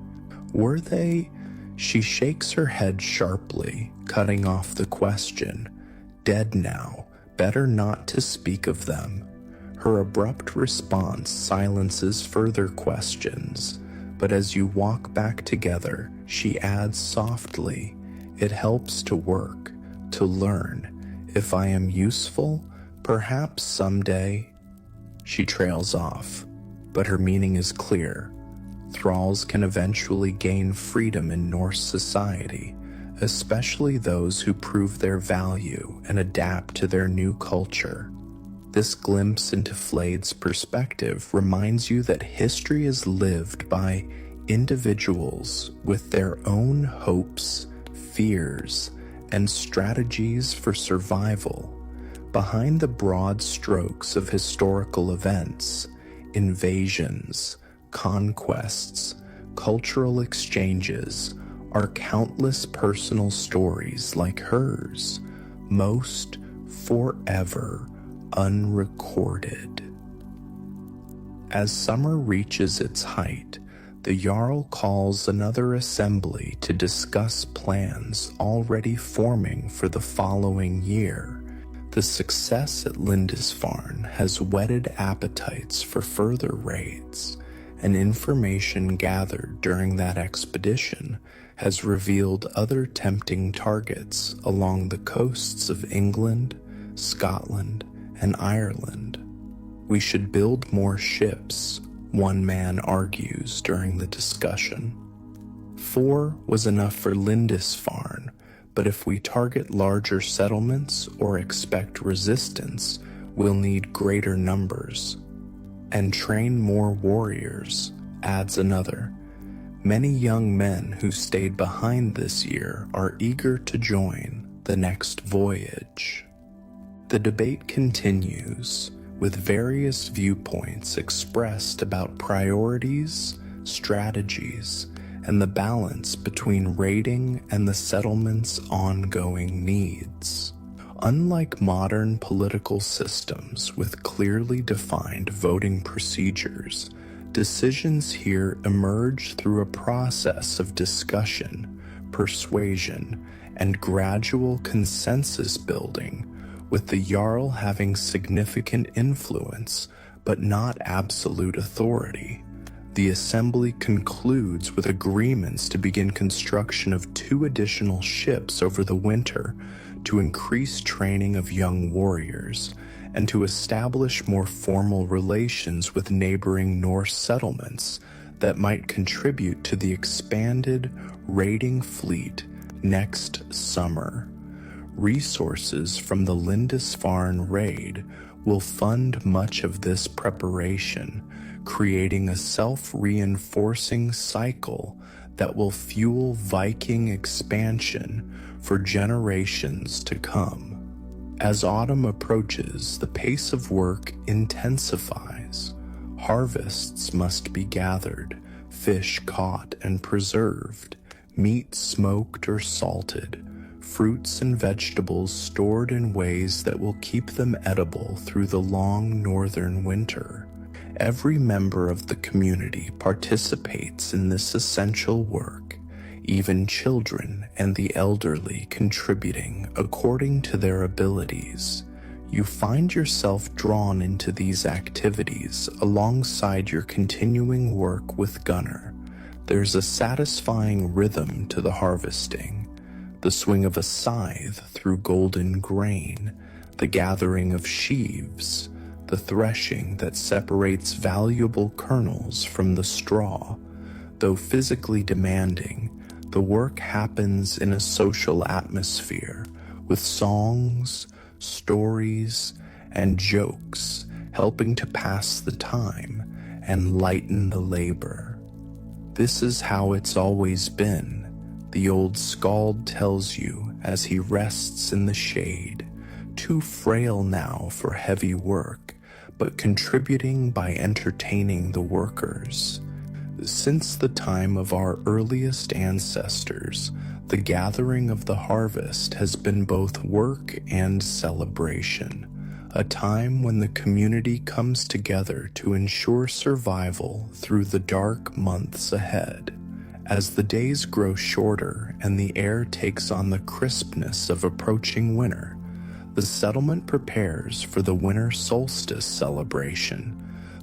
Were they?" She shakes her head sharply, cutting off the question. "Dead now. Better not to speak of them." Her abrupt response silences further questions, But as you walk back together, she adds softly, "It helps to work, to learn. If I am useful, perhaps someday." She trails off, but her meaning is clear. Thralls can eventually gain freedom in Norse society, especially those who prove their value and adapt to their new culture. This glimpse into Flade's perspective reminds you that history is lived by individuals with their own hopes, fears, and strategies for survival. Behind the broad strokes of historical events, invasions, conquests, cultural exchanges, are countless personal stories like hers, most forever unrecorded. As summer reaches its height, the Jarl calls another assembly to discuss plans already forming for the following year. The success at Lindisfarne has whetted appetites for further raids, and information gathered during that expedition has revealed other tempting targets along the coasts of England, Scotland, and Ireland. "We should build more ships," one man argues during the discussion. 4 was enough for Lindisfarne, but if we target larger settlements or expect resistance, we'll need greater numbers. "And train more warriors," adds another. Many young men who stayed behind this year are eager to join the next voyage. The debate continues, with various viewpoints expressed about priorities, strategies, and the balance between raiding and the settlement's ongoing needs. Unlike modern political systems with clearly defined voting procedures, decisions here emerge through a process of discussion, persuasion, and gradual consensus building, with the Jarl having significant influence but not absolute authority. The assembly concludes with agreements to begin construction of 2 additional ships over the winter to increase training of young warriors and to establish more formal relations with neighboring Norse settlements that might contribute to the expanded raiding fleet next summer. Resources from the Lindisfarne raid will fund much of this preparation, creating a self-reinforcing cycle that will fuel Viking expansion for generations to come. As autumn approaches, the pace of work intensifies. Harvests must be gathered, fish caught and preserved, meat smoked or salted, fruits and vegetables stored in ways that will keep them edible through the long northern winter. Every member of the community participates in this essential work, even children and the elderly contributing according to their abilities. You find yourself drawn into these activities alongside your continuing work with Gunnar. There's a satisfying rhythm to the harvesting, the swing of a scythe through golden grain, the gathering of sheaves, the threshing that separates valuable kernels from the straw. Though physically demanding, the work happens in a social atmosphere, with songs, stories, and jokes helping to pass the time and lighten the labor. This is how it's always been, the old skald tells you as he rests in the shade, too frail now for heavy work, but contributing by entertaining the workers. Since the time of our earliest ancestors, the gathering of the harvest has been both work and celebration, a time when the community comes together to ensure survival through the dark months ahead. As the days grow shorter and the air takes on the crispness of approaching winter, the settlement prepares for the winter solstice celebration,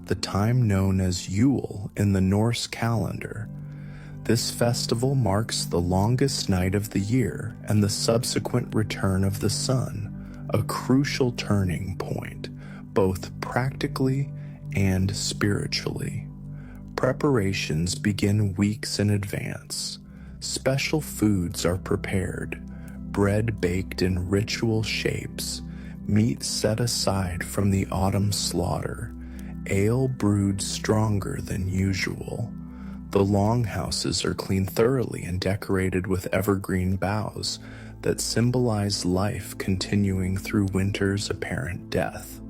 the time known as Yule in the Norse calendar. This festival marks the longest night of the year and the subsequent return of the sun, a crucial turning point, both practically and spiritually. Preparations begin weeks in advance. Special foods are prepared, bread baked in ritual shapes, meat set aside from the autumn slaughter, ale brewed stronger than usual. The longhouses are cleaned thoroughly and decorated with evergreen boughs that symbolize life continuing through winter's apparent death.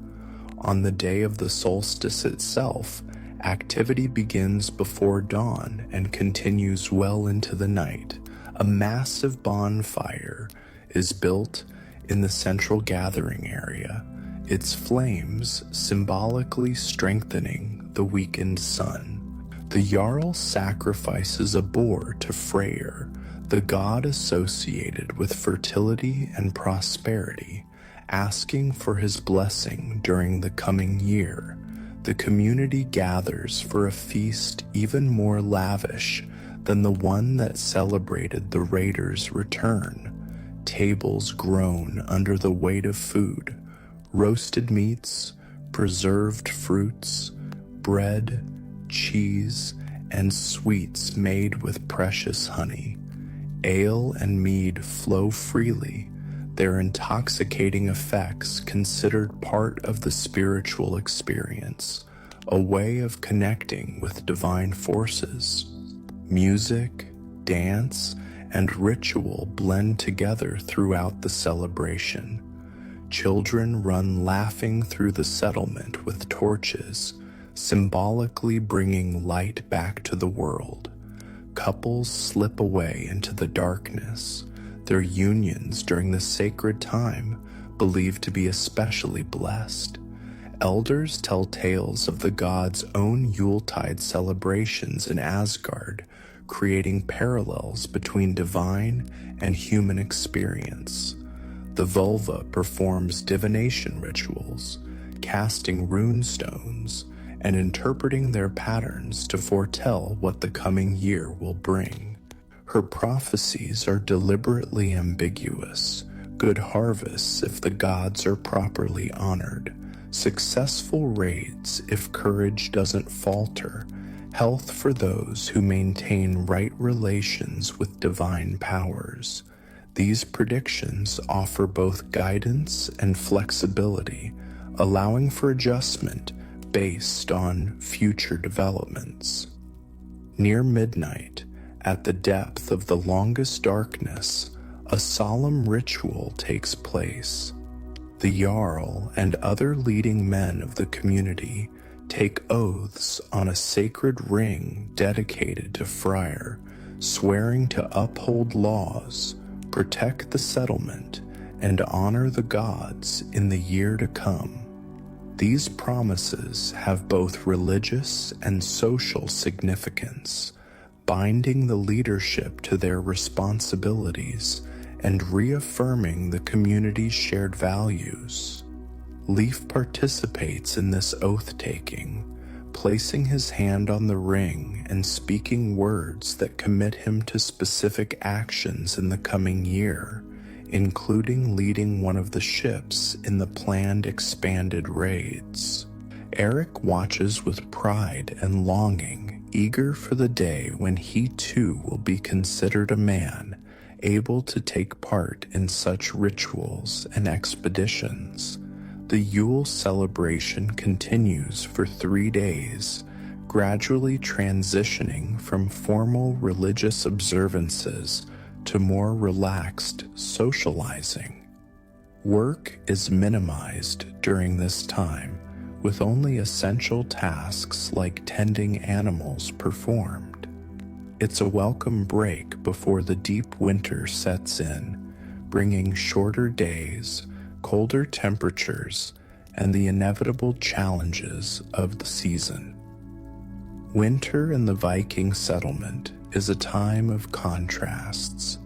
On the day of the solstice itself, activity begins before dawn and continues well into the night. A massive bonfire is built in the central gathering area, its flames symbolically strengthening the weakened sun. The Jarl sacrifices a boar to Freyr, the god associated with fertility and prosperity, asking for his blessing during the coming year. The community gathers for a feast even more lavish than the one that celebrated the raiders' return. Tables groan under the weight of food, roasted meats, preserved fruits, bread, cheese, and sweets made with precious honey. Ale and mead flow freely, their intoxicating effects considered part of the spiritual experience, a way of connecting with divine forces. Music, dance, and ritual blend together throughout the celebration. Children run laughing through the settlement with torches, symbolically bringing light back to the world. Couples slip away into the darkness, their unions during the sacred time believed to be especially blessed. Elders tell tales of the gods' own Yuletide celebrations in Asgard, creating parallels between divine and human experience. The vulva performs divination rituals, casting rune stones, and interpreting their patterns to foretell what the coming year will bring. Her prophecies are deliberately ambiguous: good harvests if the gods are properly honored, successful raids if courage doesn't falter, health for those who maintain right relations with divine powers. These predictions offer both guidance and flexibility, allowing for adjustment based on future developments. Near midnight, at the depth of the longest darkness, a solemn ritual takes place. The Jarl and other leading men of the community take oaths on a sacred ring dedicated to Freyr, swearing to uphold laws, protect the settlement, and honor the gods in the year to come. These promises have both religious and social significance, binding the leadership to their responsibilities and reaffirming the community's shared values. Leaf participates in this oath-taking, placing his hand on the ring and speaking words that commit him to specific actions in the coming year, including leading one of the ships in the planned expanded raids. Eric watches with pride and longing, eager for the day when he too will be considered a man, able to take part in such rituals and expeditions. The Yule celebration continues for 3 days, gradually transitioning from formal religious observances to more relaxed socializing. Work is minimized during this time, with only essential tasks like tending animals performed. It's a welcome break before the deep winter sets in, bringing shorter days, colder temperatures, and the inevitable challenges of the season. Winter in the Viking settlement is a time of contrasts.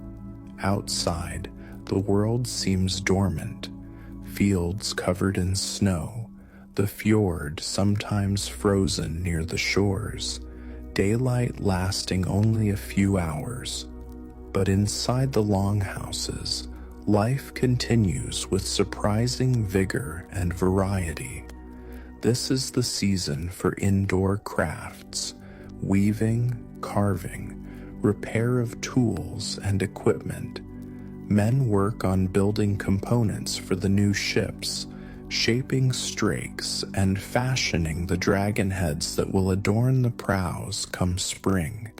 Outside, the world seems dormant, fields covered in snow, the fjord sometimes frozen near the shores, daylight lasting only a few hours. But inside the longhouses, life continues with surprising vigor and variety. This is the season for indoor crafts, weaving, carving, repair of tools and equipment. Men work on building components for the new ships, shaping strakes and fashioning the dragon heads that will adorn the prows come spring.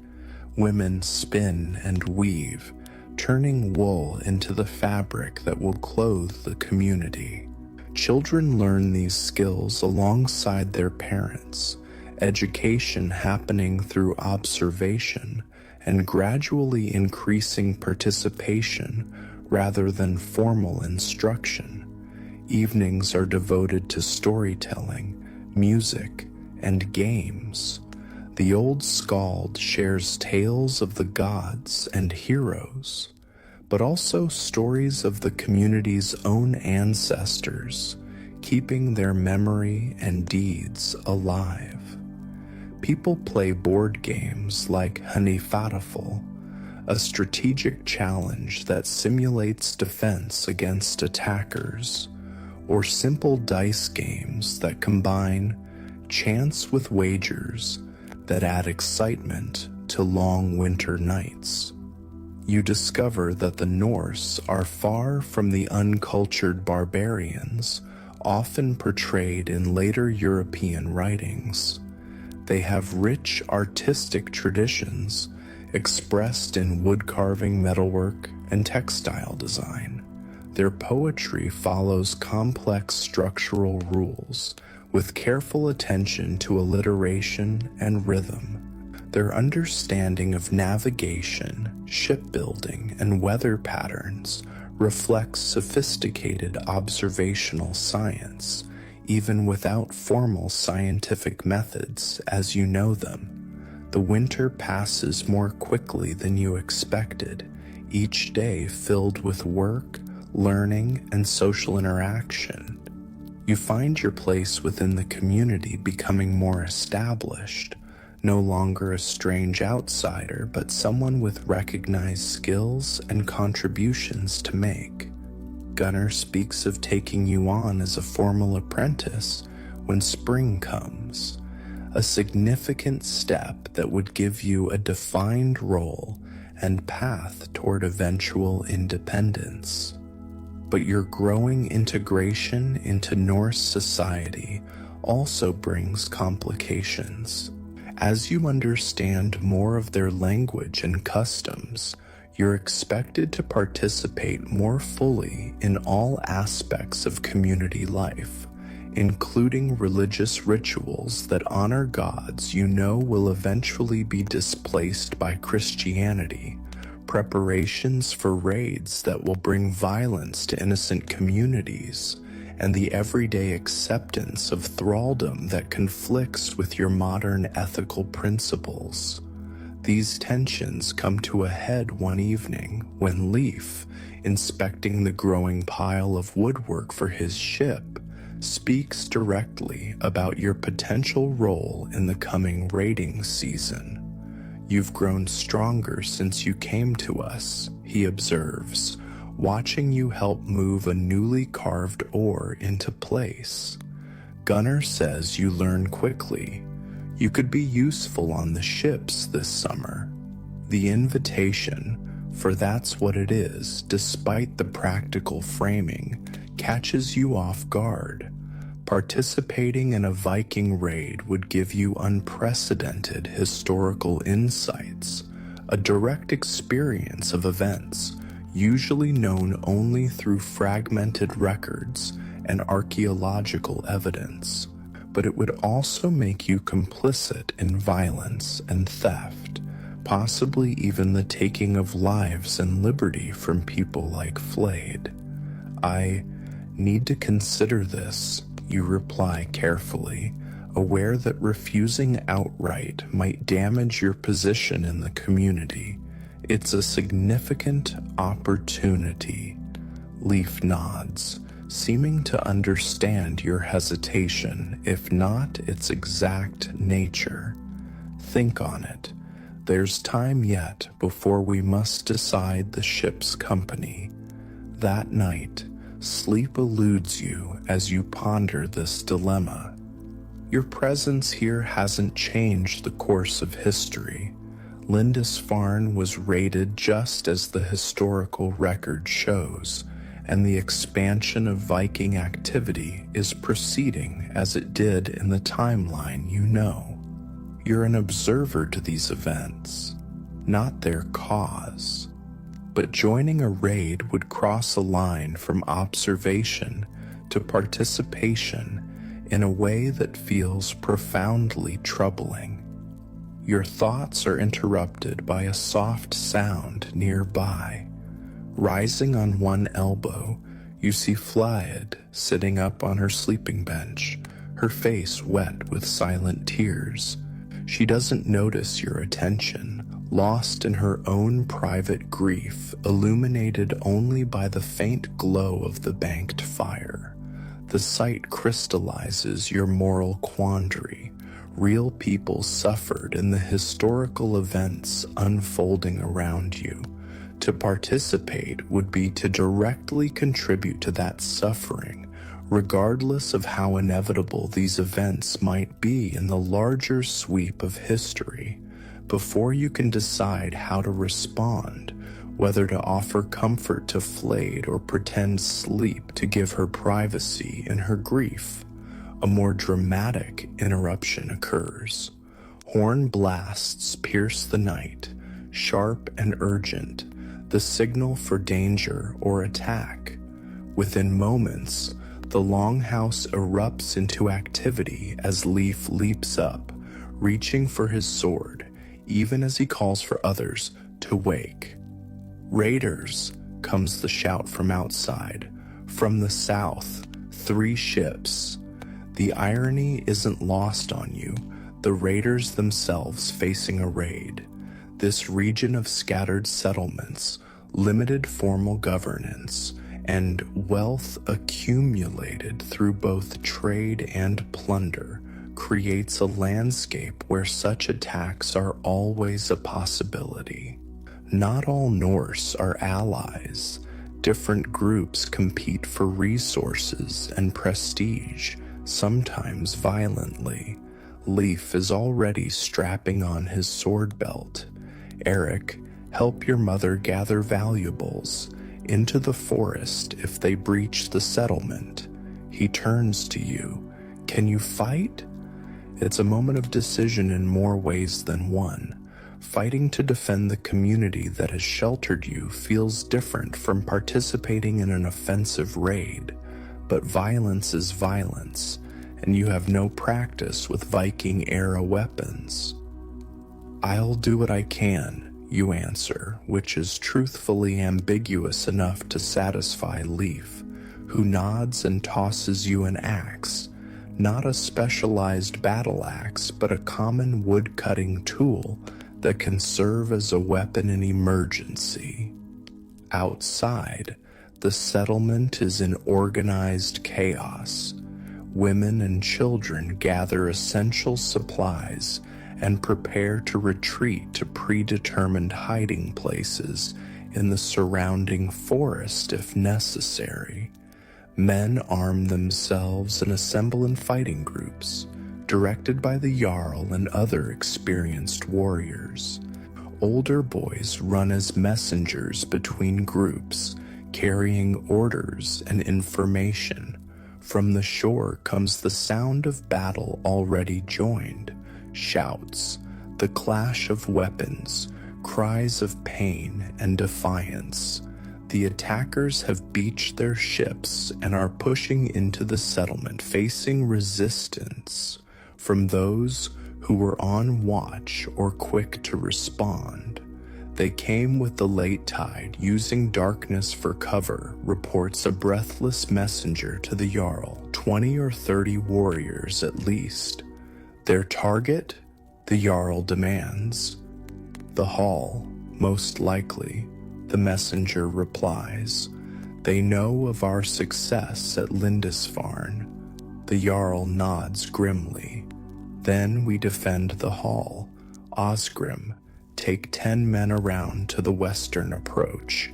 Women spin and weave, turning wool into the fabric that will clothe the community. Children learn these skills alongside their parents, education happening through observation and gradually increasing participation rather than formal instruction. Evenings are devoted to storytelling, music, and games. The old skald shares tales of the gods and heroes, but also stories of the community's own ancestors, keeping their memory and deeds alive. People play board games like Honeyfataful, a strategic challenge that simulates defense against attackers, or simple dice games that combine chance with wagers that add excitement to long winter nights. You discover that the Norse are far from the uncultured barbarians often portrayed in later European writings. They have rich artistic traditions expressed in woodcarving, metalwork, and textile design. Their poetry follows complex structural rules with careful attention to alliteration and rhythm. Their understanding of navigation, shipbuilding, and weather patterns reflects sophisticated observational science, even without formal scientific methods as you know them. The winter passes more quickly than you expected, each day filled with work, learning, and social interaction. You find your place within the community becoming more established, no longer a strange outsider, but someone with recognized skills and contributions to make. Gunnar speaks of taking you on as a formal apprentice when spring comes, a significant step that would give you a defined role and path toward eventual independence. But your growing integration into Norse society also brings complications. As you understand more of their language and customs, you're expected to participate more fully in all aspects of community life, including religious rituals that honor gods you know will eventually be displaced by Christianity, preparations for raids that will bring violence to innocent communities, and the everyday acceptance of thraldom that conflicts with your modern ethical principles. These tensions come to a head one evening when Leif, inspecting the growing pile of woodwork for his ship, speaks directly about your potential role in the coming raiding season. "You've grown stronger since you came to us," he observes, watching you help move a newly carved oar into place. Gunnar says you learn quickly. You could be useful on the ships this summer. The invitation, for that's what it is, despite the practical framing, catches you off guard. Participating in a Viking raid would give you unprecedented historical insights, a direct experience of events usually known only through fragmented records and archaeological evidence. But it would also make you complicit in violence and theft, possibly even the taking of lives and liberty from people like Flade. "I need to consider this," you reply carefully, aware that refusing outright might damage your position in the community. "It's a significant opportunity." Leif nods, seeming to understand your hesitation, if not its exact nature. Think on it. There's time yet before we must decide the ship's company. That night, sleep eludes you as you ponder this dilemma. Your presence here hasn't changed the course of history. Lindisfarne was raided just as the historical record shows, and the expansion of Viking activity is proceeding as it did in the timeline you know. You're an observer to these events, not their cause. But joining a raid would cross a line from observation to participation in a way that feels profoundly troubling. Your thoughts are interrupted by a soft sound nearby. Rising on one elbow, you see Flyed sitting up on her sleeping bench, her face wet with silent tears. She doesn't notice your attention, lost in her own private grief, illuminated only by the faint glow of the banked fire. The sight crystallizes your moral quandary. Real people suffered in the historical events unfolding around you. To participate would be to directly contribute to that suffering, regardless of how inevitable these events might be in the larger sweep of history. Before you can decide how to respond, whether to offer comfort to Flayed or pretend sleep to give her privacy in her grief, a more dramatic interruption occurs. Horn blasts pierce the night, sharp and urgent, the signal for danger or attack. Within moments, the longhouse erupts into activity as Leaf leaps up, reaching for his sword, even as he calls for others to wake. "Raiders!" comes the shout from outside. From the south, 3 ships. The irony isn't lost on you, the raiders themselves facing a raid. This region of scattered settlements, limited formal governance, and wealth accumulated through both trade and plunder creates a landscape where such attacks are always a possibility. Not all Norse are allies. Different groups compete for resources and prestige, sometimes violently. Leif is already strapping on his sword belt. Eric, help your mother gather valuables into the forest if they breach the settlement. He turns to you. Can you fight? It's a moment of decision in more ways than one. Fighting to defend the community that has sheltered you feels different from participating in an offensive raid, but violence is violence, and you have no practice with Viking-era weapons. "I'll do what I can," you answer, which is truthfully ambiguous enough to satisfy Leif, who nods and tosses you an axe, not a specialized battle axe, but a common wood-cutting tool that can serve as a weapon in emergency. Outside, the settlement is in organized chaos. Women and children gather essential supplies and prepare to retreat to predetermined hiding places in the surrounding forest if necessary. Men arm themselves and assemble in fighting groups, directed by the Jarl and other experienced warriors. Older boys run as messengers between groups, carrying orders and information. From the shore comes the sound of battle already joined. Shouts, the clash of weapons, cries of pain and defiance. The attackers have beached their ships and are pushing into the settlement, facing resistance from those who were on watch or quick to respond. They came with the late tide, using darkness for cover, reports a breathless messenger to the Jarl. 20 or 30 warriors at least. Their target? The Jarl demands. The hall, most likely, the messenger replies. They know of our success at Lindisfarne. The Jarl nods grimly. Then we defend the hall. Osgrim, take 10 men around to the western approach.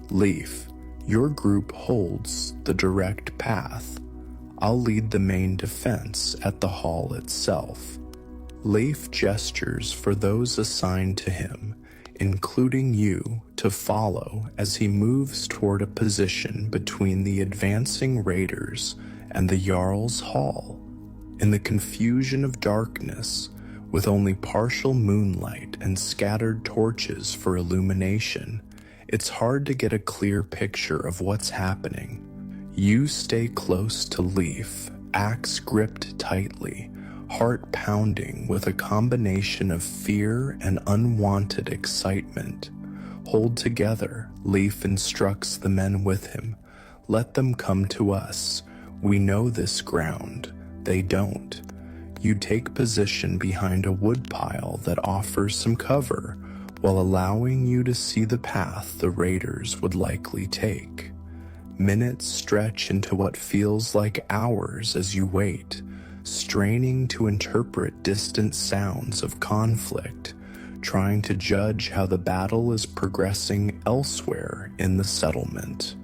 Leif, your group holds the direct path. I'll lead the main defense at the hall itself. Leif gestures for those assigned to him, including you, to follow as he moves toward a position between the advancing raiders and the Jarl's hall. In the confusion of darkness, with only partial moonlight and scattered torches for illumination, it's hard to get a clear picture of what's happening. You stay close to Leif, axe gripped tightly, heart pounding with a combination of fear and unwanted excitement. Hold together, Leif instructs the men with him. Let them come to us. We know this ground. They don't. You take position behind a woodpile that offers some cover, while allowing you to see the path the raiders would likely take. Minutes stretch into what feels like hours as you wait, straining to interpret distant sounds of conflict, trying to judge how the battle is progressing elsewhere in the settlement.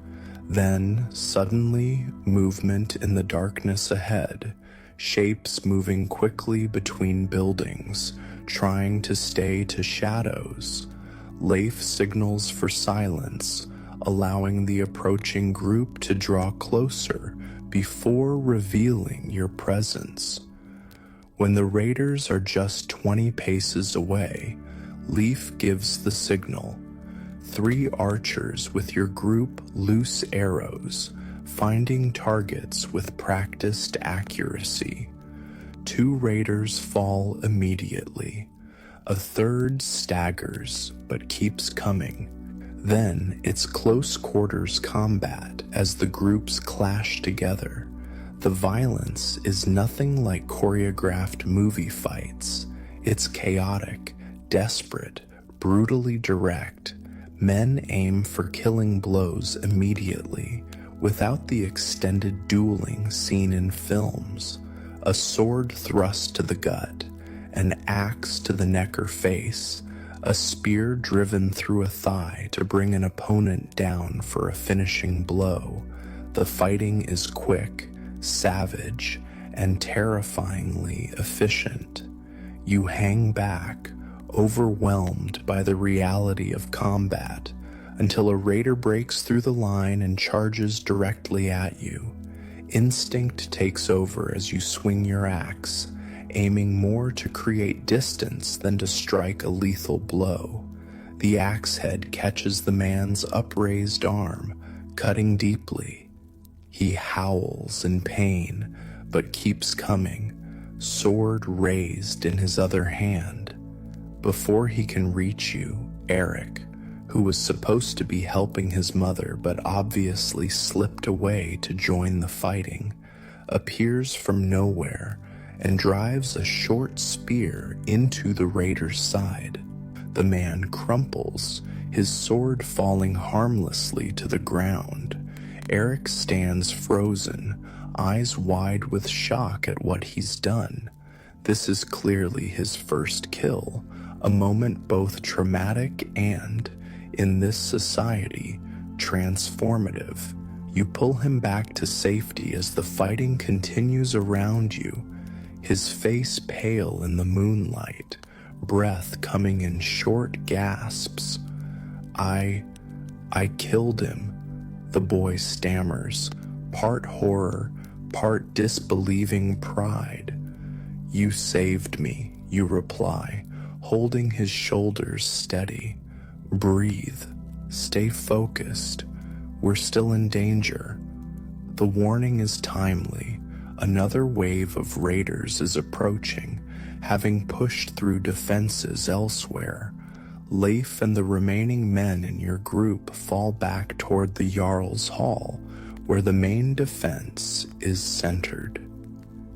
Then, suddenly, movement in the darkness ahead, shapes moving quickly between buildings, trying to stay to shadows. Leif signals for silence, allowing the approaching group to draw closer before revealing your presence. When the raiders are just 20 paces away, Leif gives the signal. 3 archers with your group loose arrows, finding targets with practiced accuracy. 2 raiders fall immediately. A third staggers, but keeps coming. Then it's close quarters combat as the groups clash together. The violence is nothing like choreographed movie fights. It's chaotic, desperate, brutally direct. Men aim for killing blows immediately, without the extended dueling seen in films. A sword thrust to the gut, an axe to the neck or face, a spear driven through a thigh to bring an opponent down for a finishing blow. The fighting is quick, savage, and terrifyingly efficient. You hang back, overwhelmed by the reality of combat, until a raider breaks through the line and charges directly at you. Instinct takes over as you swing your axe, aiming more to create distance than to strike a lethal blow. The axe head catches the man's upraised arm, cutting deeply. He howls in pain, but keeps coming, sword raised in his other hand. Before he can reach you, Eric, who was supposed to be helping his mother but obviously slipped away to join the fighting, appears from nowhere and drives a short spear into the raider's side. The man crumples, his sword falling harmlessly to the ground. Eric stands frozen, eyes wide with shock at what he's done. This is clearly his first kill, a moment both traumatic and, in this society, transformative. You pull him back to safety as the fighting continues around you, his face pale in the moonlight, breath coming in short gasps. I killed him, the boy stammers, part horror, part disbelieving pride. You saved me, you reply, holding his shoulders steady. Breathe, stay focused. We're still in danger. The warning is timely. Another wave of raiders is approaching, having pushed through defenses elsewhere. Leif and the remaining men in your group fall back toward the Jarl's Hall, where the main defense is centered.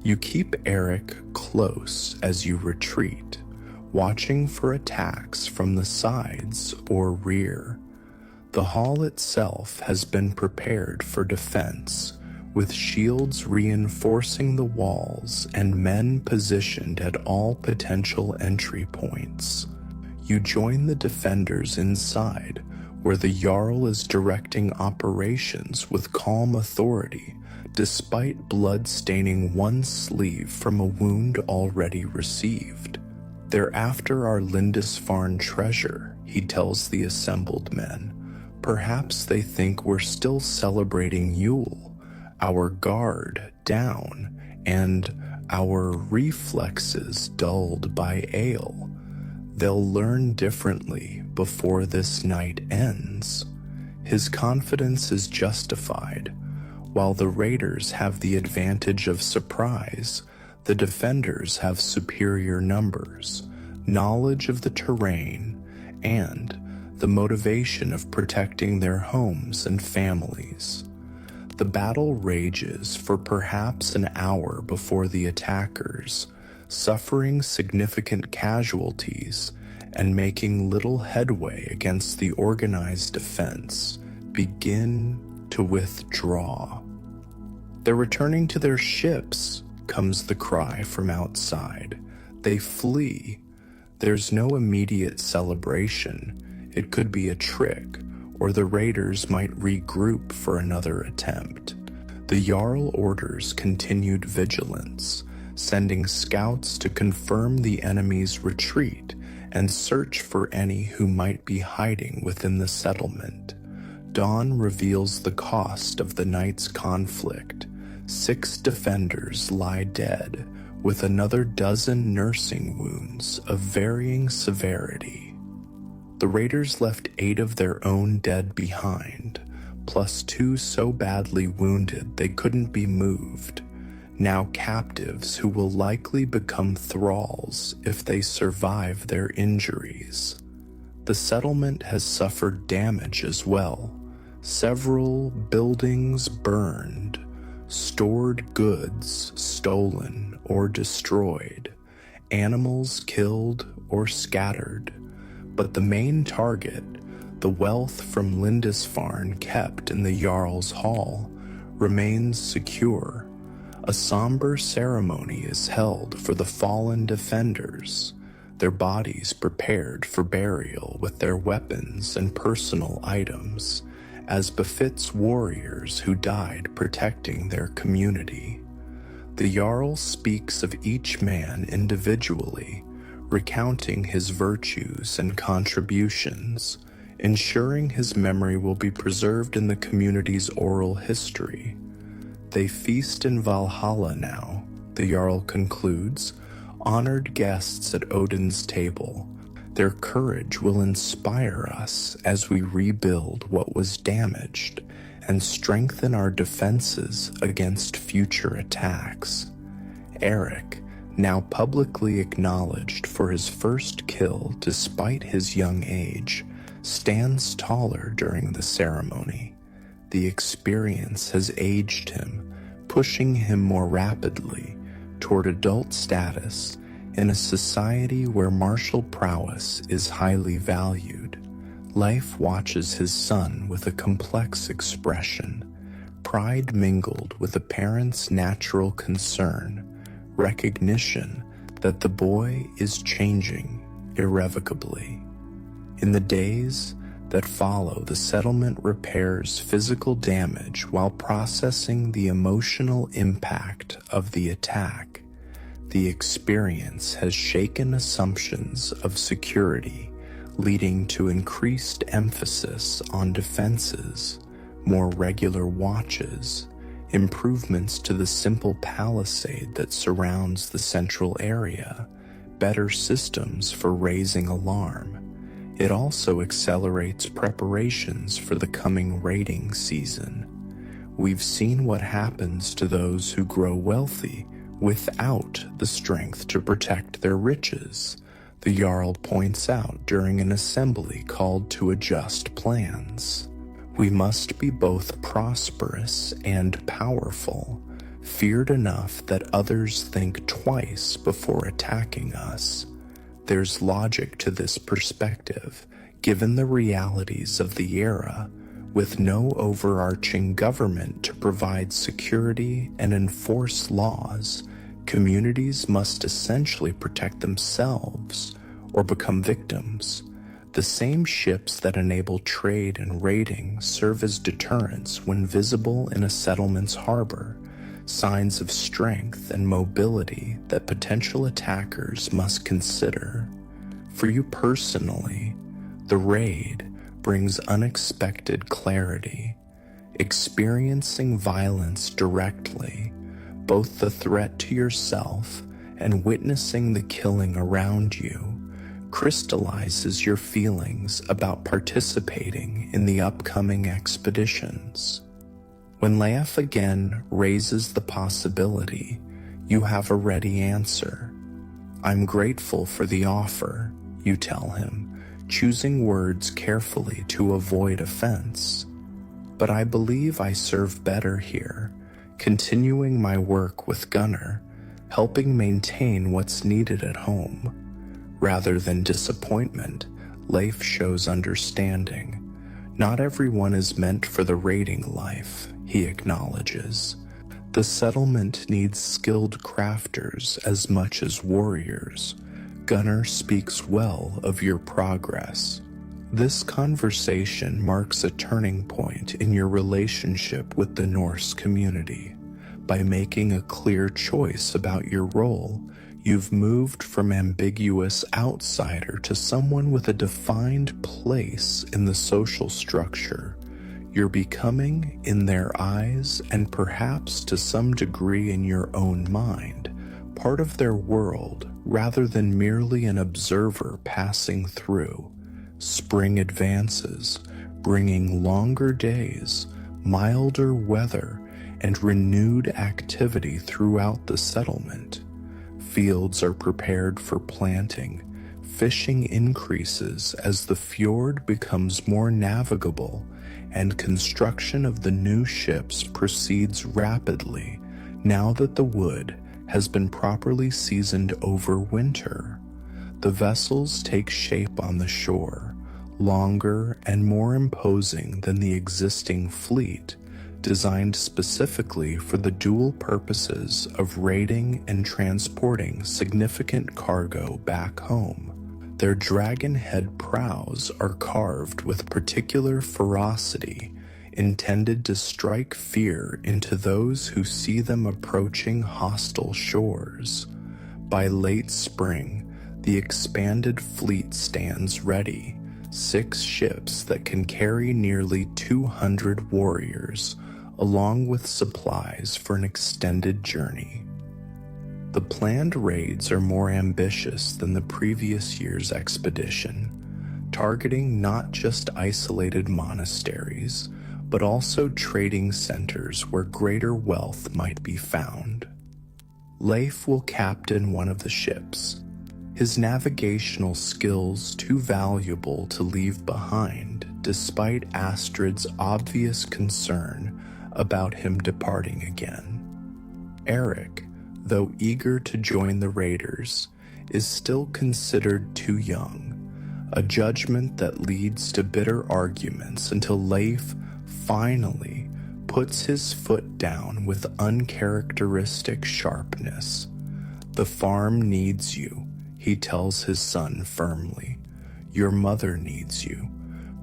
You keep Eric close as you retreat, watching for attacks from the sides or rear. The The hall itself has been prepared for defense, with shields reinforcing the walls and men positioned at all potential entry points. You join the defenders inside, where the Jarl is directing operations with calm authority, despite blood staining one sleeve from a wound already received. "They're after our Lindisfarne treasure," he tells the assembled men. "Perhaps they think we're still celebrating Yule, our guard down, and our reflexes dulled by ale. They'll learn differently before this night ends." His confidence is justified. While the raiders have the advantage of surprise, the defenders have superior numbers, knowledge of the terrain, and the motivation of protecting their homes and families. The battle rages for perhaps an hour before the attackers, suffering significant casualties and making little headway against the organized defense, begin to withdraw. "They're returning to their ships," comes the cry from outside. They flee. There's no immediate celebration. It could be a trick, or the raiders might regroup for another attempt. The Jarl orders continued vigilance, sending scouts to confirm the enemy's retreat and search for any who might be hiding within the settlement. Dawn reveals the cost of the night's conflict. 6 defenders lie dead, with another dozen nursing wounds of varying severity. The raiders left 8 of their own dead behind, plus 2 so badly wounded they couldn't be moved, now captives who will likely become thralls if they survive their injuries. The settlement has suffered damage as well. Several buildings burned, stored goods stolen or destroyed, animals killed or scattered. But the main target, the wealth from Lindisfarne kept in the Jarl's hall, remains secure. A somber ceremony is held for the fallen defenders, their bodies prepared for burial with their weapons and personal items, as befits warriors who died protecting their community. The Jarl speaks of each man individually, recounting his virtues and contributions, ensuring his memory will be preserved in the community's oral history. "They feast in Valhalla now," the Jarl concludes, "honored guests at Odin's table. Their courage will inspire us as we rebuild what was damaged and strengthen our defenses against future attacks." Eric, now publicly acknowledged for his first kill despite his young age, stands taller during the ceremony. The experience has aged him, pushing him more rapidly toward adult status in a society where martial prowess is highly valued. Life watches his son with a complex expression, pride mingled with a parent's natural concern, recognition that the boy is changing irrevocably. In the days that follow, the settlement repairs physical damage while processing the emotional impact of the attack. The experience has shaken assumptions of security, leading to increased emphasis on defenses, more regular watches, improvements to the simple palisade that surrounds the central area, better systems for raising alarm. It also accelerates preparations for the coming raiding season. We've seen what happens to those who grow wealthy without the strength to protect their riches, the Jarl points out during an assembly called to adjust plans. We must be both prosperous and powerful, feared enough that others think twice before attacking us. There's logic to this perspective, Given the realities of the era, with no overarching government to provide security and enforce laws, communities must essentially protect themselves or become victims. The same ships that enable trade and raiding serve as deterrents when visible in a settlement's harbor, signs of strength and mobility that potential attackers must consider. For you personally, the raid brings unexpected clarity. Experiencing violence directly, both the threat to yourself and witnessing the killing around you, crystallizes your feelings about participating in the upcoming expeditions. When Leif again raises the possibility, you have a ready answer. "I'm grateful for the offer," you tell him, choosing words carefully to avoid offense. "But I believe I serve better here, continuing my work with Gunnar, helping maintain what's needed at home." Rather than disappointment, Leif shows understanding. Not everyone is meant for the raiding life, he acknowledges. The settlement needs skilled crafters as much as warriors. Gunnar speaks well of your progress. This conversation marks a turning point in your relationship with the Norse community. By making a clear choice about your role, you've moved from ambiguous outsider to someone with a defined place in the social structure. You're becoming, in their eyes, and perhaps to some degree in your own mind, part of their world rather than merely an observer passing through. Spring advances, bringing longer days, milder weather, and renewed activity throughout the settlement. Fields are prepared for planting. Fishing increases as the fjord becomes more navigable, and construction of the new ships proceeds rapidly now that the wood has been properly seasoned over winter. The vessels take shape on the shore, longer and more imposing than the existing fleet, designed specifically for the dual purposes of raiding and transporting significant cargo back home. Their dragon head prows are carved with particular ferocity, intended to strike fear into those who see them approaching hostile shores. By late spring, the expanded fleet stands ready, 6 ships that can carry nearly 200 warriors, along with supplies for an extended journey. The planned raids are more ambitious than the previous year's expedition, targeting not just isolated monasteries, but also trading centers where greater wealth might be found. Leif will captain one of the ships, his navigational skills too valuable to leave behind despite Astrid's obvious concern about him departing again. Eric, though eager to join the raiders, is still considered too young, a judgment that leads to bitter arguments until Leif finally puts his foot down with uncharacteristic sharpness. "The farm needs you," he tells his son firmly. "Your mother needs you.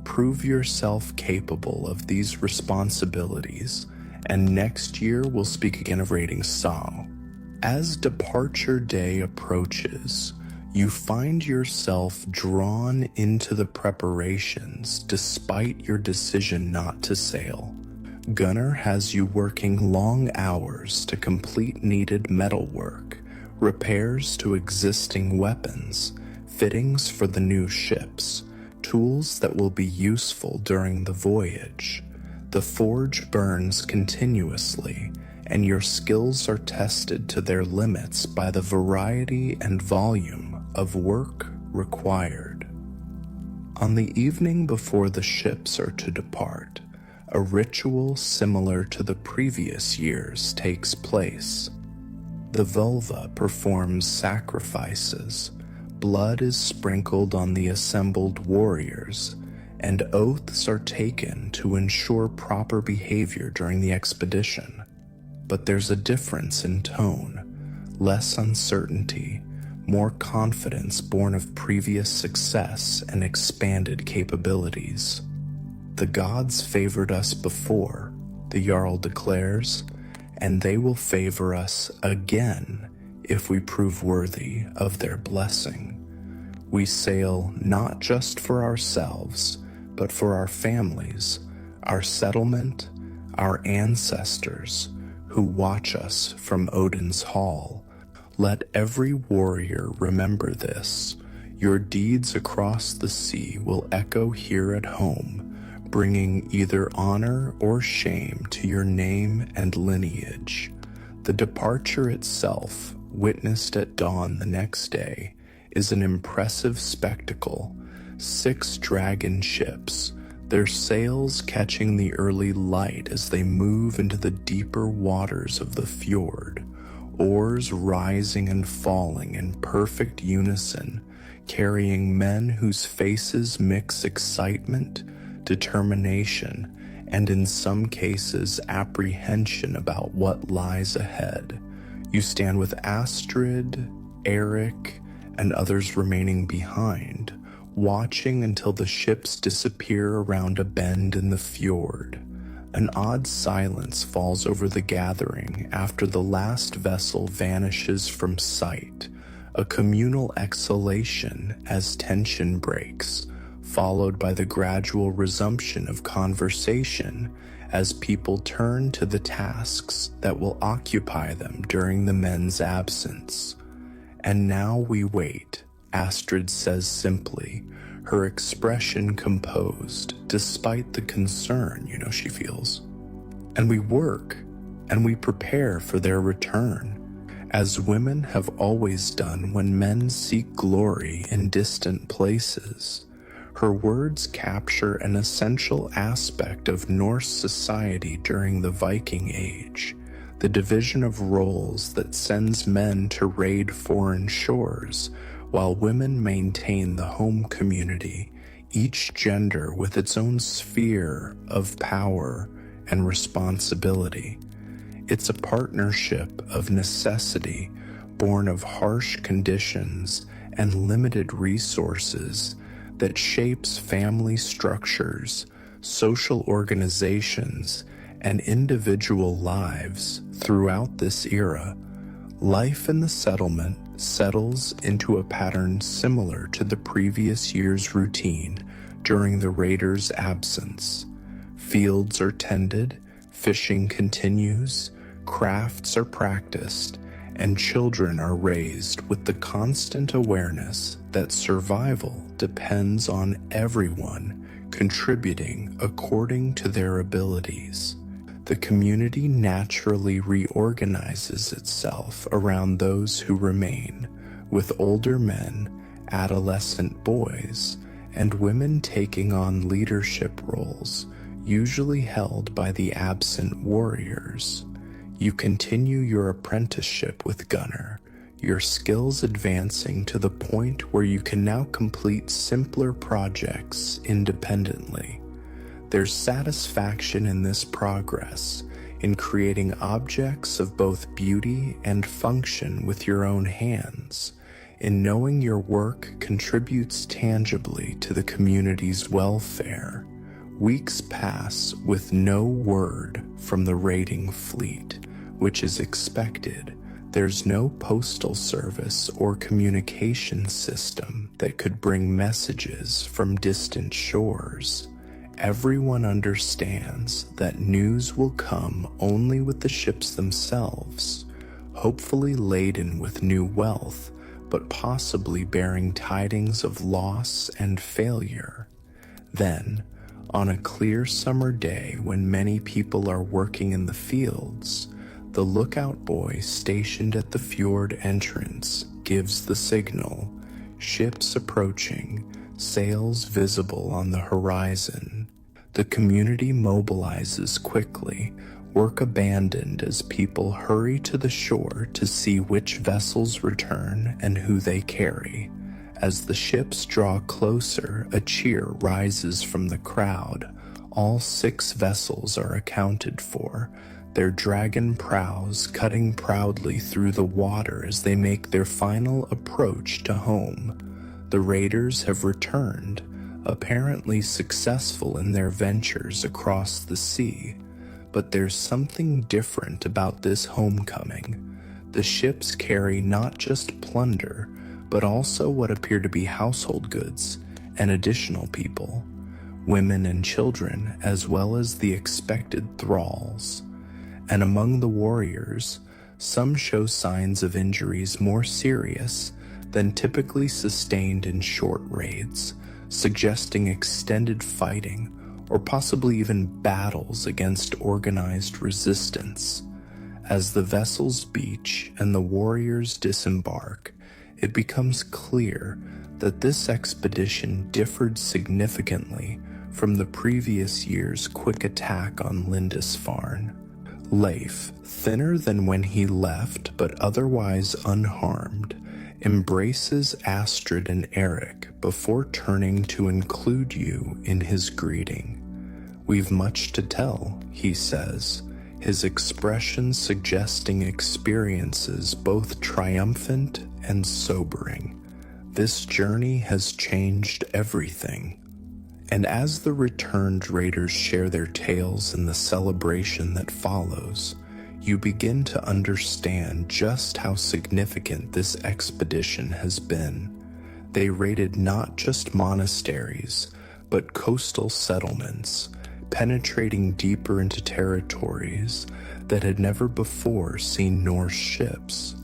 Prove yourself capable of these responsibilities, and next year we'll speak again of raiding Sao." As departure day approaches, you find yourself drawn into the preparations despite your decision not to sail. Gunnar has you working long hours to complete needed metalwork, repairs to existing weapons, fittings for the new ships, tools that will be useful during the voyage. The forge burns continuously, and your skills are tested to their limits by the variety and volume of work required. On the evening before the ships are to depart, a ritual similar to the previous years takes place. The vulva performs sacrifices, blood is sprinkled on the assembled warriors, and oaths are taken to ensure proper behavior during the expedition. But there's a difference in tone, less uncertainty, more confidence born of previous success and expanded capabilities. The gods favored us before, the Jarl declares, and they will favor us again if we prove worthy of their blessing. We sail not just for ourselves, but for our families, our settlement, our ancestors, who watch us from Odin's hall. Let every warrior remember this. Your deeds across the sea will echo here at home, bringing either honor or shame to your name and lineage. The departure itself, witnessed at dawn the next day, is an impressive spectacle. 6 dragon ships, their sails catching the early light as they move into the deeper waters of the fjord, oars rising and falling in perfect unison, carrying men whose faces mix excitement, determination, and in some cases apprehension about what lies ahead. You stand with Astrid, Eric, and others remaining behind, watching until the ships disappear around a bend in the fjord. An odd silence falls over the gathering after the last vessel vanishes from sight, a communal exhalation as tension breaks, followed by the gradual resumption of conversation as people turn to the tasks that will occupy them during the men's absence. And now we wait, Astrid says simply, her expression composed despite the concern, she feels. And we work, and we prepare for their return, as women have always done when men seek glory in distant places. Her words capture an essential aspect of Norse society during the Viking Age, the division of roles that sends men to raid foreign shores, while women maintain the home community, each gender with its own sphere of power and responsibility. It's a partnership of necessity, born of harsh conditions and limited resources, that shapes family structures, social organizations, and individual lives throughout this era. Life in the settlement settles into a pattern similar to the previous year's routine during the raiders' absence. Fields are tended, fishing continues, crafts are practiced, and children are raised with the constant awareness that survival depends on everyone contributing according to their abilities. The community naturally reorganizes itself around those who remain, with older men, adolescent boys, and women taking on leadership roles, usually held by the absent warriors. You continue your apprenticeship with Gunnar, your skills advancing to the point where you can now complete simpler projects independently. There's satisfaction in this progress, in creating objects of both beauty and function with your own hands, in knowing your work contributes tangibly to the community's welfare. Weeks pass with no word from the raiding fleet, which is expected. There's no postal service or communication system that could bring messages from distant shores. Everyone understands that news will come only with the ships themselves, hopefully laden with new wealth, but possibly bearing tidings of loss and failure. Then, on a clear summer day when many people are working in the fields, the lookout boy stationed at the fjord entrance gives the signal, ships approaching, sails visible on the horizon. The community mobilizes quickly, work abandoned as people hurry to the shore to see which vessels return and who they carry. As the ships draw closer, a cheer rises from the crowd. All 6 vessels are accounted for, their dragon prows cutting proudly through the water as they make their final approach to home. The raiders have returned, apparently successful in their ventures across the sea. But there's something different about this homecoming. The ships carry not just plunder, but also what appear to be household goods and additional people, women and children, as well as the expected thralls. And among the warriors, some show signs of injuries more serious than typically sustained in short raids, suggesting extended fighting or possibly even battles against organized resistance. As the vessels beach and the warriors disembark, it becomes clear that this expedition differed significantly from the previous year's quick attack on Lindisfarne. Leif, thinner than when he left but otherwise unharmed, embraces Astrid and Eric before turning to include you in his greeting. "We've much to tell," he says, his expression suggesting experiences both triumphant and sobering. "This journey has changed everything." And as the returned raiders share their tales in the celebration that follows, you begin to understand just how significant this expedition has been. They raided not just monasteries, but coastal settlements, penetrating deeper into territories that had never before seen Norse ships.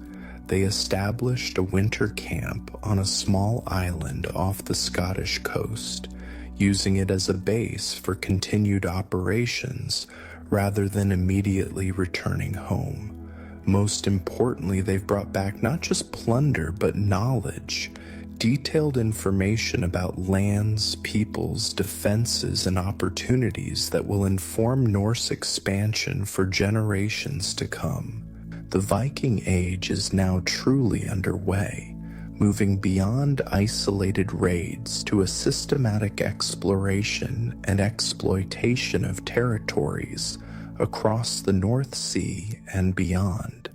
They established a winter camp on a small island off the Scottish coast, using it as a base for continued operations rather than immediately returning home. Most importantly, they've brought back not just plunder, but knowledge, detailed information about lands, peoples, defenses, and opportunities that will inform Norse expansion for generations to come. The Viking Age is now truly underway, moving beyond isolated raids to a systematic exploration and exploitation of territories across the North Sea and beyond.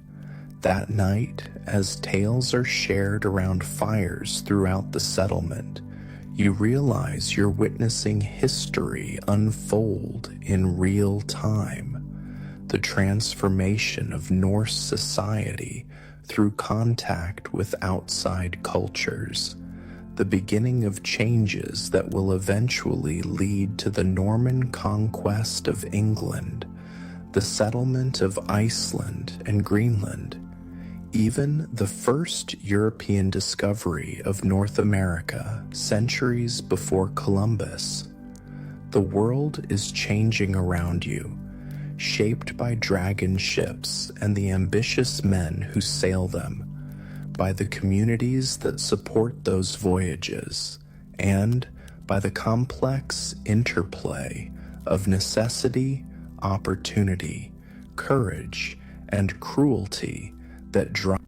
That night, as tales are shared around fires throughout the settlement, you realize you're witnessing history unfold in real time. The transformation of Norse society through contact with outside cultures, the beginning of changes that will eventually lead to the Norman conquest of England, the settlement of Iceland and Greenland, even the first European discovery of North America centuries before Columbus. The world is changing around you, shaped by dragon ships and the ambitious men who sail them, by the communities that support those voyages, and by the complex interplay of necessity, opportunity, courage, and cruelty that drive